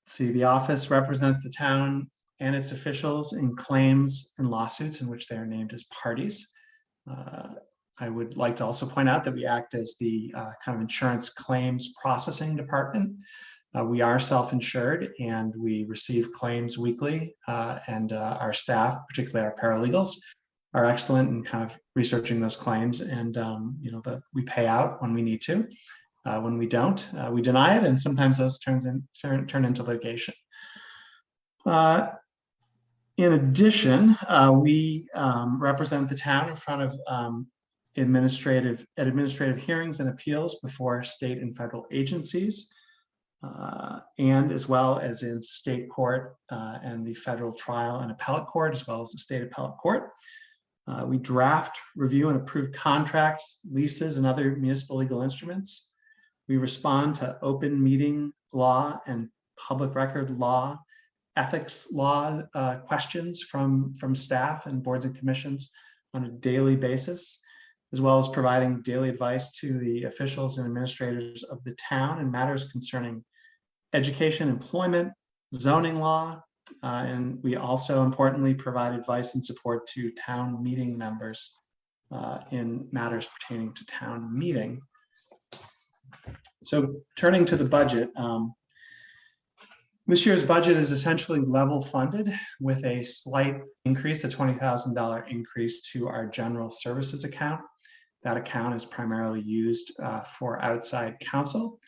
Speaker 17: See, the office represents the town and its officials in claims and lawsuits in which they are named as parties. I would like to also point out that we act as the kind of insurance claims processing department. We are self-insured and we receive claims weekly, and our staff, particularly our paralegals, are excellent in kind of researching those claims, and you know, that we pay out when we need to. When we don't, we deny it, and sometimes those turn into litigation. In addition, we represent the town in front of administrative hearings and appeals before state and federal agencies, and as well as in state court and the federal trial and appellate court, as well as the state appellate court. We draft, review, and approve contracts, leases, and other municipal legal instruments. We respond to open meeting law and public record law, ethics law questions from staff and boards and commissions on a daily basis, as well as providing daily advice to the officials and administrators of the town in matters concerning education, employment, zoning law, and we also importantly provide advice and support to town meeting members in matters pertaining to town meeting. So turning to the budget, this year's budget is essentially level funded with a slight increase, a $20,000 increase to our general services account. That account is primarily used for outside counsel.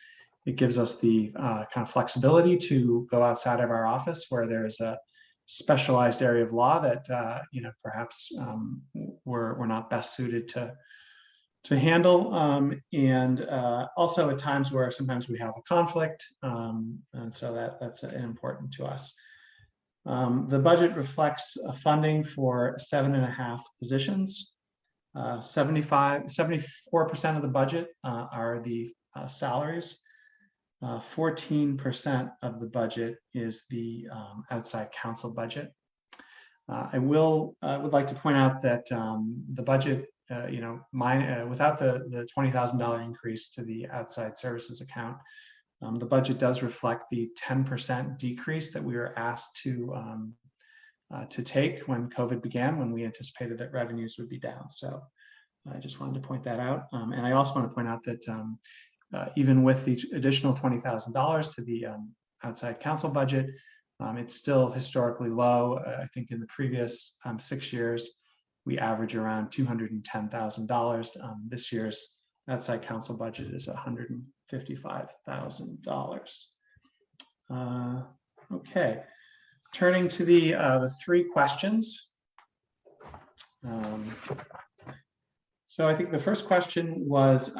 Speaker 17: It gives us the kind of flexibility to go outside of our office where there is a specialized area of law that you know, perhaps we're not best suited to handle, and also at times where sometimes we have a conflict, and so that's important to us. The budget reflects funding for 7.5 positions. 74% of the budget are the salaries. 14% of the budget is the outside counsel budget. I would like to point out that the budget, you know, without the $20,000 increase to the outside services account, the budget does reflect the 10% decrease that we were asked to take when COVID began, when we anticipated that revenues would be down. So I just wanted to point that out. And I also want to point out that even with the additional $20,000 to the outside counsel budget, it's still historically low. I think in the previous 6 years, we average around $210,000. This year's outside counsel budget is $155,000. Okay, turning to the 3 questions. So I think the first question was,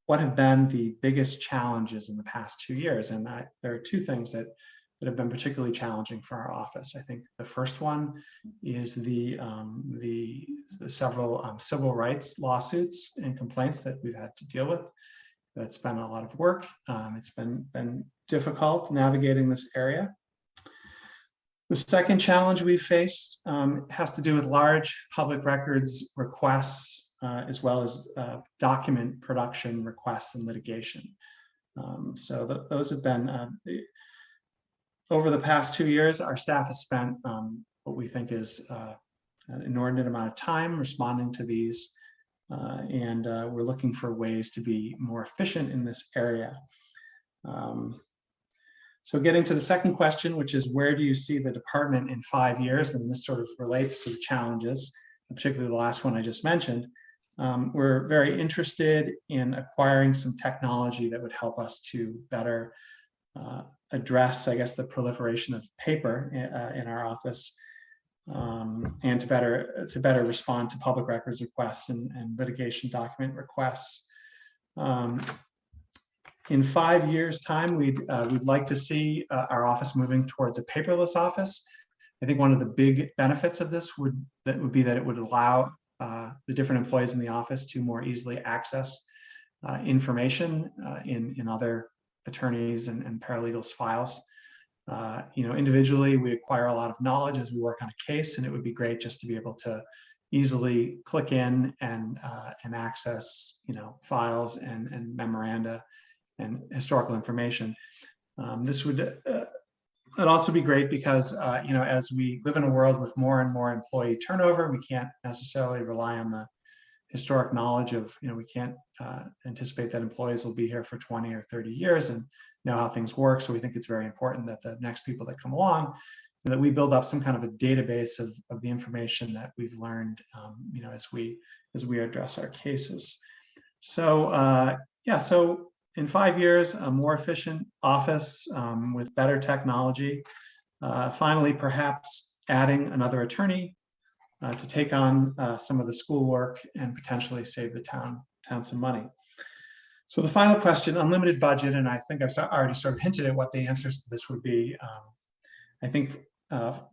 Speaker 17: what have been the biggest challenges in the past 2 years? And there are 2 things that have been particularly challenging for our office. I think the first one is the several civil rights lawsuits and complaints that we've had to deal with. That's been a lot of work. It's been difficult navigating this area. The second challenge we've faced has to do with large public records requests, as well as document production requests and litigation. So those have been, over the past 2 years, our staff has spent what we think is an inordinate amount of time responding to these, and we're looking for ways to be more efficient in this area. So getting to the second question, which is where do you see the department in 5 years? And this sort of relates to the challenges, particularly the last one I just mentioned. We're very interested in acquiring some technology that would help us to better address, I guess, the proliferation of paper in our office, and to better respond to public records requests and litigation document requests. In 5 years' time, we'd like to see our office moving towards a paperless office. I think one of the big benefits of this would be that it would allow the different employees in the office to more easily access information in other attorneys and paralegals files. Individually, we acquire a lot of knowledge as we work on a case, and it would be great just to be able to easily click in and access, files and memoranda and historical information. This would also be great because, as we live in a world with more and more employee turnover, we can't necessarily rely on the historic knowledge of, we can't anticipate that employees will be here for 20 or 30 years and know how things work. So we think it's very important that the next people that come along, that we build up some kind of a database of the information that we've learned, as we address our cases. So so in 5 years, a more efficient office with better technology. Finally, perhaps adding another attorney to take on some of the schoolwork and potentially save the town some money. So the final question, unlimited budget, and I think I've already sort of hinted at what the answers to this would be. I think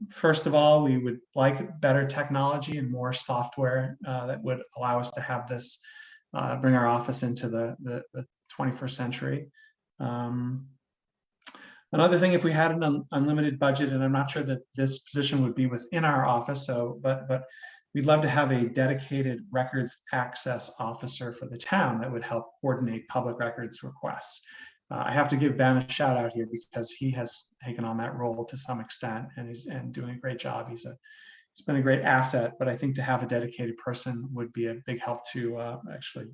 Speaker 17: first of all, we would like better technology and more software that would allow us to have this bring our office into the 21st century. Another thing, if we had an unlimited budget, and I'm not sure that this position would be within our office, but we'd love to have a dedicated records access officer for the town that would help coordinate public records requests. I have to give Ben a shout out here because he has taken on that role to some extent and is doing a great job. He's been a great asset, but I think to have a dedicated person would be a big help to actually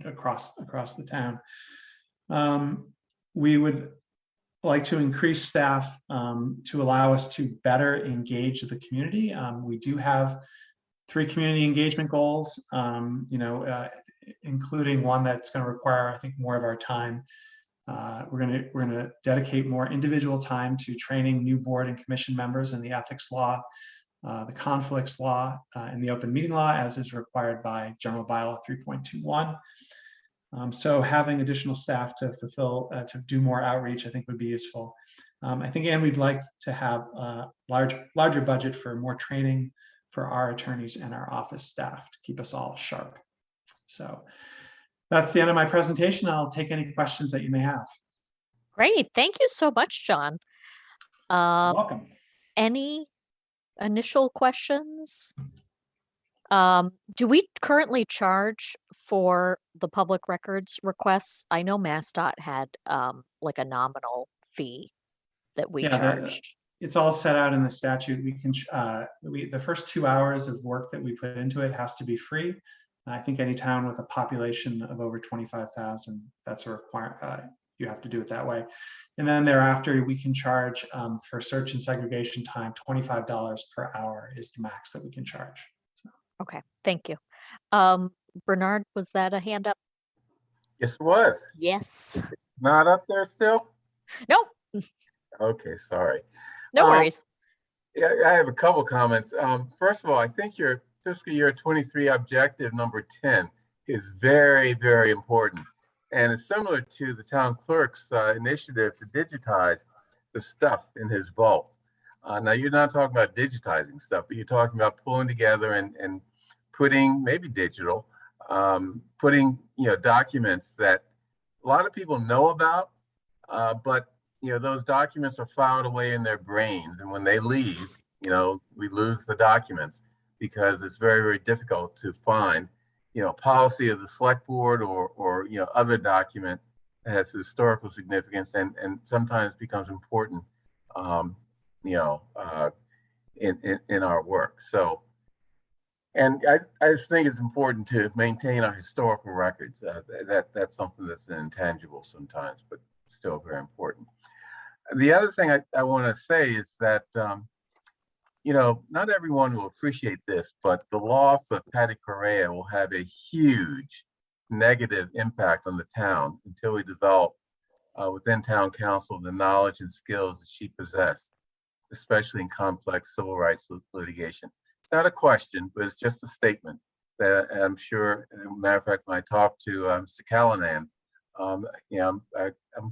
Speaker 17: across the town. We would like to increase staff to allow us to better engage the community. We do have 3 community engagement goals, including one that's going to require, I think, more of our time. We're going to dedicate more individual time to training new board and commission members in the ethics law, the conflicts law, and the open meeting law, as is required by General Bylaw 3.21. So having additional staff to to do more outreach, I think would be useful. I think, and we'd like to have a larger budget for more training for our attorneys and our office staff to keep us all sharp. So that's the end of my presentation. I'll take any questions that you may have.
Speaker 1: Great. Thank you so much, John.
Speaker 17: Welcome.
Speaker 1: Any initial questions? Do we currently charge for the public records requests? I know MassDOT had like a nominal fee that we charged.
Speaker 17: It's all set out in the statute. We can the first 2 hours of work that we put into it has to be free. I think any town with a population of over 25,000, that's a requirement. You have to do it that way. And then thereafter, we can charge for search and segregation time, $25 per hour is the max that we can charge. So.
Speaker 1: Okay, thank you. Bernard, was that a hand up?
Speaker 5: Yes, it was.
Speaker 1: Yes.
Speaker 5: Not up there still?
Speaker 1: Nope.
Speaker 5: Okay, sorry.
Speaker 1: No worries.
Speaker 5: Yeah, I have a couple comments. First of all, I think your fiscal year 23 objective number 10 is very, very important. And it's similar to the town clerk's initiative to digitize the stuff in his vault. Now, you're not talking about digitizing stuff, but you're talking about pulling together and putting, maybe digital, putting documents that a lot of people know about, but those documents are filed away in their brains. And when they leave, we lose the documents because it's very, very difficult to find, policy of the select board or other document that has historical significance and sometimes becomes important, in our work. So, and I just think it's important to maintain our historical records. That's something that's intangible sometimes, but still very important. The other thing I want to say is that, not everyone will appreciate this, but the loss of Patty Correa will have a huge negative impact on the town until we develop within town council the knowledge and skills that she possessed, especially in complex civil rights litigation. It's not a question, but it's just a statement that I'm sure, as a matter of fact, when I talked to Mr. Callanan, I'm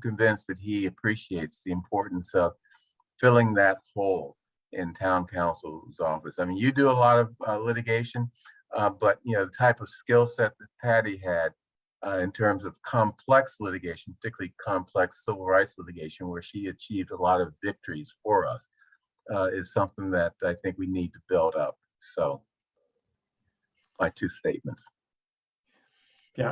Speaker 5: convinced that he appreciates the importance of filling that hole in town council's office. I mean, you do a lot of litigation, but the type of skill set that Patty had in terms of complex litigation, particularly complex civil rights litigation, where she achieved a lot of victories for us, is something that I think we need to build up. So, my two statements.
Speaker 17: Yeah,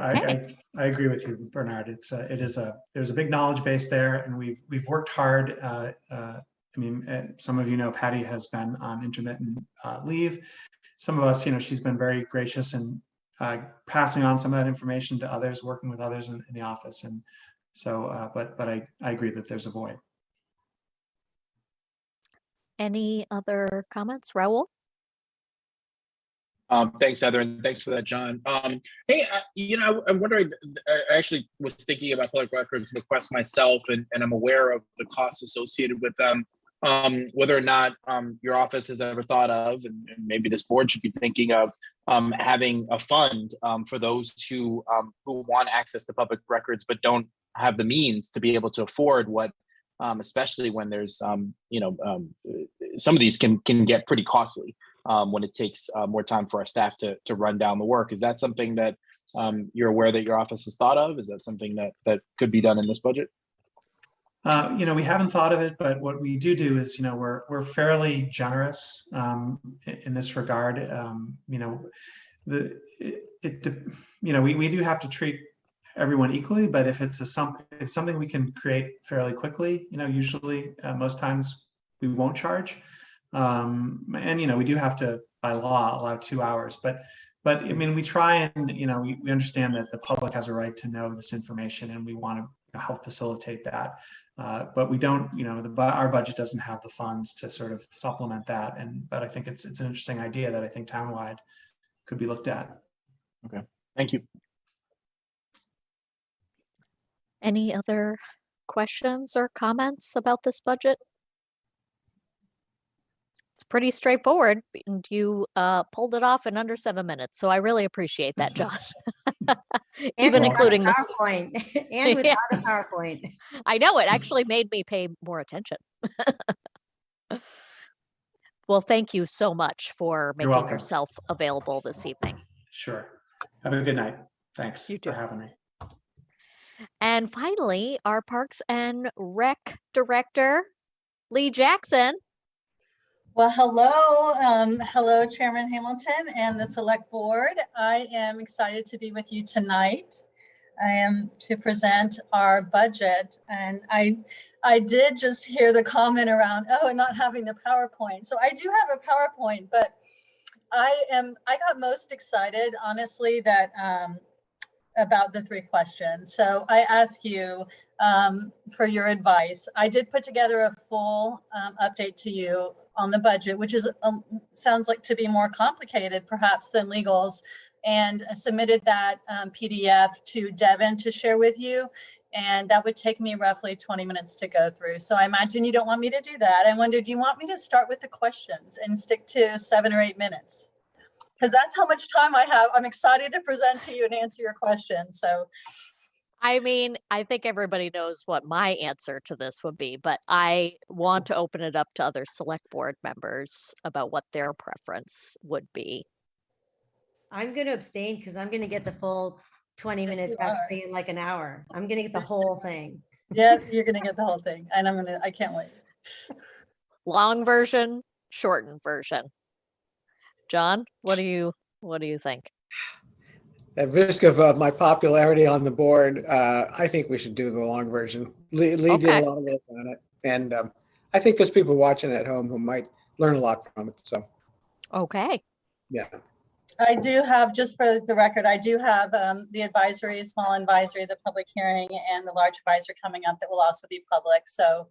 Speaker 17: I agree with you, Bernard. There's a big knowledge base there, and we've worked hard. I mean, some of you know Patty has been on intermittent leave. Some of us, she's been very gracious in passing on some of that information to others, working with others in the office. And so, but I agree that there's a void.
Speaker 1: Any other comments, Raul?
Speaker 2: Thanks, Heather, and thanks for that, John. Hey, I'm wondering, I actually was thinking about public records requests myself, and I'm aware of the costs associated with them. Whether or not your office has ever thought of, and maybe this board should be thinking of, having a fund for those who want access to public records but don't have the means to be able to afford what, especially when there's, some of these can get pretty costly when it takes more time for our staff to run down the work. Is that something that you're aware that your office has thought of? Is that something that could be done in this budget?
Speaker 17: We haven't thought of it, but what we do is, we're fairly generous in this regard. We do have to treat everyone equally, but if it's something we can create fairly quickly, usually most times we won't charge. And we do have to, by law, allow 2 hours, but I mean, we try and we understand that the public has a right to know this information, and we want to help facilitate that. But we don't, our budget doesn't have the funds to sort of supplement that. But I think it's an interesting idea that I think townwide could be looked at.
Speaker 2: Okay, thank you.
Speaker 1: Any other questions or comments about this budget? It's pretty straightforward, and you pulled it off in under 7 minutes. So I really appreciate that, John. Even including the
Speaker 3: PowerPoint and without a PowerPoint.
Speaker 1: I know, it actually made me pay more attention. Well, thank you so much for making yourself available this evening.
Speaker 17: Sure. Have a good night. Thanks for having me.
Speaker 1: And finally, our Parks and Rec Director, Lee Jackson.
Speaker 18: Well, hello, Chairman Hamilton and the Select Board. I am excited to be with you tonight. I am to present our budget, and I did just hear the comment around, and not having the PowerPoint. So I do have a PowerPoint, but I got most excited, honestly, that about the 3 questions. So I ask you for your advice. I did put together a full update to you on the budget, which is sounds like to be more complicated perhaps than legals, and submitted that PDF to Devin to share with you. And that would take me roughly 20 minutes to go through. So I imagine you don't want me to do that. I wondered, do you want me to start with the questions and stick to 7 or 8 minutes? Because that's how much time I have. I'm excited to present to you and answer your questions. So,
Speaker 1: I mean, I think everybody knows what my answer to this would be, but I want to open it up to other select board members about what their preference would be.
Speaker 3: I'm going to abstain because I'm going to get the full 20 minutes actually in like an hour. I'm going to get the whole thing.
Speaker 18: Yeah, you're going to get the whole thing. And I can't wait.
Speaker 1: Long version, shortened version. John, what do you think?
Speaker 6: At risk of my popularity on the board, I think we should do the long version. Lee did a lot of work on it, and I think there's people watching at home who might learn a lot from it. So,
Speaker 1: okay,
Speaker 6: yeah.
Speaker 18: I do have, just for the record, I do have the advisory, small advisory, the public hearing, and the large advisory coming up that will also be public. So,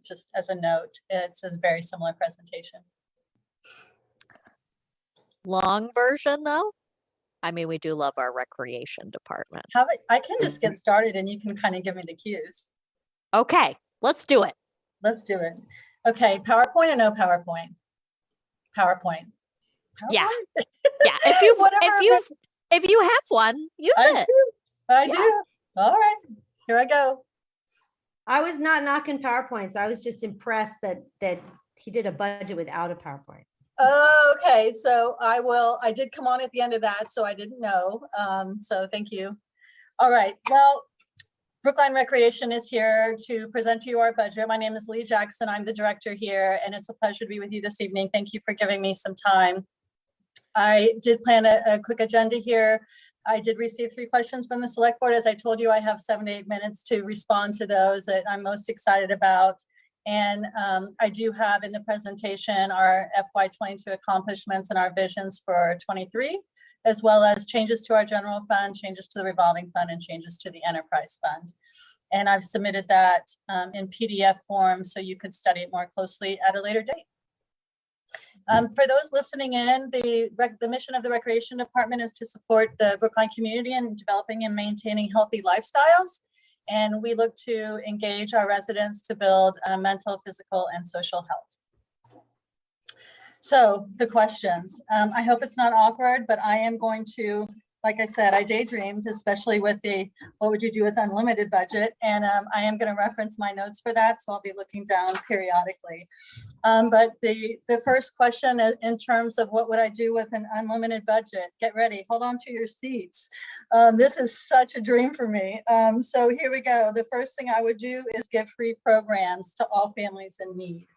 Speaker 18: just as a note, it's a very similar presentation.
Speaker 1: Long version, though? I mean, we do love our recreation department.
Speaker 18: I can just get started and you can kind of give me the cues.
Speaker 1: Okay, let's do it.
Speaker 18: Let's do it. Okay, PowerPoint or no PowerPoint? PowerPoint.
Speaker 1: Yeah. Yeah. If you have one, use it.
Speaker 18: I do. All right. Here I go.
Speaker 3: I was not knocking PowerPoints. I was just impressed that He did a budget without a PowerPoint.
Speaker 18: Okay, so I did come on at the end of that, so I didn't know. So thank you. All right, well, Brookline Recreation is here to present to you our budget. My name is Lee Jackson. I'm the director here, and it's a pleasure to be with you this evening. Thank you for giving me some time. I did plan a quick agenda here. I did receive 3 questions from the select board. As I told you, I have 7 to 8 minutes to respond to those that I'm most excited about. And I do have in the presentation our FY22 accomplishments and our visions for 23, as well as changes to our general fund, changes to the revolving fund, and changes to the enterprise fund. And I've submitted that in PDF form so you could study it more closely at a later date. For those listening in, the mission of the Recreation Department is to support the Brookline community in developing and maintaining healthy lifestyles. And we look to engage our residents to build mental, physical, and social health. So the questions, I hope it's not awkward, but I am going to, like I said, I daydreamed, especially with the, what would you do with unlimited budget? And I am going to reference my notes for that. So I'll be looking down periodically. But the first question in terms of what would I do with an unlimited budget? Get ready, hold on to your seats. This is such a dream for me. So here we go. The first thing I would do is give free programs to all families in need.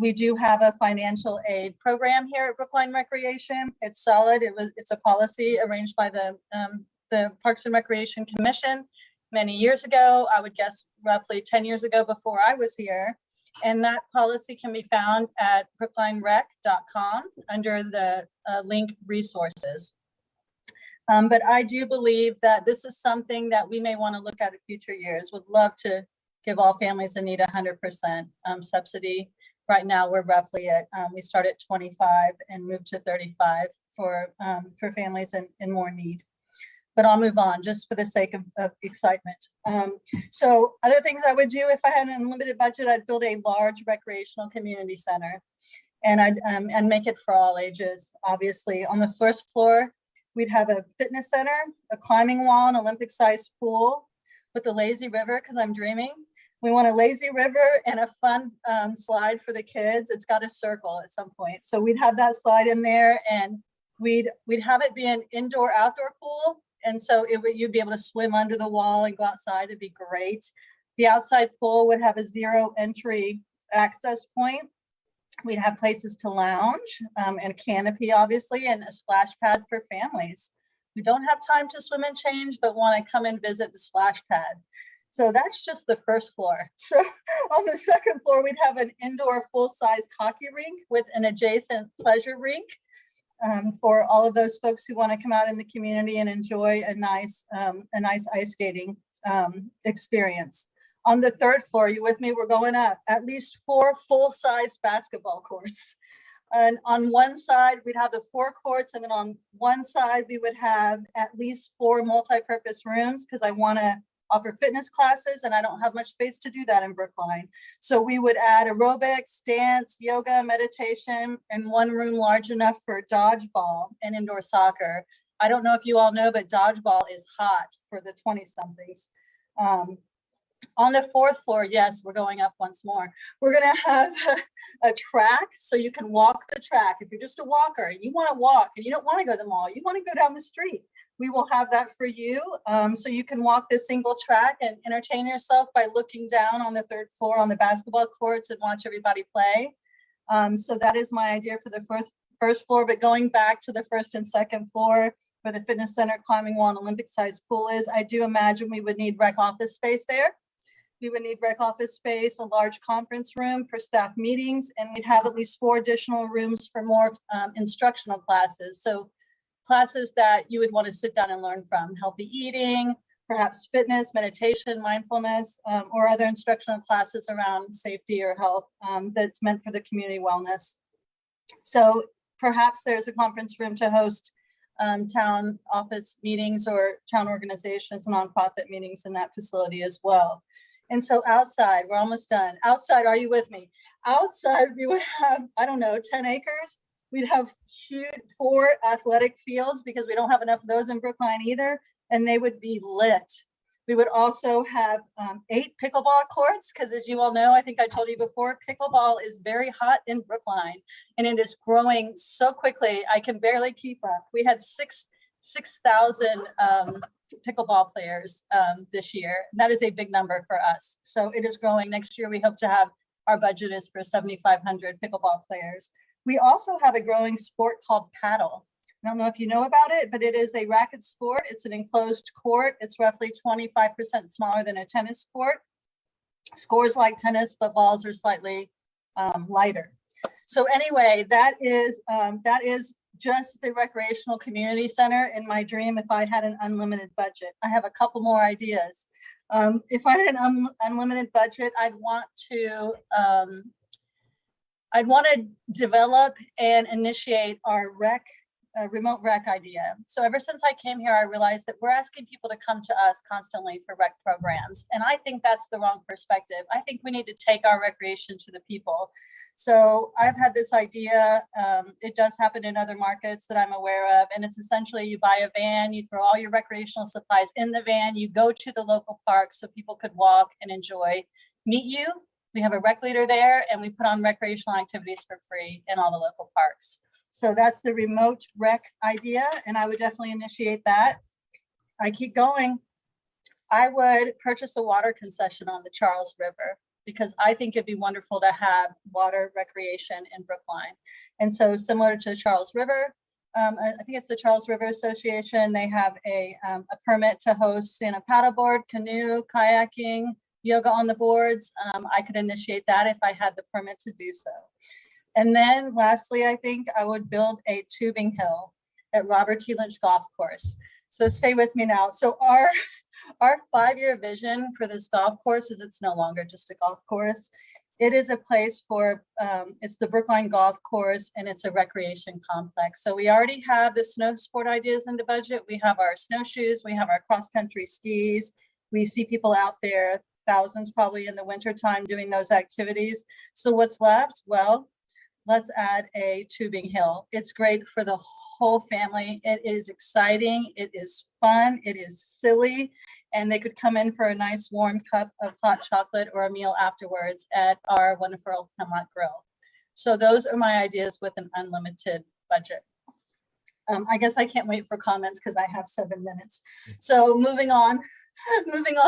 Speaker 18: We do have a financial aid program here at Brookline Recreation. It's solid. It's a policy arranged by the Parks and Recreation Commission many years ago. I would guess roughly 10 years ago before I was here. And that policy can be found at brooklinerec.com under the link resources. But I do believe that this is something that we may want to look at in future years. Would love to give all families in need 100% subsidy. Right now, we're roughly at, we start at 25 and move to 35 for families in more need. But I'll move on just for the sake of excitement. So other things I would do if I had an unlimited budget, I'd build a large recreational community center and and make it for all ages. Obviously, on the first floor, we'd have a fitness center, a climbing wall, an Olympic-sized pool with a lazy river, because I'm dreaming. We want a lazy river and a fun slide for the kids. It's got a circle at some point. So we'd have that slide in there, and we'd have it be an indoor-outdoor pool. And so you'd be able to swim under the wall and go outside. It'd be great. The outside pool would have a 0 entry access point. We'd have places to lounge and a canopy, obviously, and a splash pad for families who don't have time to swim and change, but want to come and visit the splash pad. So that's just the first floor. So on the second floor, we'd have an indoor full-sized hockey rink with an adjacent pleasure rink. For all of those folks who want to come out in the community and enjoy a nice ice skating experience. On the third floor, you with me? We're going up. At least 4 full-size basketball courts. And on one side, we'd have the 4 courts, and then on one side, we would have at least 4 multi-purpose rooms, because I want to offer fitness classes, and I don't have much space to do that in Brookline. So we would add aerobics, dance, yoga, meditation, and 1 room large enough for dodgeball and indoor soccer. I don't know if you all know, but dodgeball is hot for the 20-somethings. On the 4th floor, yes, we're going up once more. We're going to have a track so you can walk the track. If you're just a walker and you want to walk and you don't want to go to the mall, you want to go down the street, we will have that for you. So you can walk this single track and entertain yourself by looking down on the 3rd floor on the basketball courts and watch everybody play. So that is my idea for the first floor. But going back to the 1st and 2nd floor, where the fitness center, climbing wall, and Olympic-sized pool is, I do imagine we would need rec office space there. We would need rec office space, a large conference room for staff meetings, and we'd have at least 4 additional rooms for more instructional classes. So classes that you would want to sit down and learn from: healthy eating, perhaps fitness, meditation, mindfulness, or other instructional classes around safety or health that's meant for the community wellness. So perhaps there's a conference room to host town office meetings or town organizations, nonprofit meetings in that facility as well. And so outside, we're almost done. Outside, are you with me? Outside, we would have, I don't know, 10 acres. We'd have huge 4 athletic fields, because we don't have enough of those in Brookline either. And they would be lit We would also have 8 pickleball courts, because as you all know, I think I told you before, pickleball is very hot in Brookline and it is growing so quickly, I can barely keep up. We had 6,000 pickleball players this year. And that is a big number for us. So it is growing. Next year, we hope to have, our budget is for 7,500 pickleball players. We also have a growing sport called paddle. I don't know if you know about it, but it is a racket sport. It's an enclosed court. It's roughly 25% smaller than a tennis court. Scores like tennis, but balls are slightly lighter. So anyway, that is just the recreational community center in my dream if I had an unlimited budget. I have a couple more ideas. If I had an unlimited budget, I'd want to develop and initiate our remote rec idea. So ever since I came here, I realized that we're asking people to come to us constantly for rec programs. And I think that's the wrong perspective. I think we need to take our recreation to the people. So I've had this idea. It does happen in other markets that I'm aware of. And it's essentially you buy a van, you throw all your recreational supplies in the van, you go to the local park so people could walk and enjoy, meet you. We have a rec leader there and we put on recreational activities for free in all the local parks. So that's the remote rec idea, and I would definitely initiate that. I keep going. I would purchase a water concession on the Charles River because I think it'd be wonderful to have water recreation in Brookline. And so similar to the Charles River, I think it's the Charles River Association, they have a permit to host in a paddleboard, canoe, kayaking, yoga on the boards. I could initiate that if I had the permit to do so. And then lastly, I think I would build a tubing hill at Robert T. Lynch Golf Course. So stay with me now. So our 5-year vision for this golf course is it's no longer just a golf course. It is a place for, it's the Brookline Golf Course and it's a recreation complex. So we already have the snow sport ideas in the budget. We have our snowshoes, we have our cross-country skis. We see people out there, thousands probably in the wintertime doing those activities. So what's left? Well, let's add a tubing hill. It's great for the whole family. It is exciting. It is fun. It is silly. And they could come in for a nice warm cup of hot chocolate or a meal afterwards at our wonderful Hemlock Grill. So those are my ideas with an unlimited budget. I guess I can't wait for comments because I have 7 minutes. So moving on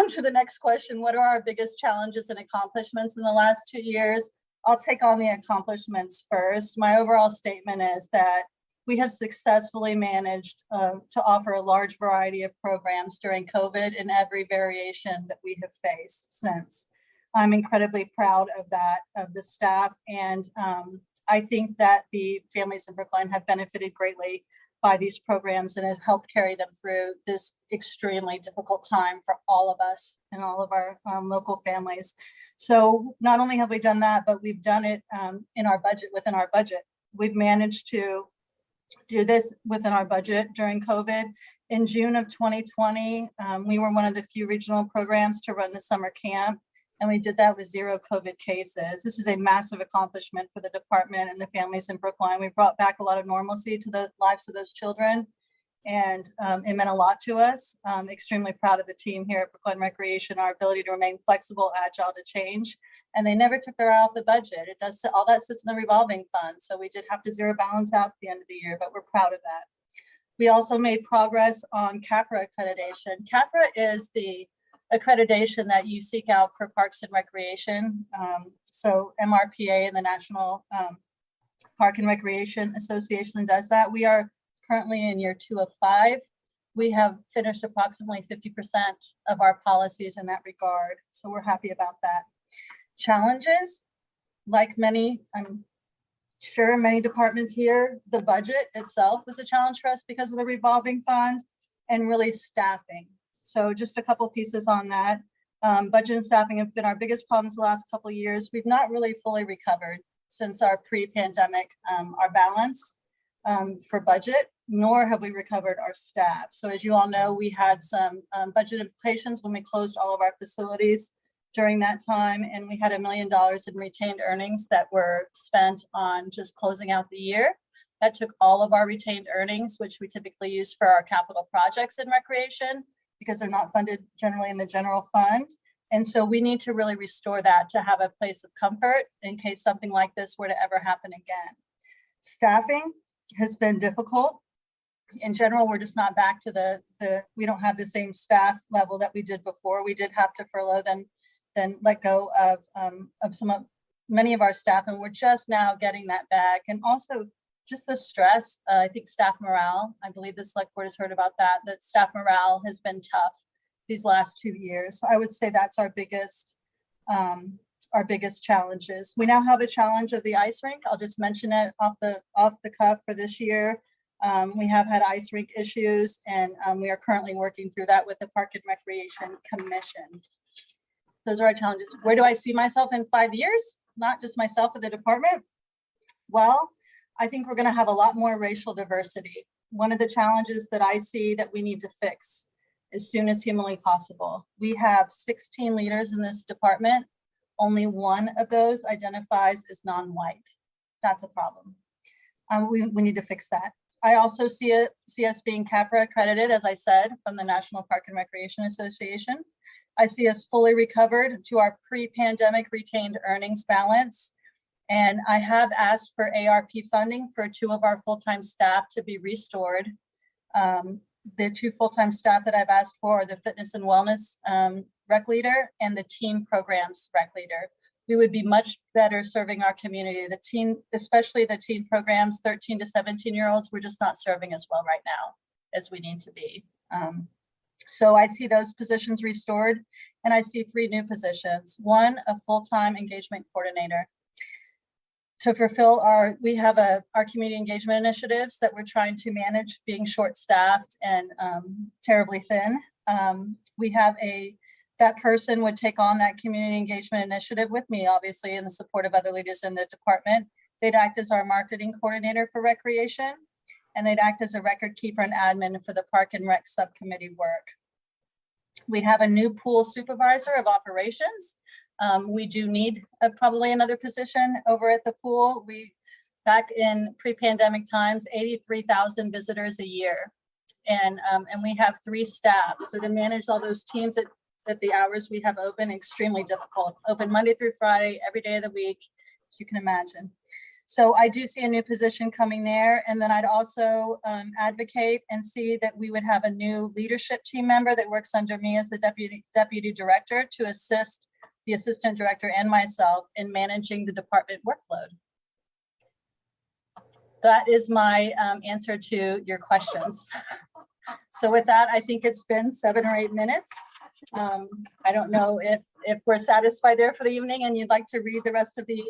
Speaker 18: to the next question. What are our biggest challenges and accomplishments in the last 2 years? I'll take on the accomplishments first. My overall statement is that we have successfully managed to offer a large variety of programs during COVID in every variation that we have faced since. I'm incredibly proud of that, of the staff. And I think that the families in Brookline have benefited greatly by these programs and have helped carry them through this extremely difficult time for all of us and all of our local families. So not only have we done that, but we've done it in our budget, within our budget. We've managed to do this within our budget during COVID. In June of 2020, we were one of the few regional programs to run the summer camp, and we did that with 0 COVID cases. This is a massive accomplishment for the department and the families in Brookline. We brought back a lot of normalcy to the lives of those children, and it meant a lot to us. I'm extremely proud of the team here at Brookline Recreation, our ability to remain flexible, agile to change, and they never took their eye off the budget. It does, all that sits in the revolving fund, so we did have to zero balance out at the end of the year, but we're proud of that. We also made progress on CAPRA accreditation. CAPRA is the accreditation that you seek out for parks and recreation. So MRPA and the National Park and Recreation Association does that. We are currently in year 2 of 5. We have finished approximately 50% of our policies in that regard. So we're happy about that. Challenges, like many, I'm sure many departments here, the budget itself was a challenge for us because of the revolving fund and really staffing. So just a couple pieces on that. Budget and staffing have been our biggest problems the last couple of years. We've not really fully recovered since our pre-pandemic, our balance for budget, nor have we recovered our staff. So as you all know, we had some budget implications when we closed all of our facilities during that time, and we had $1 million in retained earnings that were spent on just closing out the year. That took all of our retained earnings, which we typically use for our capital projects in recreation, because they're not funded generally in the general fund. And so we need to really restore that to have a place of comfort in case something like this were to ever happen again. Staffing has been difficult. In general, we're just not back to we don't have the same staff level that we did before. We did have to furlough, then let go of many of our staff, and we're just now getting that back. And also just the stress, I think staff morale, I believe the select board has heard about that staff morale has been tough these last 2 years. So I would say that's our biggest challenges. We now have a challenge of the ice rink. I'll just mention it off the cuff for this year. We have had ice rink issues, and we are currently working through that with the Park and Recreation Commission. Those are our challenges. Where do I see myself in 5 years? Not just myself, but the department. Well, I think we're going to have a lot more racial diversity. One of the challenges that I see that we need to fix as soon as humanly possible. We have 16 leaders in this department. Only one of those identifies as non-white. That's a problem. We need to fix that. I also see us being CAPRA accredited, as I said, from the National Park and Recreation Association. I see us fully recovered to our pre-pandemic retained earnings balance. And I have asked for ARP funding for 2 of our full-time staff to be restored. The 2 full-time staff that I've asked for are the fitness and wellness rec leader and the teen programs rec leader. We would be much better serving our community. The teen, especially the teen programs, 13 to 17-year-olds, we're just not serving as well right now as we need to be. So I'd see those positions restored, and I see 3 new positions. 1, a full-time engagement coordinator. To fulfill we have our community engagement initiatives that we're trying to manage, being short-staffed and terribly thin. We have that person would take on that community engagement initiative with me, obviously, in the support of other leaders in the department. They'd act as our marketing coordinator for recreation, and they'd act as a record keeper and admin for the Park and Rec subcommittee work. We have a new pool supervisor of operations. We do need probably another position over at the pool. Back in pre-pandemic times, 83,000 visitors a year. And we have 3 staff. So to manage all those teams at the hours we have open, extremely difficult. Open Monday through Friday, every day of the week, as you can imagine. So I do see a new position coming there. And then I'd also advocate and see that we would have a new leadership team member that works under me as the deputy director to assist the assistant director and myself in managing the department workload. That is my answer to your questions. So with that, I think it's been 7 or 8 minutes. I don't know if we're satisfied there for the evening and you'd like to read the rest of the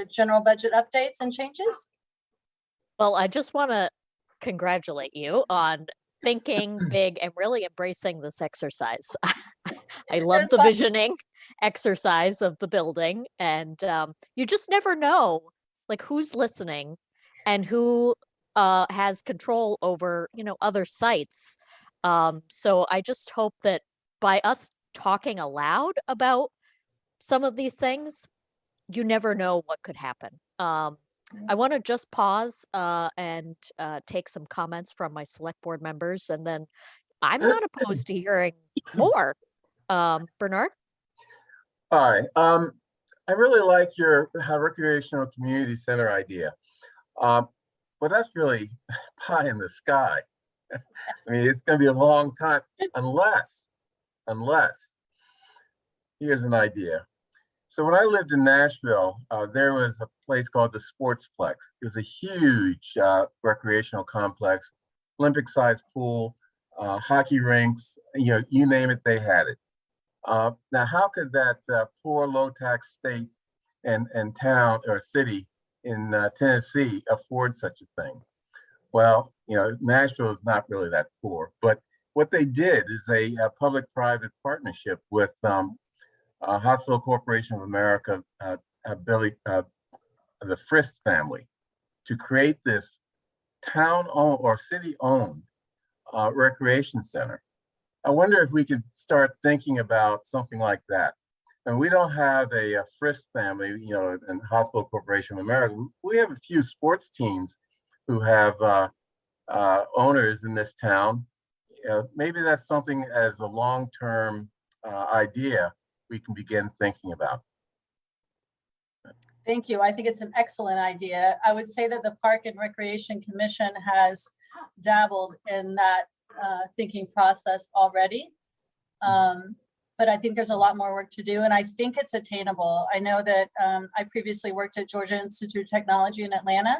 Speaker 18: general budget updates and changes.
Speaker 1: Well, I just want to congratulate you on thinking big and really embracing this exercise. I love the visioning exercise of the building, and you just never know like who's listening and who has control over, other sites. So I just hope that by us talking aloud about some of these things, you never know what could happen. I want to just pause and take some comments from my select board members, and then I'm not opposed to hearing more. Bernard?
Speaker 5: Hi. I really like your recreational community center idea. But that's really pie in the sky. I mean, it's going to be a long time unless, here's an idea. So when I lived in Nashville, there was a place called the Sportsplex. It was a huge recreational complex, Olympic-sized pool, hockey rinks, you name it, they had it. Now, how could that poor low-tax state and town or city in Tennessee afford such a thing? Well, Nashville is not really that poor, but what they did is a public-private partnership with Hospital Corporation of America, the Frist family, to create this town-owned or city-owned recreation center. I wonder if we could start thinking about something like that. And we don't have a Frist family, and Hospital Corporation of America. We have a few sports teams who have owners in this town, maybe that's something as a long-term idea we can begin thinking about.
Speaker 18: Thank you. I think it's an excellent idea. I would say that the Park and Recreation Commission has dabbled in that thinking process already. But I think there's a lot more work to do, and I think it's attainable. I know that I previously worked at Georgia Institute of Technology in Atlanta,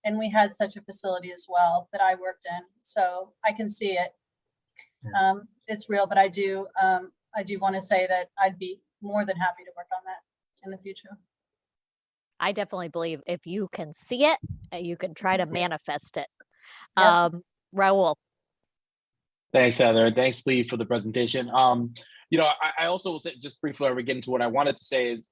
Speaker 18: and we had such a facility as well that I worked in. So I can see it. It's real, but I do want to say that I'd be more than happy to work on that in the future.
Speaker 1: I definitely believe if you can see it, you can try to manifest it.
Speaker 18: Yep.
Speaker 1: Raul.
Speaker 19: Thanks, Heather. Thanks, Lee, for the presentation. I also will say, just briefly, we get into what I wanted to say is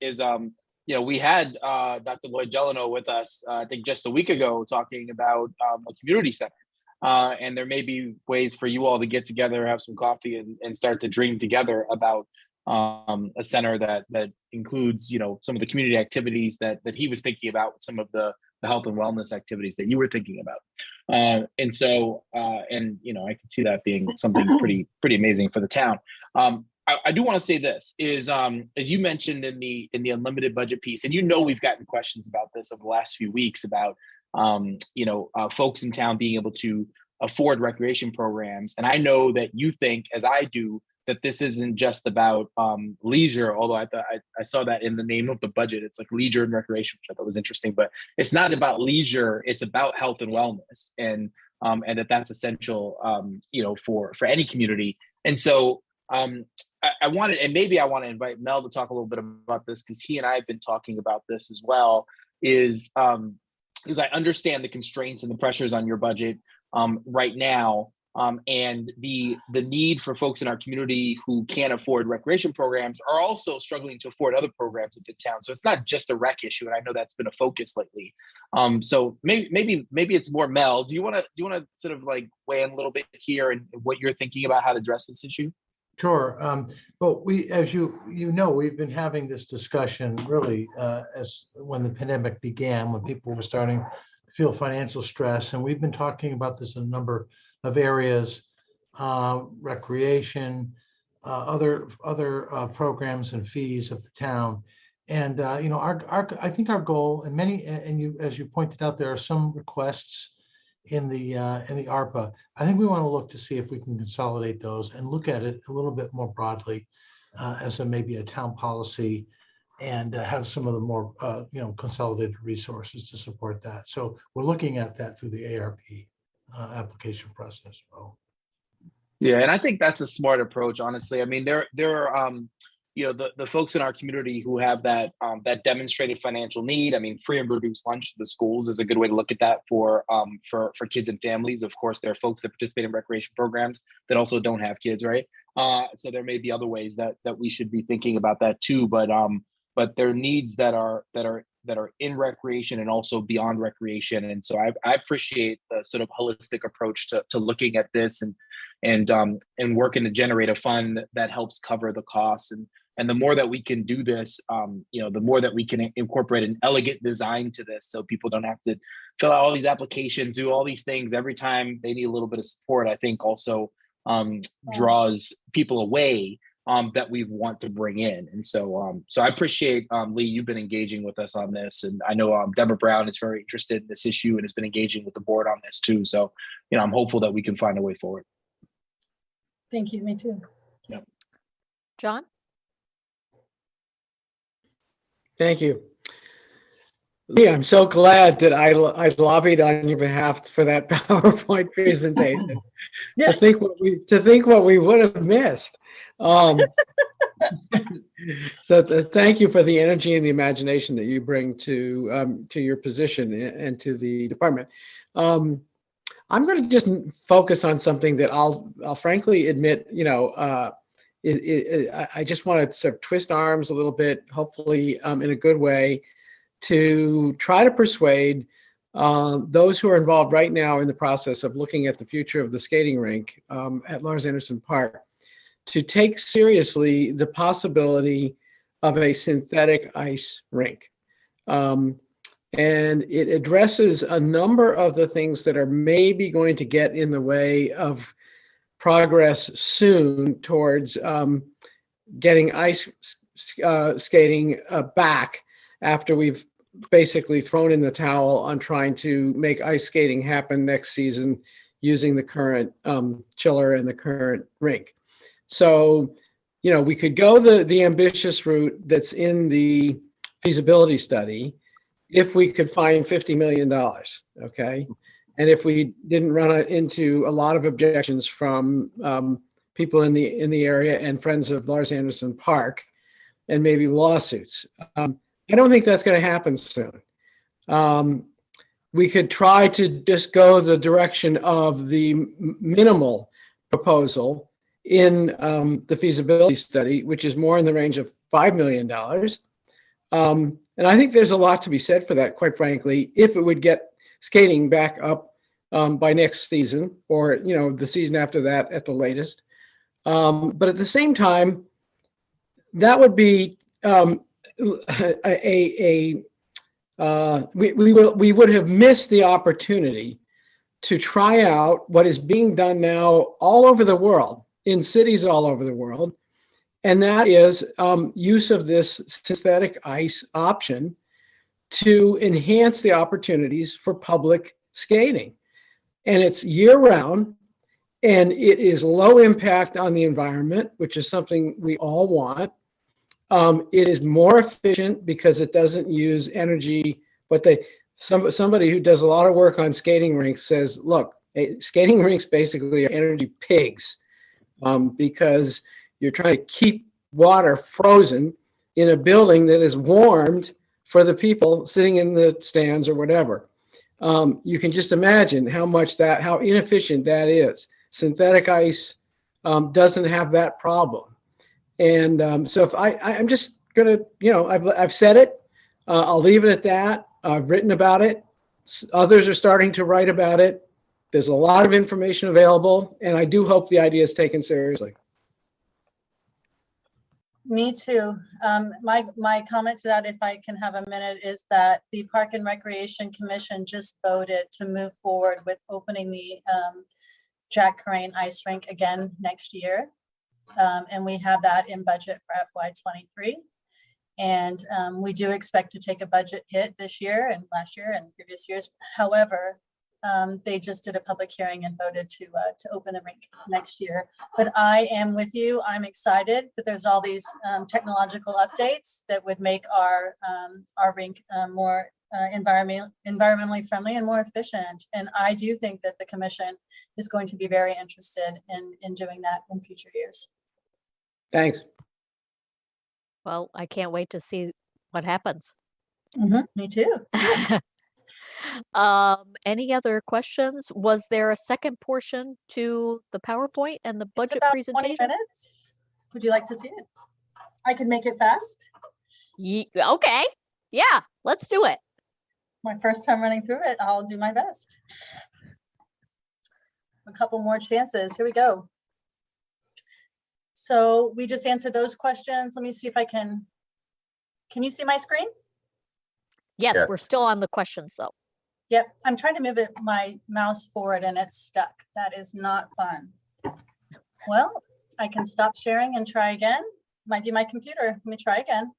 Speaker 19: we had Dr. Lloyd Delano with us, I think just a week ago, talking about a community center. And there may be ways for you all to get together, have some coffee, and start to dream together about a center that includes, some of the community activities that he was thinking about, some of the health and wellness activities that you were thinking about. I can see that being something pretty amazing for the town. I do want to say this is, as you mentioned in the unlimited budget piece, and we've gotten questions about this over the last few weeks about, folks in town being able to afford recreation programs. And I know that you think, as I do, that this isn't just about leisure, although I saw that in the name of the budget. It's like leisure and recreation, which I thought was interesting, but it's not about leisure, it's about health and wellness, and that's essential, for any community. And so I want to invite Mel to talk a little bit about this, because he and I have been talking about this as well, is I understand the constraints and the pressures on your budget right now, and the need for folks in our community who can't afford recreation programs are also struggling to afford other programs within town. So it's not just a rec issue, and I know that's been a focus lately. So maybe it's more Mel. Do you want to sort of like weigh in a little bit here and what you're thinking about how to address this issue?
Speaker 9: Sure. Well, as we've been having this discussion really as when the pandemic began, when people were starting to feel financial stress, and we've been talking about this in a number of areas: recreation, other programs and fees of the town. And I think our goal, and as you pointed out, there are some requests in the ARPA. I think we want to look to see if we can consolidate those and look at it a little bit more broadly as maybe a town policy, and have some of the more consolidated resources to support that. So we're looking at that through the ARP application process.
Speaker 19: Yeah, and I think that's a smart approach, honestly. I mean, there are the folks in our community who have that demonstrated financial need. I mean, free and reduced lunch to the schools is a good way to look at that for kids and families. Of course, there are folks that participate in recreation programs that also don't have kids, right? So there may be other ways that we should be thinking about that too. But there are needs that are in recreation and also beyond recreation. And so I appreciate the sort of holistic approach to looking at this and working to generate a fund that helps cover the costs. And the more that we can do this, the more that we can incorporate an elegant design to this, so people don't have to fill out all these applications, do all these things every time they need a little bit of support, I think also draws people away that we want to bring in. And so I appreciate, Lee, you've been engaging with us on this. And I know Deborah Brown is very interested in this issue and has been engaging with the board on this too. So, I'm hopeful that we can find a way forward.
Speaker 18: Thank you, me too.
Speaker 19: Yeah.
Speaker 1: John?
Speaker 6: Thank you. Lee, I'm so glad that I lobbied on your behalf for that PowerPoint presentation. To think what we would have missed. So thank you for the energy and the imagination that you bring to your position and to the department. I'm going to just focus on something that I'll frankly admit, I just want to sort of twist arms a little bit, hopefully in a good way, to try to persuade those who are involved right now in the process of looking at the future of the skating rink at Lars Anderson Park to take seriously the possibility of a synthetic ice rink. And it addresses a number of the things that are maybe going to get in the way of progress soon towards getting ice skating back after we've basically thrown in the towel on trying to make ice skating happen next season using the current chiller and the current rink. So, we could go the ambitious route that's in the feasibility study if we could find $50 million, okay? And if we didn't run into a lot of objections from people in the area and friends of Lars Anderson Park, and maybe lawsuits. I don't think that's going to happen soon. We could try to just go the direction of the minimal proposal in the feasibility study, which is more in the range of $5 million. And I think there's a lot to be said for that, quite frankly, if it would get skating back up by next season, or the season after that at the latest. But at the same time, that would be we would have missed the opportunity to try out what is being done now all over the world, in cities all over the world, and that is use of this synthetic ice option to enhance the opportunities for public skating. And it's year-round, and it is low impact on the environment, which is something we all want. It is more efficient because it doesn't use energy. But somebody who does a lot of work on skating rinks says, look, skating rinks basically are energy pigs because you're trying to keep water frozen in a building that is warmed for the people sitting in the stands or whatever. You can just imagine how inefficient that is. Synthetic ice doesn't have that problem. And so if I'm just gonna, I've said it, I'll leave it at that. I've written about it. Others are starting to write about it. There's a lot of information available, and I do hope the idea is taken seriously.
Speaker 18: Me too. My comment to that, if I can have a minute, is that the Park and Recreation Commission just voted to move forward with opening the Jack Crane ice rink again next year. And we have that in budget for FY23. And we do expect to take a budget hit this year and last year and previous years. However, they just did a public hearing and voted to open the rink next year. But I am with you. I'm excited that there's all these technological updates that would make our rink more environmentally friendly and more efficient. And I do think that the commission is going to be very interested in doing that in future years.
Speaker 6: Thanks.
Speaker 1: Well, I can't wait to see what happens.
Speaker 18: Me too.
Speaker 1: Any other questions? Was there a second portion to the PowerPoint and the budget
Speaker 18: about
Speaker 1: presentation?
Speaker 18: 20 minutes. Would you like to see it? I can make it fast.
Speaker 1: Okay. Yeah, let's do it.
Speaker 18: My first time running through it. I'll do my best. A couple more chances. Here we go. So we just answered those questions. Let me see if I can you see my screen?
Speaker 1: Yes, we're still on the questions though.
Speaker 18: Yep, I'm trying to move my mouse forward and it's stuck. That is not fun. Well, I can stop sharing and try again. Might be my computer. Let me try again.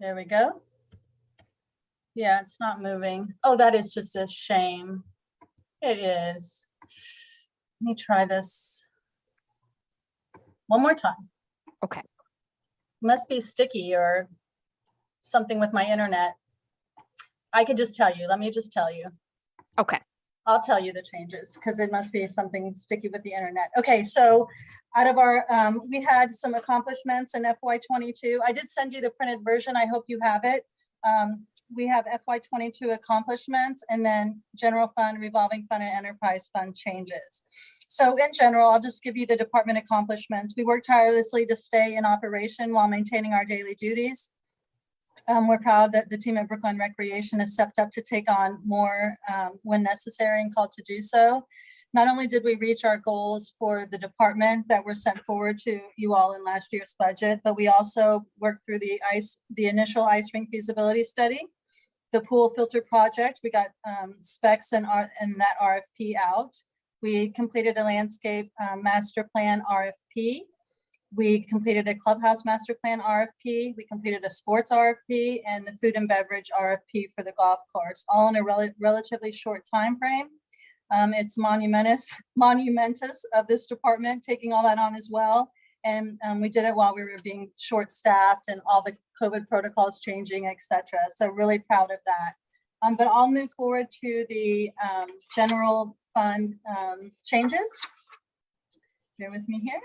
Speaker 18: There we go. Yeah, it's not moving. Oh, that is just a shame. It is. Let me try this one more time.
Speaker 1: Okay.
Speaker 18: Must be sticky or something with my internet. I could just tell you. Let me just tell you.
Speaker 1: Okay.
Speaker 18: I'll tell you the changes because it must be something sticky with the internet. Okay, so out of our, we had some accomplishments in FY22. I did send you the printed version. I hope you have it. We have FY22 accomplishments and then general fund, revolving fund, and enterprise fund changes. So in general, I'll just give you the department accomplishments. We worked tirelessly to stay in operation while maintaining our daily duties. We're proud that the team at Brookline Recreation has stepped up to take on more when necessary and called to do so. Not only did we reach our goals for the department that were sent forward to you all in last year's budget, but we also worked through the initial ice rink feasibility study. The pool filter project, we got specs and that RFP out. We completed a landscape master plan RFP. We completed a clubhouse master plan RFP. We completed a sports RFP and the food and beverage RFP for the golf course, all in a relatively short time frame. It's monumentous of this department taking all that on as well. And we did it while we were being short-staffed and all the COVID protocols changing, et cetera. So really proud of that. But I'll move forward to the general fund changes. Bear with me here.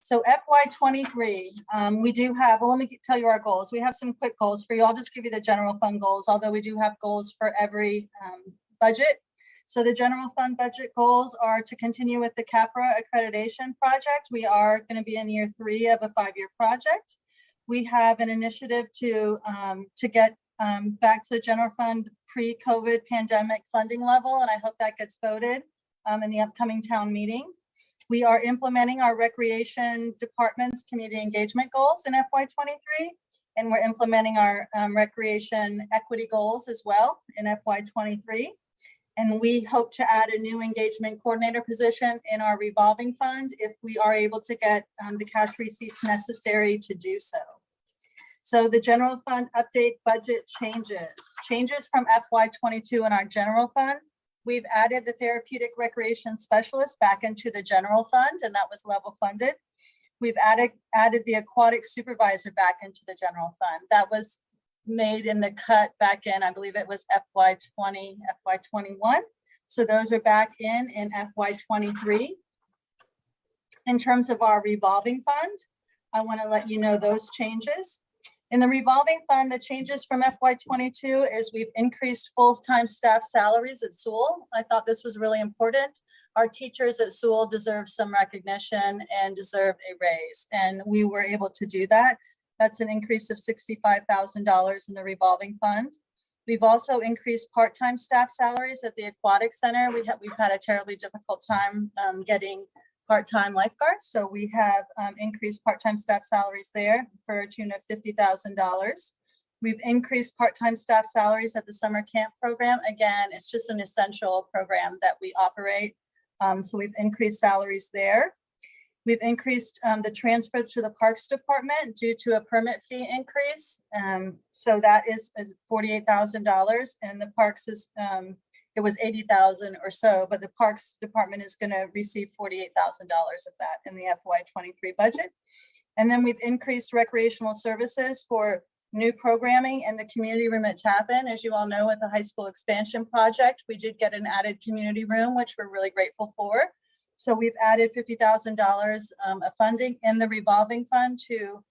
Speaker 18: So FY23, we do have, well, let me tell you our goals. We have some quick goals for you. I'll just give you the general fund goals, although we do have goals for every budget. So the general fund budget goals are to continue with the CAPRA accreditation project. We are going to be in year 3 of a 5-year project. We have an initiative to get back to the general fund pre-COVID pandemic funding level, and I hope that gets voted in the upcoming town meeting. We are implementing our recreation department's community engagement goals in FY23, and we're implementing our recreation equity goals as well in FY23. And we hope to add a new engagement coordinator position in our revolving fund if we are able to get the cash receipts necessary to do so. So the general fund update budget changes from FY22 in our general fund. We've added the therapeutic recreation specialist back into the general fund, and that was level funded. We've added the aquatic supervisor back into the general fund. That was made in the cut back in, I believe it was FY20, FY21. So those are back in FY23. In terms of our revolving fund, I want to let you know those changes. In the revolving fund, the changes from FY22 is we've increased full-time staff salaries at Sewell. I thought this was really important. Our teachers at Sewell deserve some recognition and deserve a raise, and we were able to do that. That's an increase of $65,000 in the revolving fund. We've also increased part-time staff salaries at the Aquatic Center. We've had a terribly difficult time getting part-time lifeguards. So we have increased part-time staff salaries there for a tune of $50,000. We've increased part-time staff salaries at the summer camp program. Again, it's just an essential program that we operate. So we've increased salaries there. We've increased the transfer to the Parks Department due to a permit fee increase. So that is $48,000, and the Parks is, it was 80,000 or so, but the Parks Department is going to receive $48,000 of that in the FY23 budget. And then we've increased recreational services for new programming in the community room at Tappan. As you all know, with the high school expansion project, we did get an added community room, which we're really grateful for. So we've added $50,000 of funding in the revolving fund to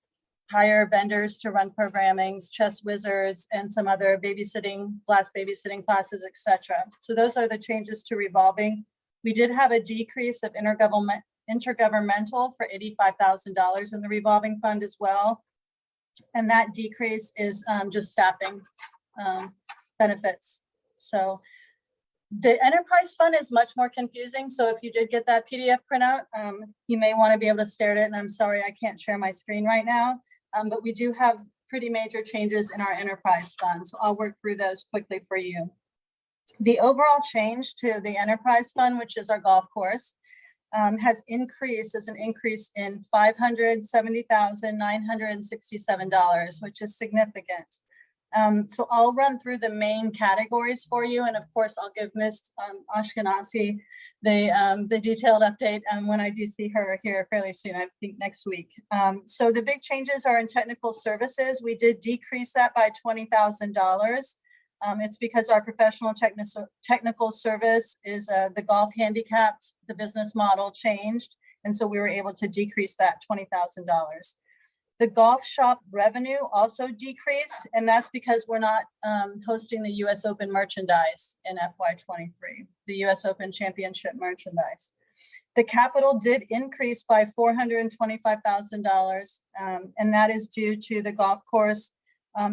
Speaker 18: hire vendors to run programmings, chess wizards, and some other babysitting, blast babysitting classes, etc. So those are the changes to revolving. We did have a decrease of intergovernmental for $85,000 in the revolving fund as well. And that decrease is just staffing benefits. So the enterprise fund is much more confusing. So if you did get that PDF printout, you may want to be able to stare at it. And I'm sorry, I can't share my screen right now. But we do have pretty major changes in our enterprise fund. So I'll work through those quickly for you. The overall change to the enterprise fund, which is our golf course, has increased as an increase in $570,967, which is significant. So I'll run through the main categories for you. And of course, I'll give Ms. Ashkenazi the detailed update when I do see her here fairly soon, I think next week. So the big changes are in technical services. We did decrease that by $20,000. It's because our professional technical service is the golf handicapped, the business model changed. And so we were able to decrease that $20,000. The golf shop revenue also decreased, and that's because we're not hosting the US Open merchandise in FY23, the US Open Championship merchandise. The capital did increase by $425,000, and that is due to the golf course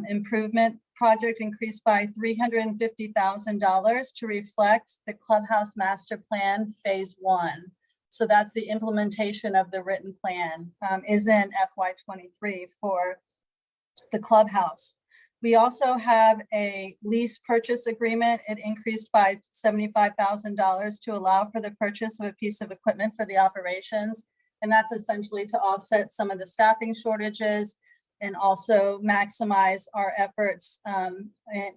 Speaker 18: improvement project increased by $350,000 to reflect the clubhouse master plan phase 1. So that's the implementation of the written plan is in FY23 for the clubhouse. We also have a lease purchase agreement. It increased by $75,000 to allow for the purchase of a piece of equipment for the operations. And that's essentially to offset some of the staffing shortages and also maximize our efforts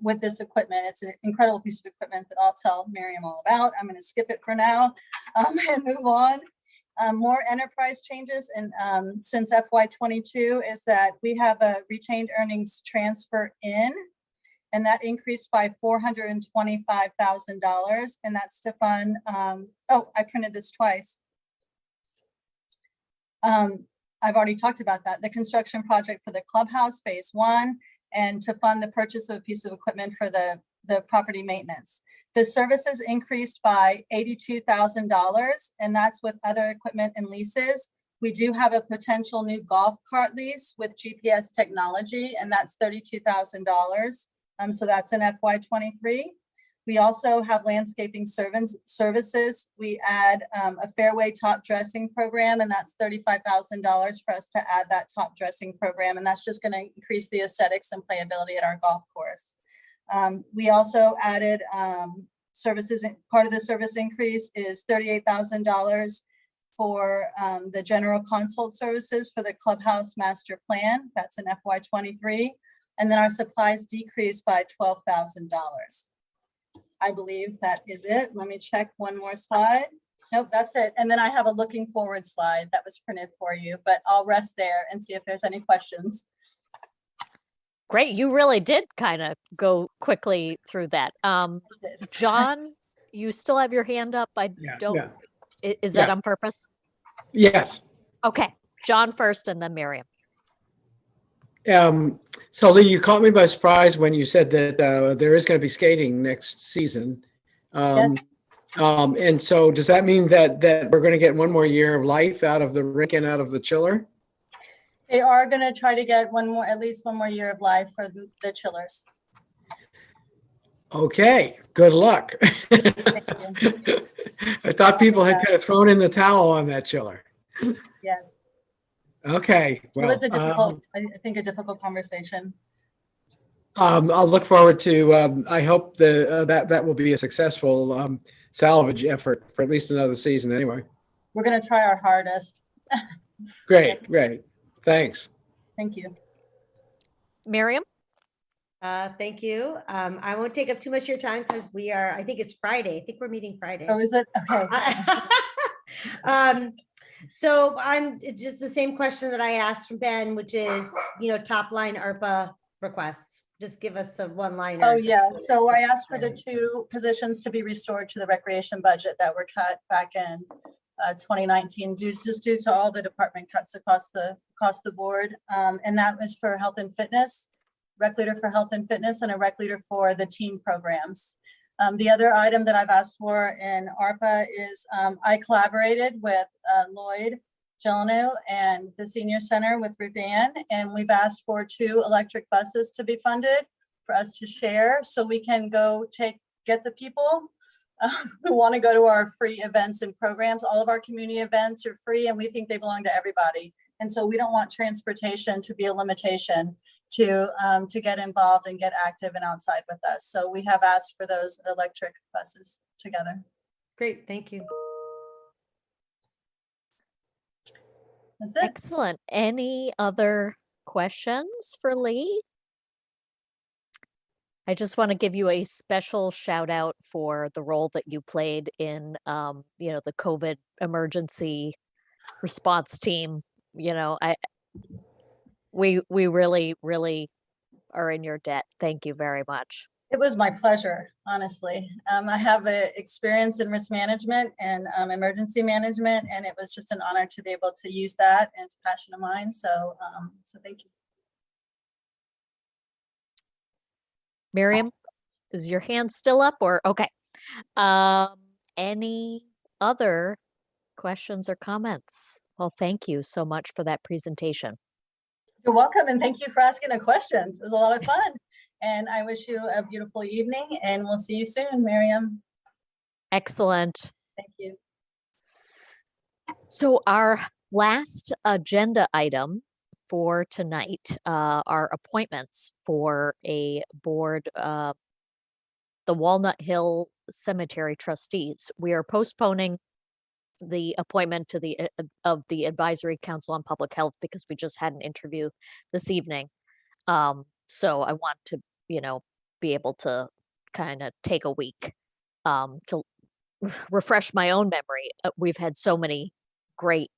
Speaker 18: with this equipment. It's an incredible piece of equipment that I'll tell Miriam all about. I'm going to skip it for now and move on. More enterprise changes and since FY22 is that we have a retained earnings transfer in, and that increased by $425,000, and that's to fund. Oh, I printed this twice. I've already talked about that. The construction project for the clubhouse phase 1, and to fund the purchase of a piece of equipment for the property maintenance. The services increased by $82,000, and that's with other equipment and leases. We do have a potential new golf cart lease with GPS technology, and that's $32,000. So that's in FY23. We also have landscaping services. We add a fairway top dressing program, and that's $35,000 for us to add that top dressing program. And that's just going to increase the aesthetics and playability at our golf course. We also added services. Part of the service increase is $38,000 for the general consult services for the clubhouse master plan. That's in FY23. And then our supplies decreased by $12,000. I believe that is it. Let me check one more slide. Nope, that's it. And then I have a looking forward slide that was printed for you, but I'll rest there and see if there's any questions.
Speaker 1: Great. You really did kind of go quickly through that. John, you still have your hand up. I don't. Yeah. Is that on purpose?
Speaker 6: Yes.
Speaker 1: Okay. John first and then Miriam.
Speaker 6: So Lee, you caught me by surprise when you said that there is going to be skating next season.
Speaker 18: Yes.
Speaker 6: And so does that mean that we're going to get one more year of life out of the rink and out of the chiller?
Speaker 18: They are going to try to get at least one more year of life for the chillers.
Speaker 6: Okay, good luck. I thought people had kind of thrown in the towel on that chiller.
Speaker 18: Yes.
Speaker 6: Okay.
Speaker 18: Well, it was a difficult, I think a difficult conversation.
Speaker 6: I'll look forward to, I hope that will be a successful salvage effort for at least another season anyway.
Speaker 18: We're going to try our hardest.
Speaker 6: Great. Thanks.
Speaker 18: Thank you.
Speaker 1: Miriam?
Speaker 3: Thank you. I won't take up too much of your time because I think it's Friday. I think we're meeting Friday.
Speaker 18: Oh, is it? Okay.
Speaker 3: So it's just the same question that I asked from Ben, which is, top line ARPA requests. Just give us the one-liners.
Speaker 18: Oh, yeah. So I asked for the 2 positions to be restored to the recreation budget that were cut back in 2019 due to all the department cuts across the board. And that was for health and fitness, rec leader for health and fitness, and a rec leader for the team programs. The other item that I've asked for in ARPA is I collaborated with Lloyd Gelano and the senior center with Ruth Ann, and we've asked for 2 electric buses to be funded for us to share so we can go get the people who want to go to our free events and programs. All of our community events are free and we think they belong to everybody. And so we don't want transportation to be a limitation to get involved and get active and outside with us. So we have asked for those electric buses together.
Speaker 3: Great, thank you.
Speaker 18: That's it.
Speaker 1: Excellent. Any other questions for Lee? I just want to give you a special shout out for the role that you played in, the COVID emergency response team. We really, really are in your debt. Thank you very much.
Speaker 18: It was my pleasure, honestly. I have experience in risk management and emergency management, and it was just an honor to be able to use that, and it's a passion of mine. So thank you.
Speaker 1: Miriam, is your hand still up or okay? Any other questions or comments? Well, thank you so much for that presentation.
Speaker 18: You're welcome, and thank you for asking the questions. It was a lot of fun. And I wish you a beautiful evening, and we'll see you soon, Miriam.
Speaker 1: Excellent.
Speaker 18: Thank you.
Speaker 1: So our last agenda item for tonight are appointments for a board, the Walnut Hill Cemetery Trustees. We are postponing the appointment to the of the Advisory Council on Public Health because we just had an interview this evening. So I want to, be able to kind of take a week to refresh my own memory. We've had so many great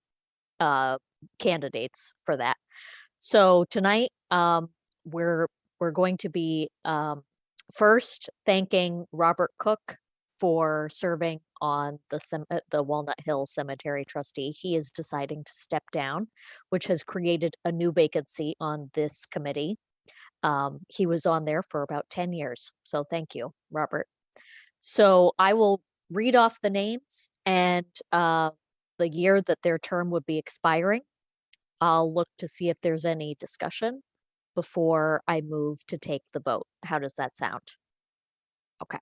Speaker 1: candidates for that. So tonight, we're going to be first thanking Robert Cook for serving on the Walnut Hill Cemetery Trustee. He is deciding to step down, which has created a new vacancy on this committee. He was on there for about 10 years. So thank you, Robert. So I will read off the names and the year that their term would be expiring. I'll look to see if there's any discussion before I move to take the vote. How does that sound? Okay,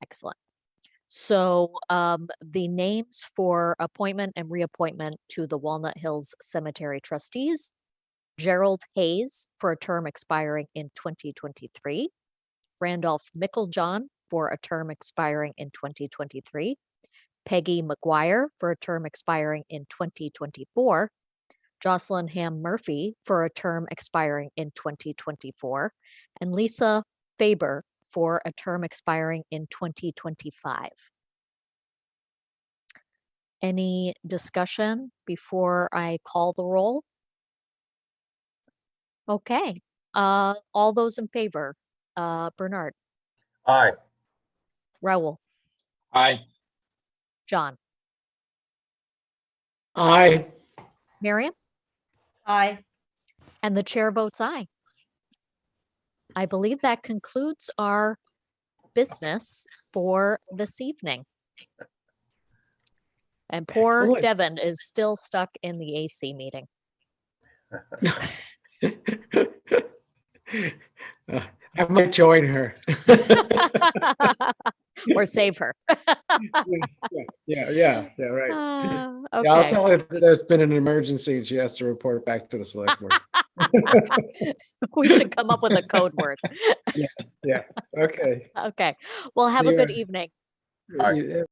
Speaker 1: excellent. So the names for appointment and reappointment to the Walnut Hills Cemetery Trustees: Gerald Hayes for a term expiring in 2023, Randolph Micklejohn for a term expiring in 2023, Peggy McGuire for a term expiring in 2024, Jocelyn Ham Murphy for a term expiring in 2024, and Lisa Faber for a term expiring in 2025. Any discussion before I call the roll? Okay, all those in favor, Bernard,
Speaker 5: Aye.
Speaker 1: Raul,
Speaker 19: Aye.
Speaker 1: John,
Speaker 6: Aye.
Speaker 1: Miriam,
Speaker 3: Aye.
Speaker 1: and the chair votes aye. I believe that concludes our business for this evening. And poor
Speaker 6: Excellent.
Speaker 1: Devin is still stuck in the AC meeting.
Speaker 6: I might join her.
Speaker 1: Or save her.
Speaker 6: Yeah, right.
Speaker 1: Okay.
Speaker 6: Yeah, I'll tell her that there's been an emergency and she has to report back to the select board.
Speaker 1: We should come up with a code word.
Speaker 6: Yeah. Okay.
Speaker 1: Okay. Well, have
Speaker 6: See
Speaker 1: a good
Speaker 6: ya.
Speaker 1: evening.
Speaker 5: Aye.